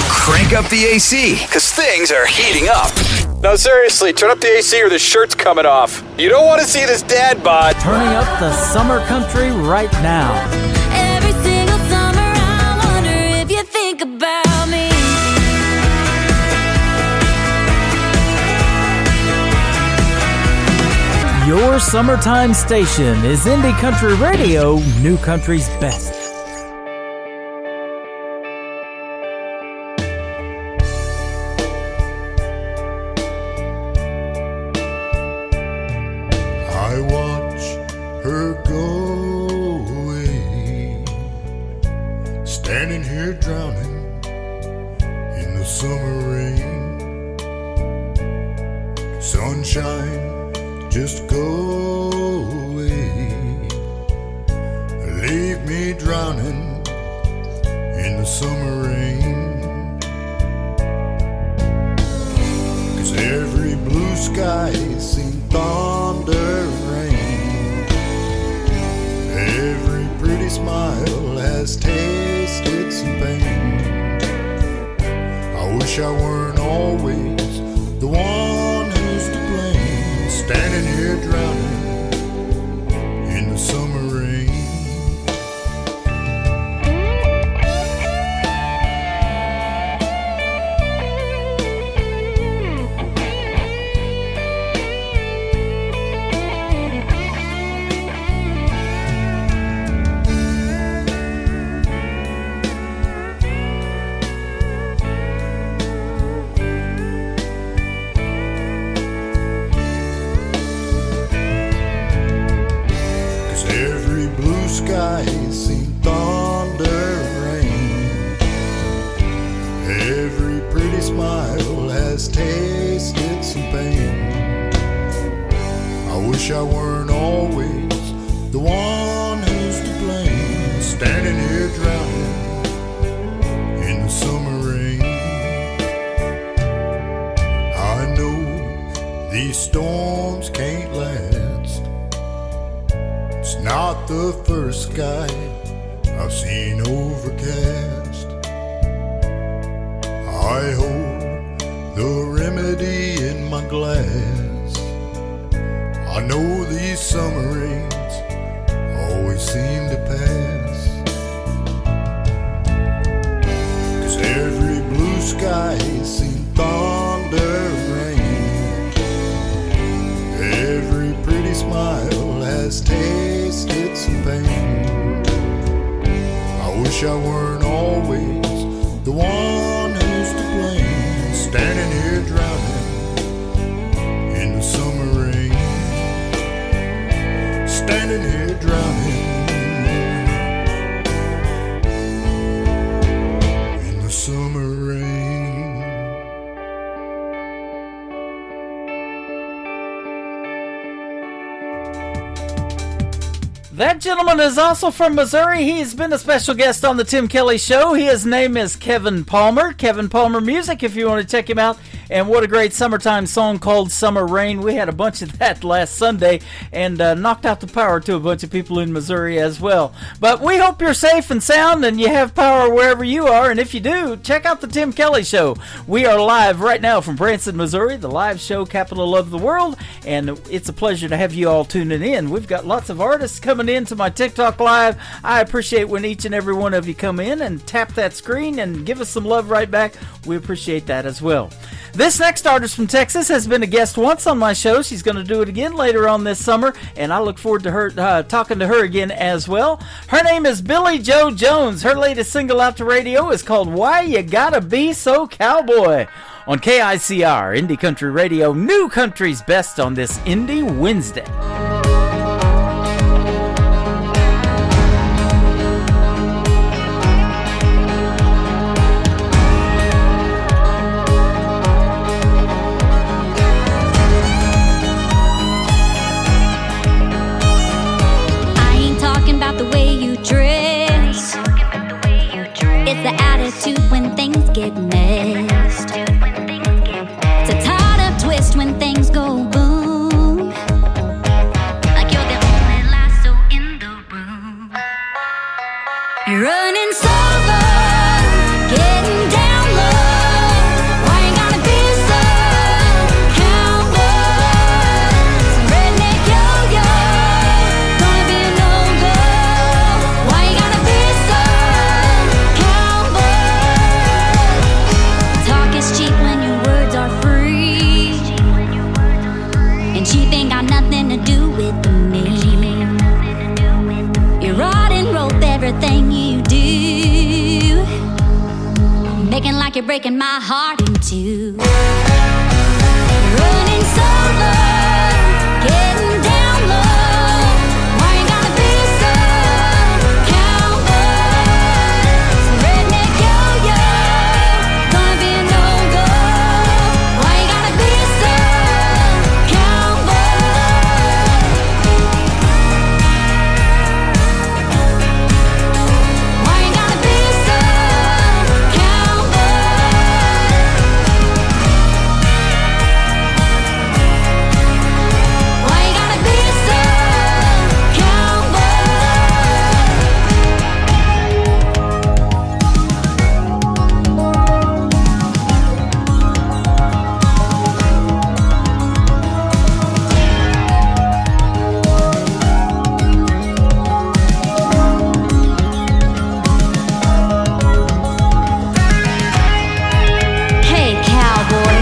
Crank up the AC, because things are heating up. No, seriously, turn up the AC or the shirt's coming off. You don't want to see this dad bod. Turning up the summer country right now. Every single summer I wonder if you think about me. Your summertime station is Indie Country Radio, New Country's best. I watch her go away, standing here drowning in the summer rain. Sunshine, just go away, leave me drowning in the summer rain. 'Cause every blue sky seen thunder rain, every pretty smile has tasted some pain. I wish I weren't always the one who's to blame, standing here drowning in the summer rain. Sky seen thunder rain, every pretty smile has tasted some pain. I wish I weren't always the one who's to blame, standing here drowning in the summer rain. I know these storms can't last, it's not the first sky I've seen overcast. I hold the remedy in my glass. I know these summer rains always seem to pass. 'Cause every blue sky seen thunder rain, every pretty smile has tasted some pain. I wish I weren't always the one who's to blame, standing here drowning in the summer rain, standing here drowning in the summer rain. That gentleman is also from Missouri. He's been a special guest on the Tim Kelly Show. His name is Kevin Palmer. Kevin Palmer Music, if you want to check him out. And what a great summertime song called Summer Rain. We had a bunch of that last Sunday and knocked out the power to a bunch of people in Missouri as well. But we hope you're safe and sound and you have power wherever you are. And if you do, check out the Tim Kelly Show. We are live right now from Branson, Missouri, the live show capital of the world. And it's a pleasure to have you all tuning in. We've got lots of artists coming into my TikTok live. I appreciate when each and every one of you come in and tap that screen and give us some love right back. We appreciate that as well. This next artist from Texas has been a guest once on my show. She's going to do it again later on this summer, and I look forward to her talking to her again as well. Her name is Billy Joe Jones. Her latest single out to radio is called Why You Gotta Be So Cowboy on KICR, Indie Country Radio, New Country's best on this Indie Wednesday. The way you dress, it's the attitude when things get messed. It's a tied up twist when things go boom. breaking my heart in two. Running solo, getting down low. Why you gotta be so cowboy? Redneck yo-yo, gonna be a no-go. Why you gotta be so cowboy? Why you gotta be so cowboy? Why you gotta be so Hey, cowboy,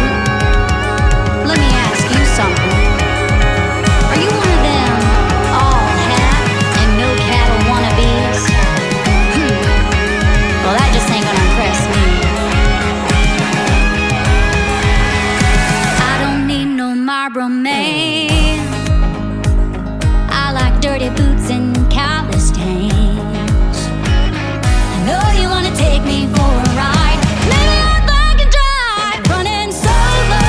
let me ask you something. Are you one of them all hat and no cattle wannabes? Well, that just ain't gonna impress me. I don't need no Marlboro man. I like dirty boots and calloused hands. I know you wanna take me for a ride. Maybe I'd like a drive. Running solo,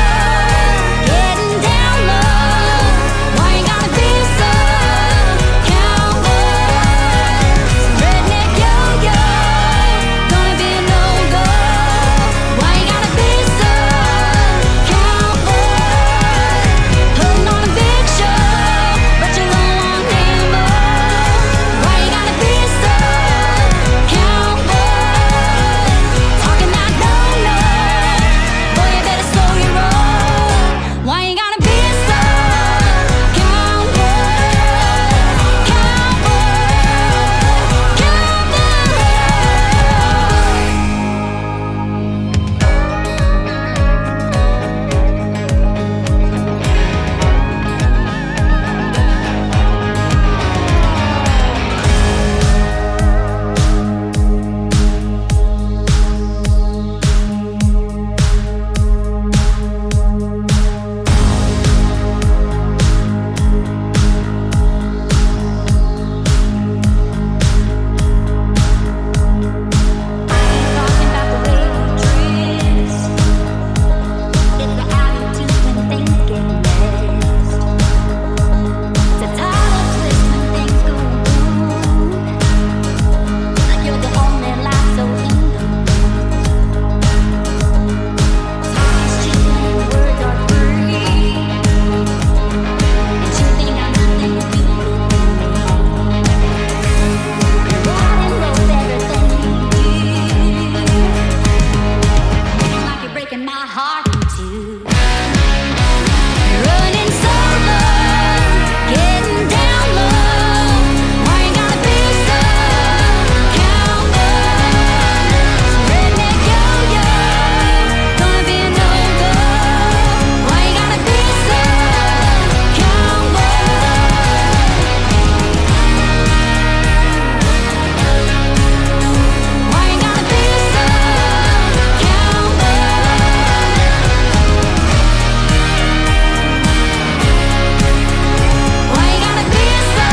getting down low. Why you gotta be so cowboy? Redneck yo-yo, gonna be a no-go. Why you gotta be so cowboy? Putting on a big show, but you don't want him more. Why you gotta be so cowboy? Talking that no-no, boy you better slow your roll. Why you gotta be so cowboy? Breaking my heart in two. Running solo, getting down low. Why you gotta be so cowboy? Redneck yo-yo, gonna be a no-go. Why you gotta be so cowboy? Why you gotta be so cowboy? Why you gotta be so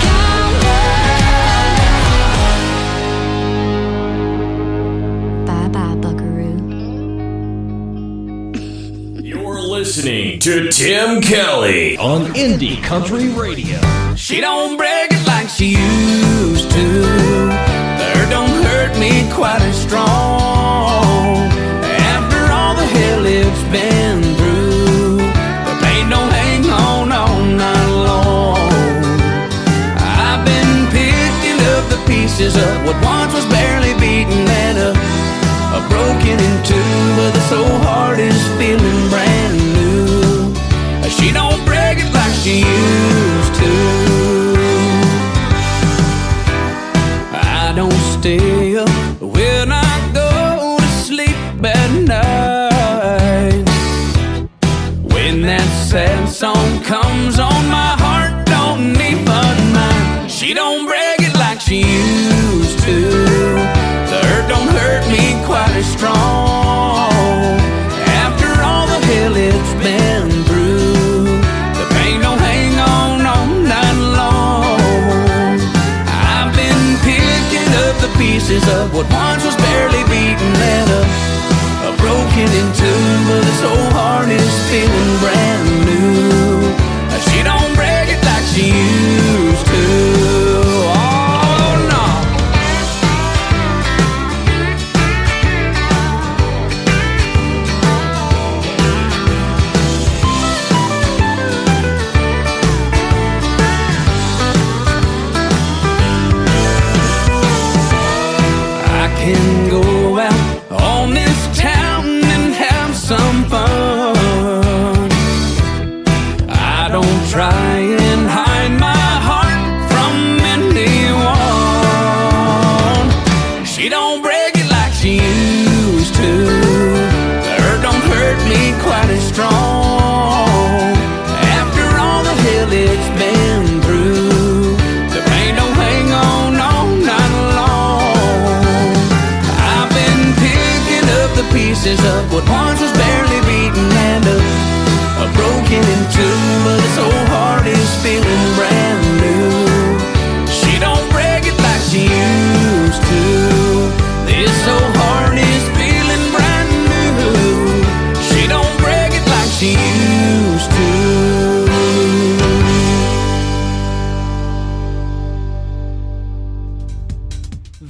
cowboy? Bye-bye, buckaroo. You're listening to Tim Kelly on Indie Country Radio. She don't break it like she used to. There don't hurt me quite as strong. After all the hell it's been through, the pain don't hang on all night long. I've been picking up the pieces of what once was barely beaten and broken in two, but the soul heart is feeling brand new. She don't break it like she used to. I don't stay up when I go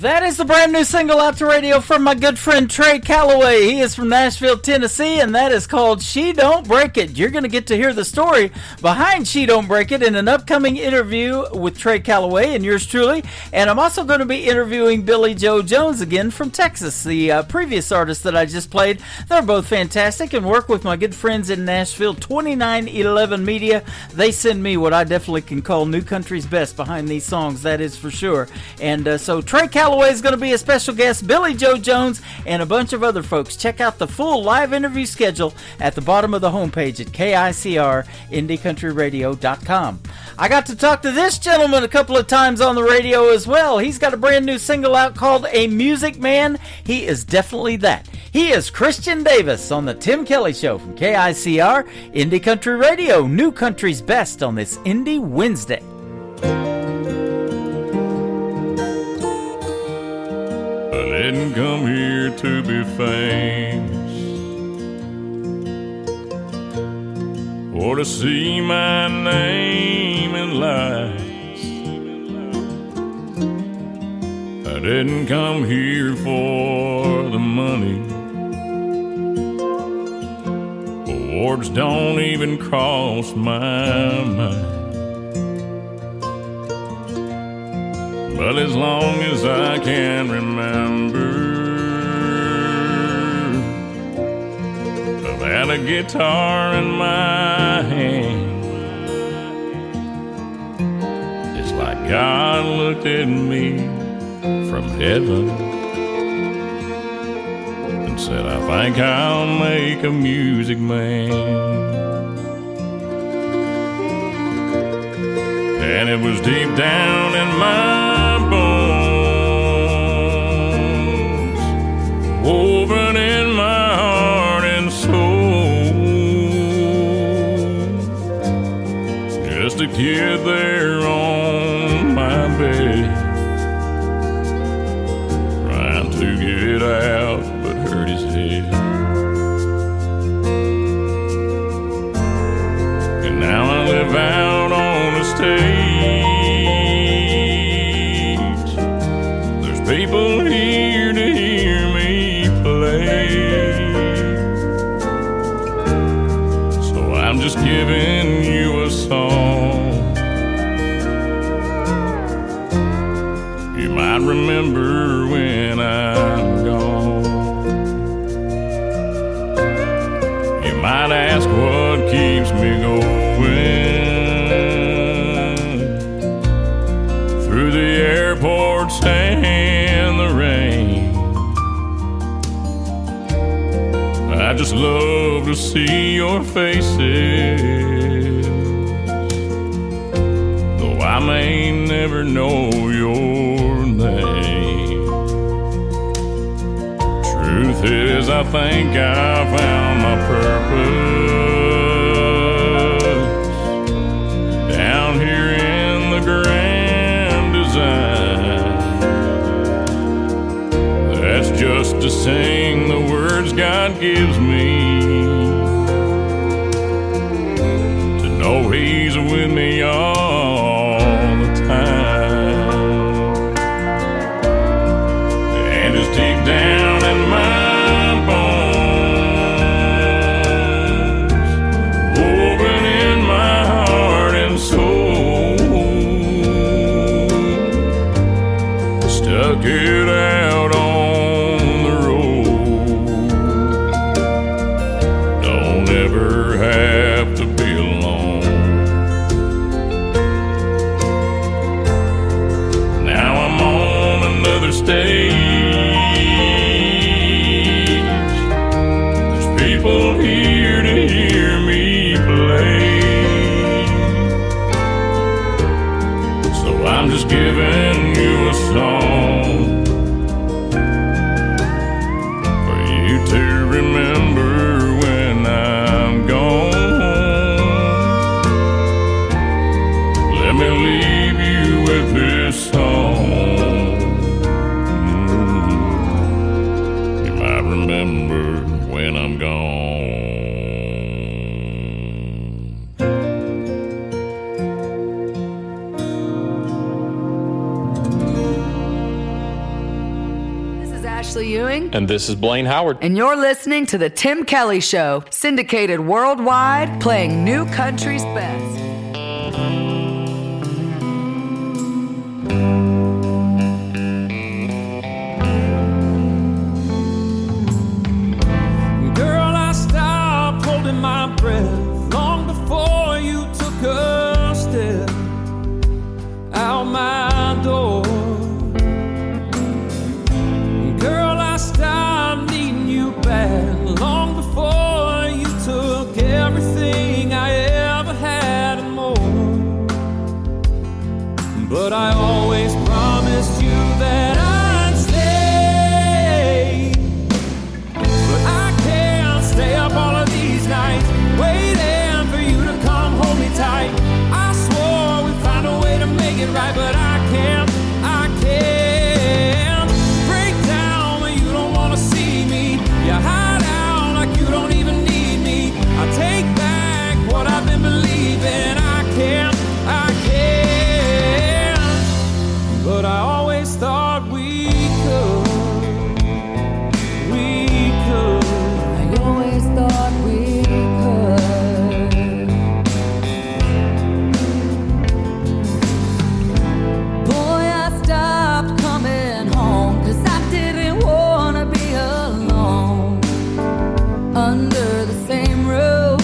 That is the brand new single out to radio from my good friend Trey Calloway. He is from Nashville, Tennessee, and that is called She Don't Break It. You're going to get to hear the story behind She Don't Break It in an upcoming interview with Trey Calloway and yours truly. And I'm also going to be interviewing Billy Joe Jones again from Texas, the previous artist that I just played. They're both fantastic and work with my good friends in Nashville, 2911 Media. They send me what I definitely can call New Country's best behind these songs, that is for sure. And so Trey Calloway is going to be a special guest, Billy Joe Jones, and a bunch of other folks. Check out the full live interview schedule at the bottom of the homepage at KICRIndieCountryRadio.com. I got to talk to this gentleman a couple of times on the radio as well. He's got a brand new single out called A Music Man. He is definitely that. He is Christian Davis on the Tim Kelly Show from KICR Indie Country Radio, New Country's best on this Indie Wednesday. I didn't come here to be famous or to see my name in lights. I didn't come here for the money. Awards don't even cross my mind. But as long as I can remember, I've had a guitar in my hand. It's like God looked at me from heaven and said, I think I'll make a music man. And it was deep down in my bones, woven in my heart and soul. Just a kid there on my bed, trying to get it out but hurt his head. And now I live out on the stage. People here to hear me play, so I'm just giving you a song you might remember when I'm gone. You might ask what keeps me going through the airports and the rain. I just love to see your faces, though I may never know your name. Truth is, I think I found my purpose down here in the grand design. That's just to sing the words God gives me, to know He's with me all the time. And it's deep down in my bones, And this is Blaine Howard. And you're listening to The Tim Kelly Show, syndicated worldwide, playing new country's best. Girl, I stopped holding my breath long before you took a step out my door. Girl, I stopped needing you back long before you took everything I ever had and more. But I always promised you that I'd stay. But I can't stay up all of these nights waiting for you to come hold me tight. I swore we'd find a way to make it right, but I can't break down when you don't wanna see me. You hide out like you don't even need me. I take back what I've been believing. I can't, but I always thought we could. I always thought we could. Boy, I stopped coming home 'cause I didn't wanna be alone under the same roof.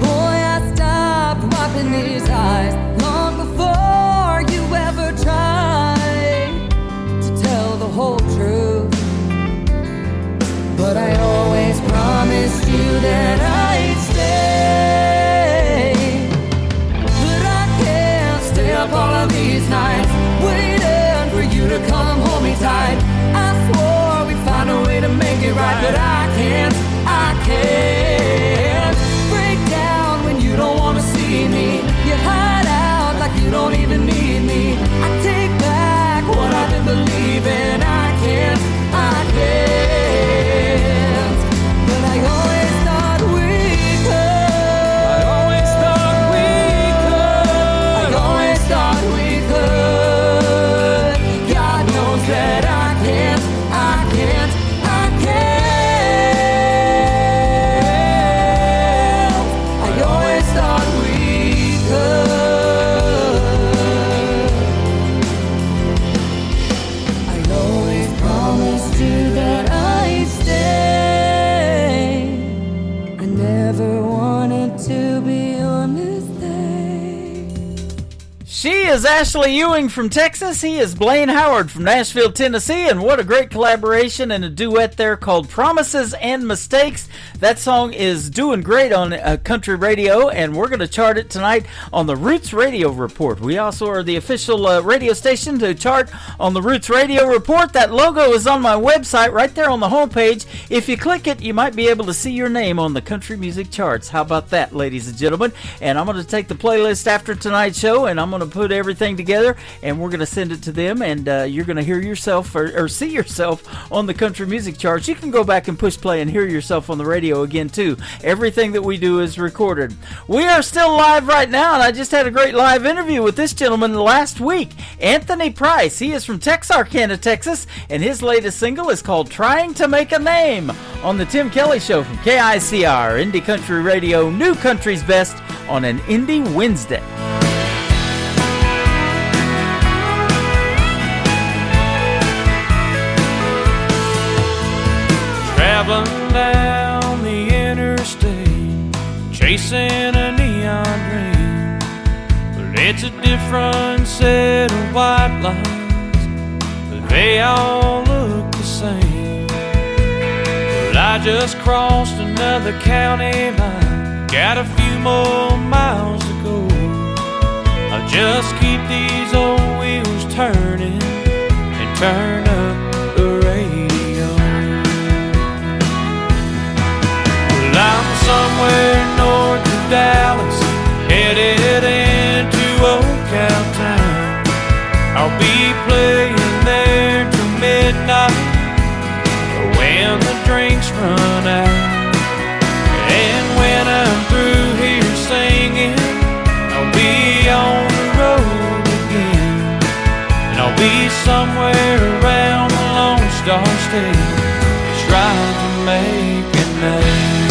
Boy, I stopped wiping these eyes long before you ever tried to tell the whole truth. But I always promised you that I'd stay. But I can't stay up all of these nights waiting for you to come hold me tight. I swore we'd find a way to make it right, but I can't break down when you don't wanna see me. You hide out like you don't even need me. I take back what I've been believing. I can't, but I always thought we could. I always thought we could. I always thought we could. God knows that I can't. I always thought we could. I always promised you that I'd stay. I never wanted to be your mistake. She is Ashley Ewing from Texas. He is Blaine Howard from Nashville, Tennessee. And what a great collaboration and a duet there called Promises and Mistakes. That song is doing great on country radio, and we're going to chart it tonight on the Roots Radio Report. We also are the official radio station to chart on the Roots Radio Report. That logo is on my website right there on the homepage. If you click it, you might be able to see your name on the country music charts. How about that, ladies and gentlemen? And I'm going to take the playlist after tonight's show, and I'm going to put everything together, and we're going to send it to them, and you're going to hear yourself or see yourself on the country music charts. You can go back and push play and hear yourself on the radio again too. Everything that we do is recorded. We are still live right now, and I just had a great live interview with this gentleman last week, Anthony Price. He is from Texarkana, Texas, and his latest single is called Trying to Make a Name on the Tim Kelly Show from KICR, Indie Country Radio, New Country's Best on an Indie Wednesday. Traveling down the interstate, chasing a neon dream. But it's a different set of white lines, but they all look the same. But I just crossed another county line, got a few more miles to go. I'll just keep these old wheels turning and turn up the radio. I'm somewhere north of Dallas, headed into Old Cow Town. I'll be playing there till midnight, when the drinks run out. And when I'm through here singing, I'll be on the road again. And I'll be somewhere around stage, trying to make a name.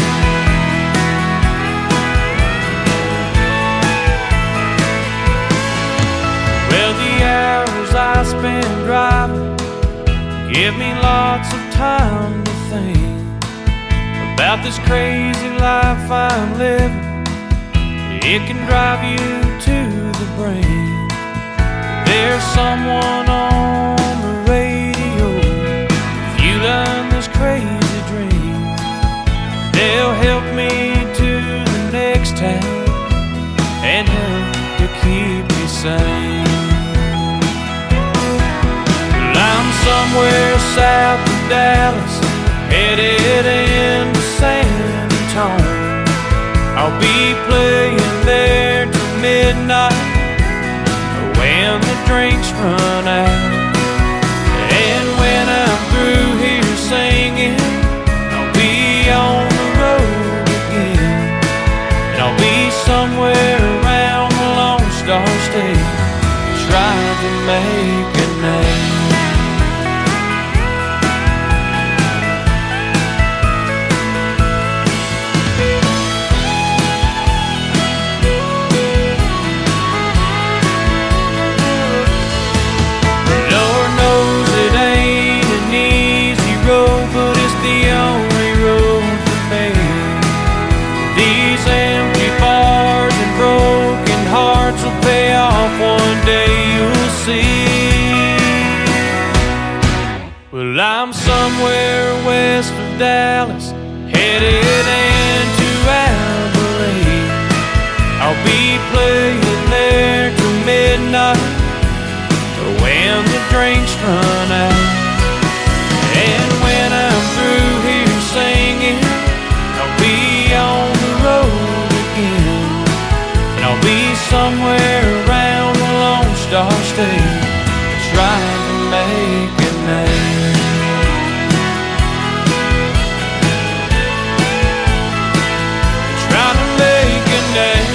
Well, the hours I spend driving give me lots of time to think about this crazy life I'm living. It can drive you to the brink. There's someone on the radio fueling this crazy dream. They'll help me to the next town and help to keep me sane. Well, I'm somewhere south of Dallas, headed into San Antonio. I'll be playing there till midnight when the drinks run out. And when I'm through here singing, I'll be on the road again. And I'll be somewhere around the Lone Star State, trying to make a name. One day you'll see. Well, I'm somewhere west of Dallas, headed into Abilene. I'll be playing there till midnight when the drinks run out. And when I'm through here singing, I'll be on the road again. And I'll be somewhere around the Lone Star State, trying to make a name. Trying to make a name.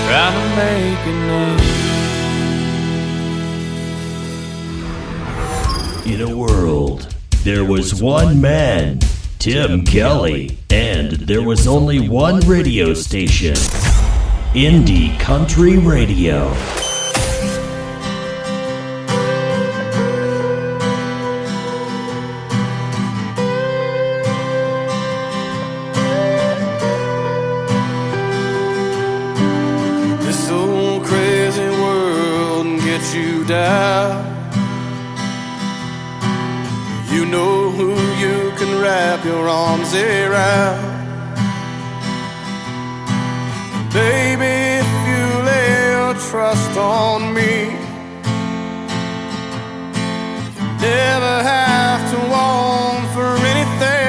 Trying to make a name. In a world, there was one man, Tim Kelly, and there was only one radio station, Indie Country Radio. This old crazy world can get you down. You know who you can wrap your arms around. Baby, if you lay your trust on me, you never have to want for anything.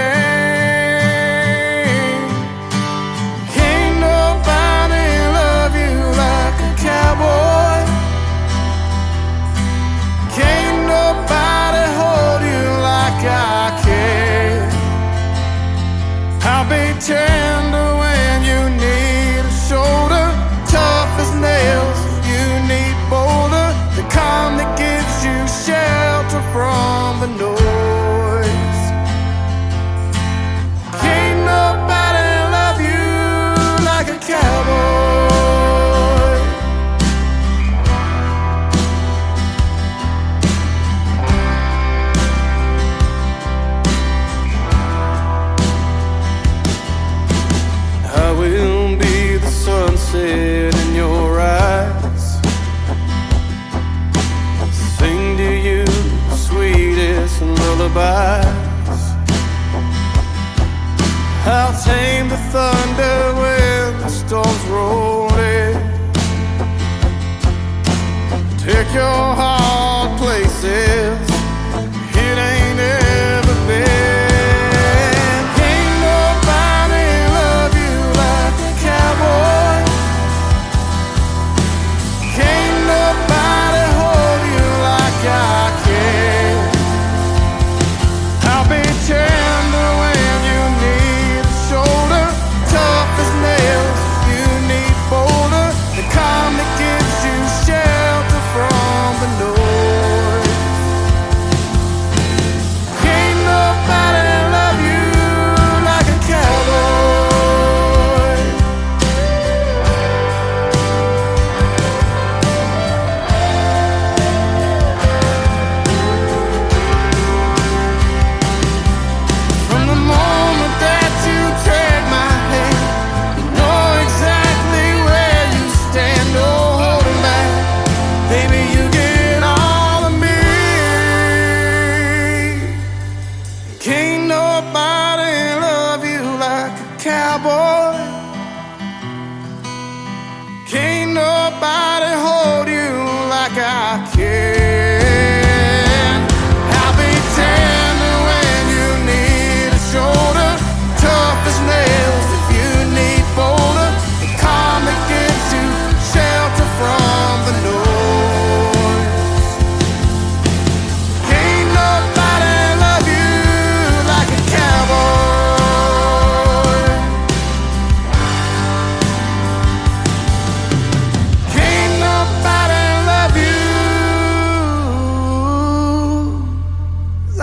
Can't nobody love you like a cowboy. Can't nobody hold you like I can. I'll be tender when you need a shoulder, tough as nails if you need boulder, the calm that gives you shelter from the noise. Can't nobody love you like a cowboy. I will be the sunset in your eyes, sing to you the sweetest lullabies. I'll tame the thunder when the storms roll in, take your heart places it ain't ever been. Can't nobody love you like a cowboy. Can't nobody hold you like I can. I'll be tender when you need a shoulder, tough as nails if you need boulder, the calm that gives you shelter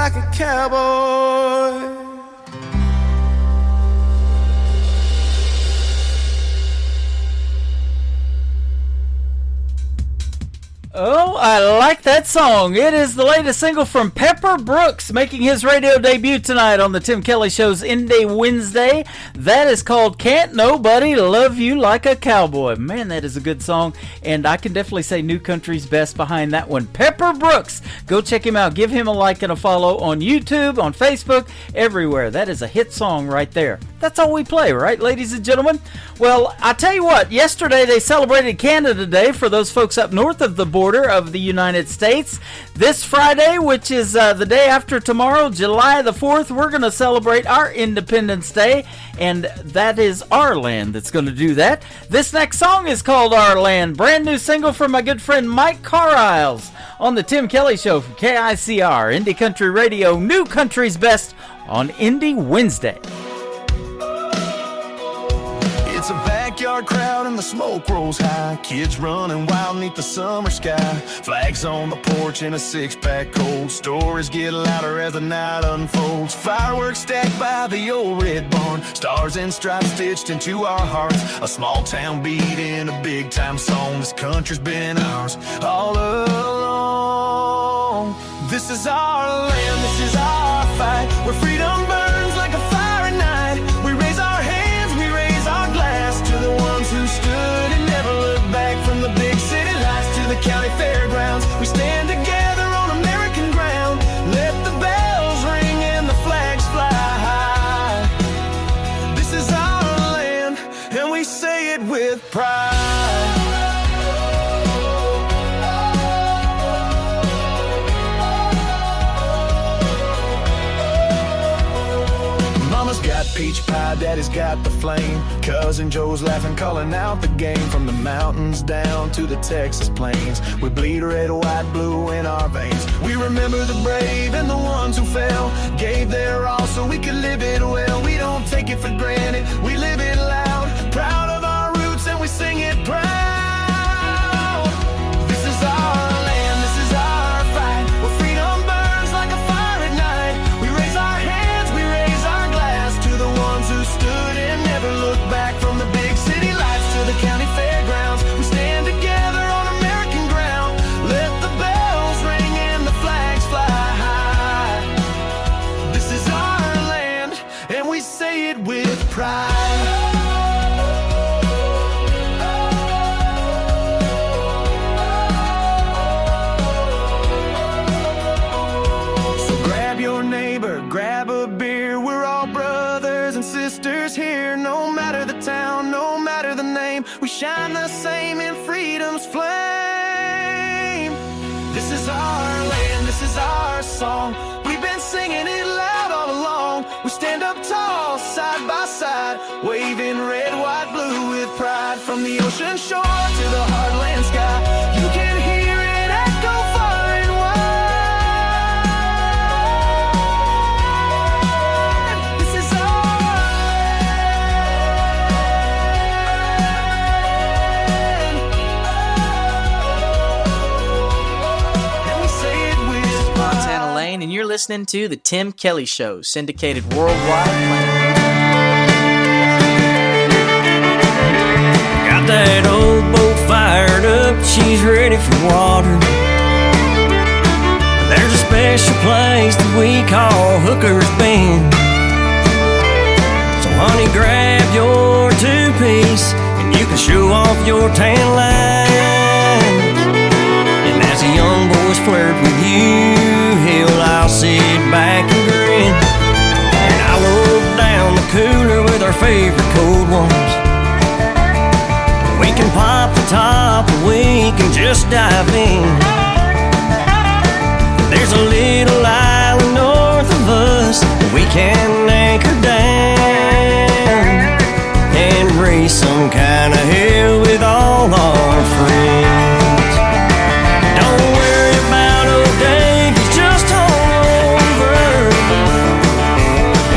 like a cowboy. Oh, I like that song. It is the latest single from Pepper Brooks, making his radio debut tonight on the Tim Kelly Show's Indie Wednesday. That is called Can't Nobody Love You Like a Cowboy. Man, that is a good song, and I can definitely say New Country's best behind that one. Pepper Brooks. Go check him out. Give him a like and a follow on YouTube, on Facebook, everywhere. That is a hit song right there. That's all we play, right, ladies and gentlemen? Well, I tell you what, yesterday they celebrated Canada Day for those folks up north of the border of the United States. This Friday, which is the day after tomorrow, July the 4th, we're going to celebrate our Independence Day, and that is our land that's going to do that. This next song is called Our Land, brand new single from my good friend Mike Carlisle on the Tim Kelly Show from KICR, Indie Country Radio, New Country's Best on Indie Wednesday. It's a backyard crowd and the smoke rolls high. Kids running wild beneath the summer sky. Flags on the porch and a six-pack cold. Stories get louder as the night unfolds. Fireworks stacked by the old red barn. Stars and stripes stitched into our hearts. A small town beat in a big time song. This country's been ours all along. This is our land, this is our fight. Where freedom burns like a fire at night. We raise our hands, we raise our glass to the ones who stood and never looked back. From the big city lights to the county fairgrounds, we stand together on American ground. Let the bells ring and the flags fly high. This is our land and we say it with pride. Got peach pie, daddy's got the flame. Cousin Joe's laughing, calling out the game. From the mountains down to the Texas plains, we bleed red, white, blue in our veins. We remember the brave and the ones who fell, gave their all so we could live it well. We don't take it for granted, we live it loud. Proud of our roots and we sing it proud. This is our land, this is our fight. Where freedom burns like a fire at night. We raise our hands, we raise our glass to the ones who stood and never looked back. From the big city lights to the county fairgrounds, we stand together on American ground. Let the bells ring and the flags fly high. This is our land and we say it with pride. Grab a beer, we're all brothers and sisters here. No matter the town, no matter the name, we shine the same in freedom's flame. This is our land, this is our song. We've been singing it loud all along. We stand up tall, side by side, waving red, white, blue with pride. From the ocean shore to the heartland sky, you can hear it echo far and wide. And you're listening to The Tim Kelly Show, syndicated worldwide. Got that old boat fired up, she's ready for water. There's a special place that we call Hooker's Bend. So honey, grab your two-piece and you can show off your tan line. And as the young boys flirt with you, hell, I'll sit back and grin. And I'll look down the cooler with our favorite cold ones. We can pop the top or we can just dive in. There's a little island north of us that we can anchor down and raise some kind of hell with all our friends. Don't worry about old Dave, he's just hungover.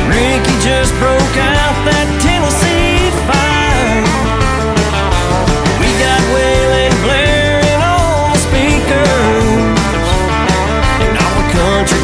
Ricky just broke out that Tennessee fire. We got wailing blaring on the speakers, and all the country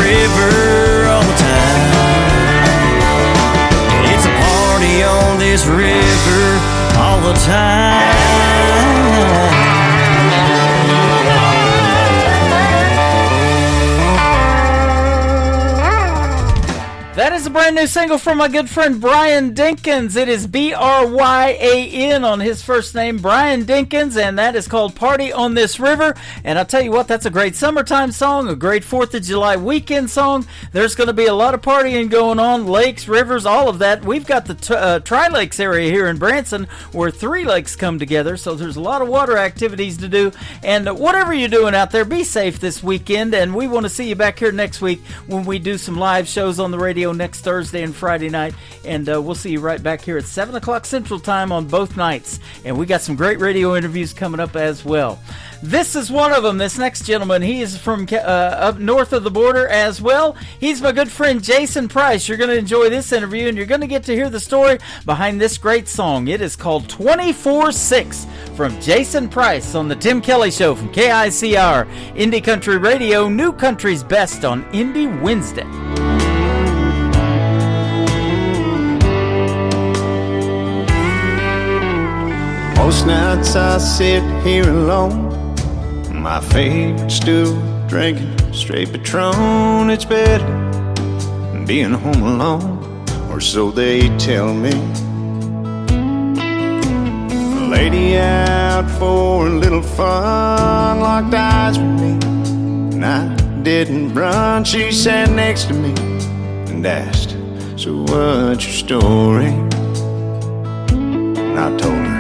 river all the time. It's a party on this river all the time. That is a brand new single from my good friend Brian Dinkins. It is Bryan on his first name, Brian Dinkins, and that is called Party on This River. And I'll tell you what, that's a great summertime song, a great 4th of July weekend song. There's going to be a lot of partying going on, lakes, rivers, all of that. We've got the Tri-Lakes area here in Branson where 3 lakes come together, so there's a lot of water activities to do. And whatever you're doing out there, be safe this weekend, and we want to see you back here next week when we do some live shows on the radio next Thursday and Friday night, and we'll see you right back here at 7 o'clock Central Time on both nights. And we got some great radio interviews coming up as well. This is one of them. This next gentleman, he is from up north of the border as well. He's my good friend Jason Price. You're going to enjoy this interview, and you're going to get to hear the story behind this great song. It is called 24/6 from Jason Price on the Tim Kelly Show from KICR Indie Country Radio, New Country's Best on Indie Wednesday. Most nights I sit here alone, my favorite stool, drinking straight Patron. It's better than being home alone, or so they tell me. A lady out for a little fun locked eyes with me, and I didn't run. She sat next to me and asked, "So what's your story?" And I told her,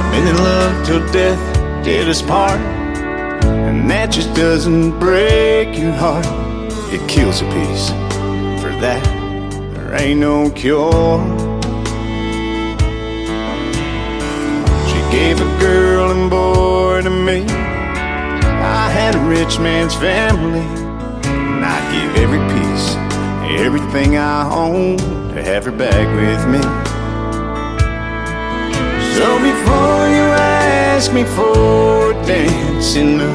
been in love till death did us part, and that just doesn't break your heart. It kills a piece. For that, there ain't no cure. She gave a girl and boy to me. I had a rich man's family, and I'd give every piece, everything I own, to have her back with me. So before you ask me for a dance, in the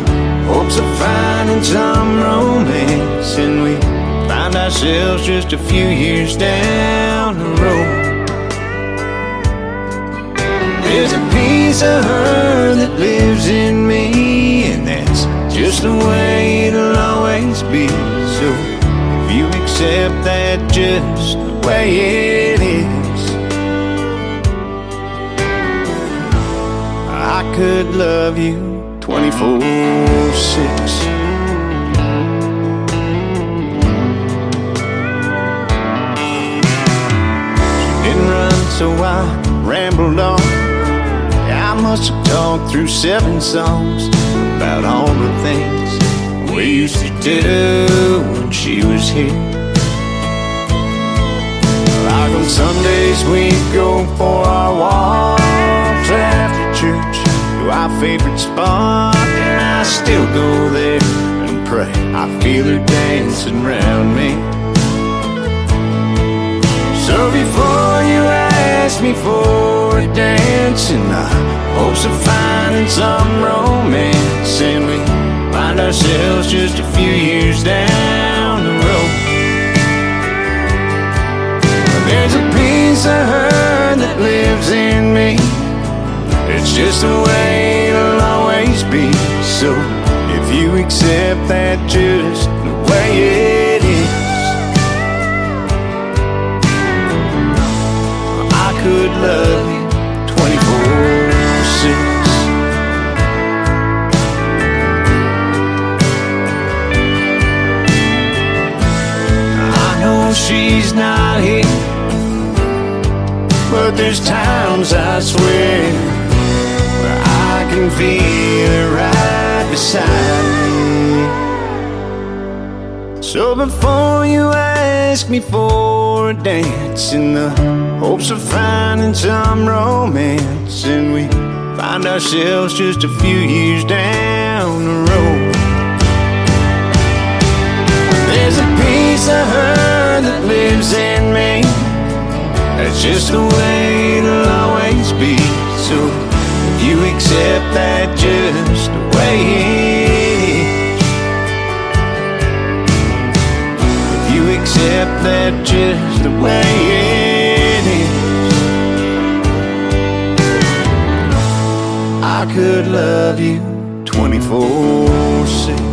hopes of finding some romance, and we find ourselves just a few years down the road, there's a piece of her that lives in me, and that's just the way it'll always be. So if you accept that just the way it is, I could love you 24/6. She didn't run, so I rambled on. I must have talked through 7 songs about all the things we used to do when she was here. Like on Sundays we'd go for our walks after church to our favorite spot, and I still go there and pray I feel her dancing around me. So before you ask me for a dance, in the hopes of finding some romance, and we find ourselves just a few years down the road, there's a piece of her that lives in me. It's just the way it'll always be. So if you accept that just the way it is, I could love you 24/6. I know she's not here, but there's times I swear where I can feel her right beside me. So before you ask me for a dance, in the hopes of finding some romance, and we find ourselves just a few years down the road, there's a piece of her that lives in me. That's just the way it'll always be. So if you accept that just the way it is, accept that just the way it is. I could love you 24/6.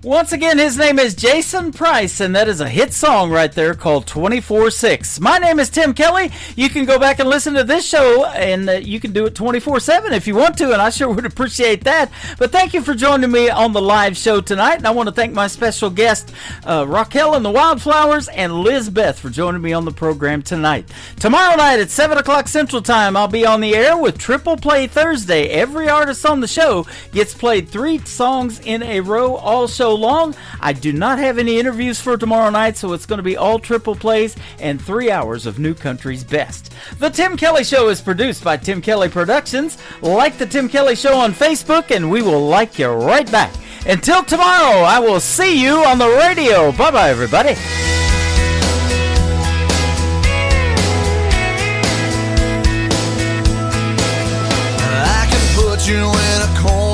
Once again, his name is Jason Price, and that is a hit song right there called 24/6. My name is Tim Kelly. You can go back and listen to this show, and you can do it 24/7 if you want to, and I sure would appreciate that. But thank you for joining me on the live show tonight, and I want to thank my special guest, Raquel and the Wildflowers, and Liz Beth for joining me on the program tonight. Tomorrow night at 7 o'clock Central Time, I'll be on the air with Triple Play Thursday. Every artist on the show gets played 3 songs in a row all show long. I do not have any interviews for tomorrow night, so it's going to be all triple plays and 3 hours of New Country's best. The Tim Kelly Show is produced by Tim Kelly Productions. Like the Tim Kelly Show on Facebook, and we will like you right back. Until tomorrow, I will see you on the radio. Bye-bye, everybody. I can put you in a corner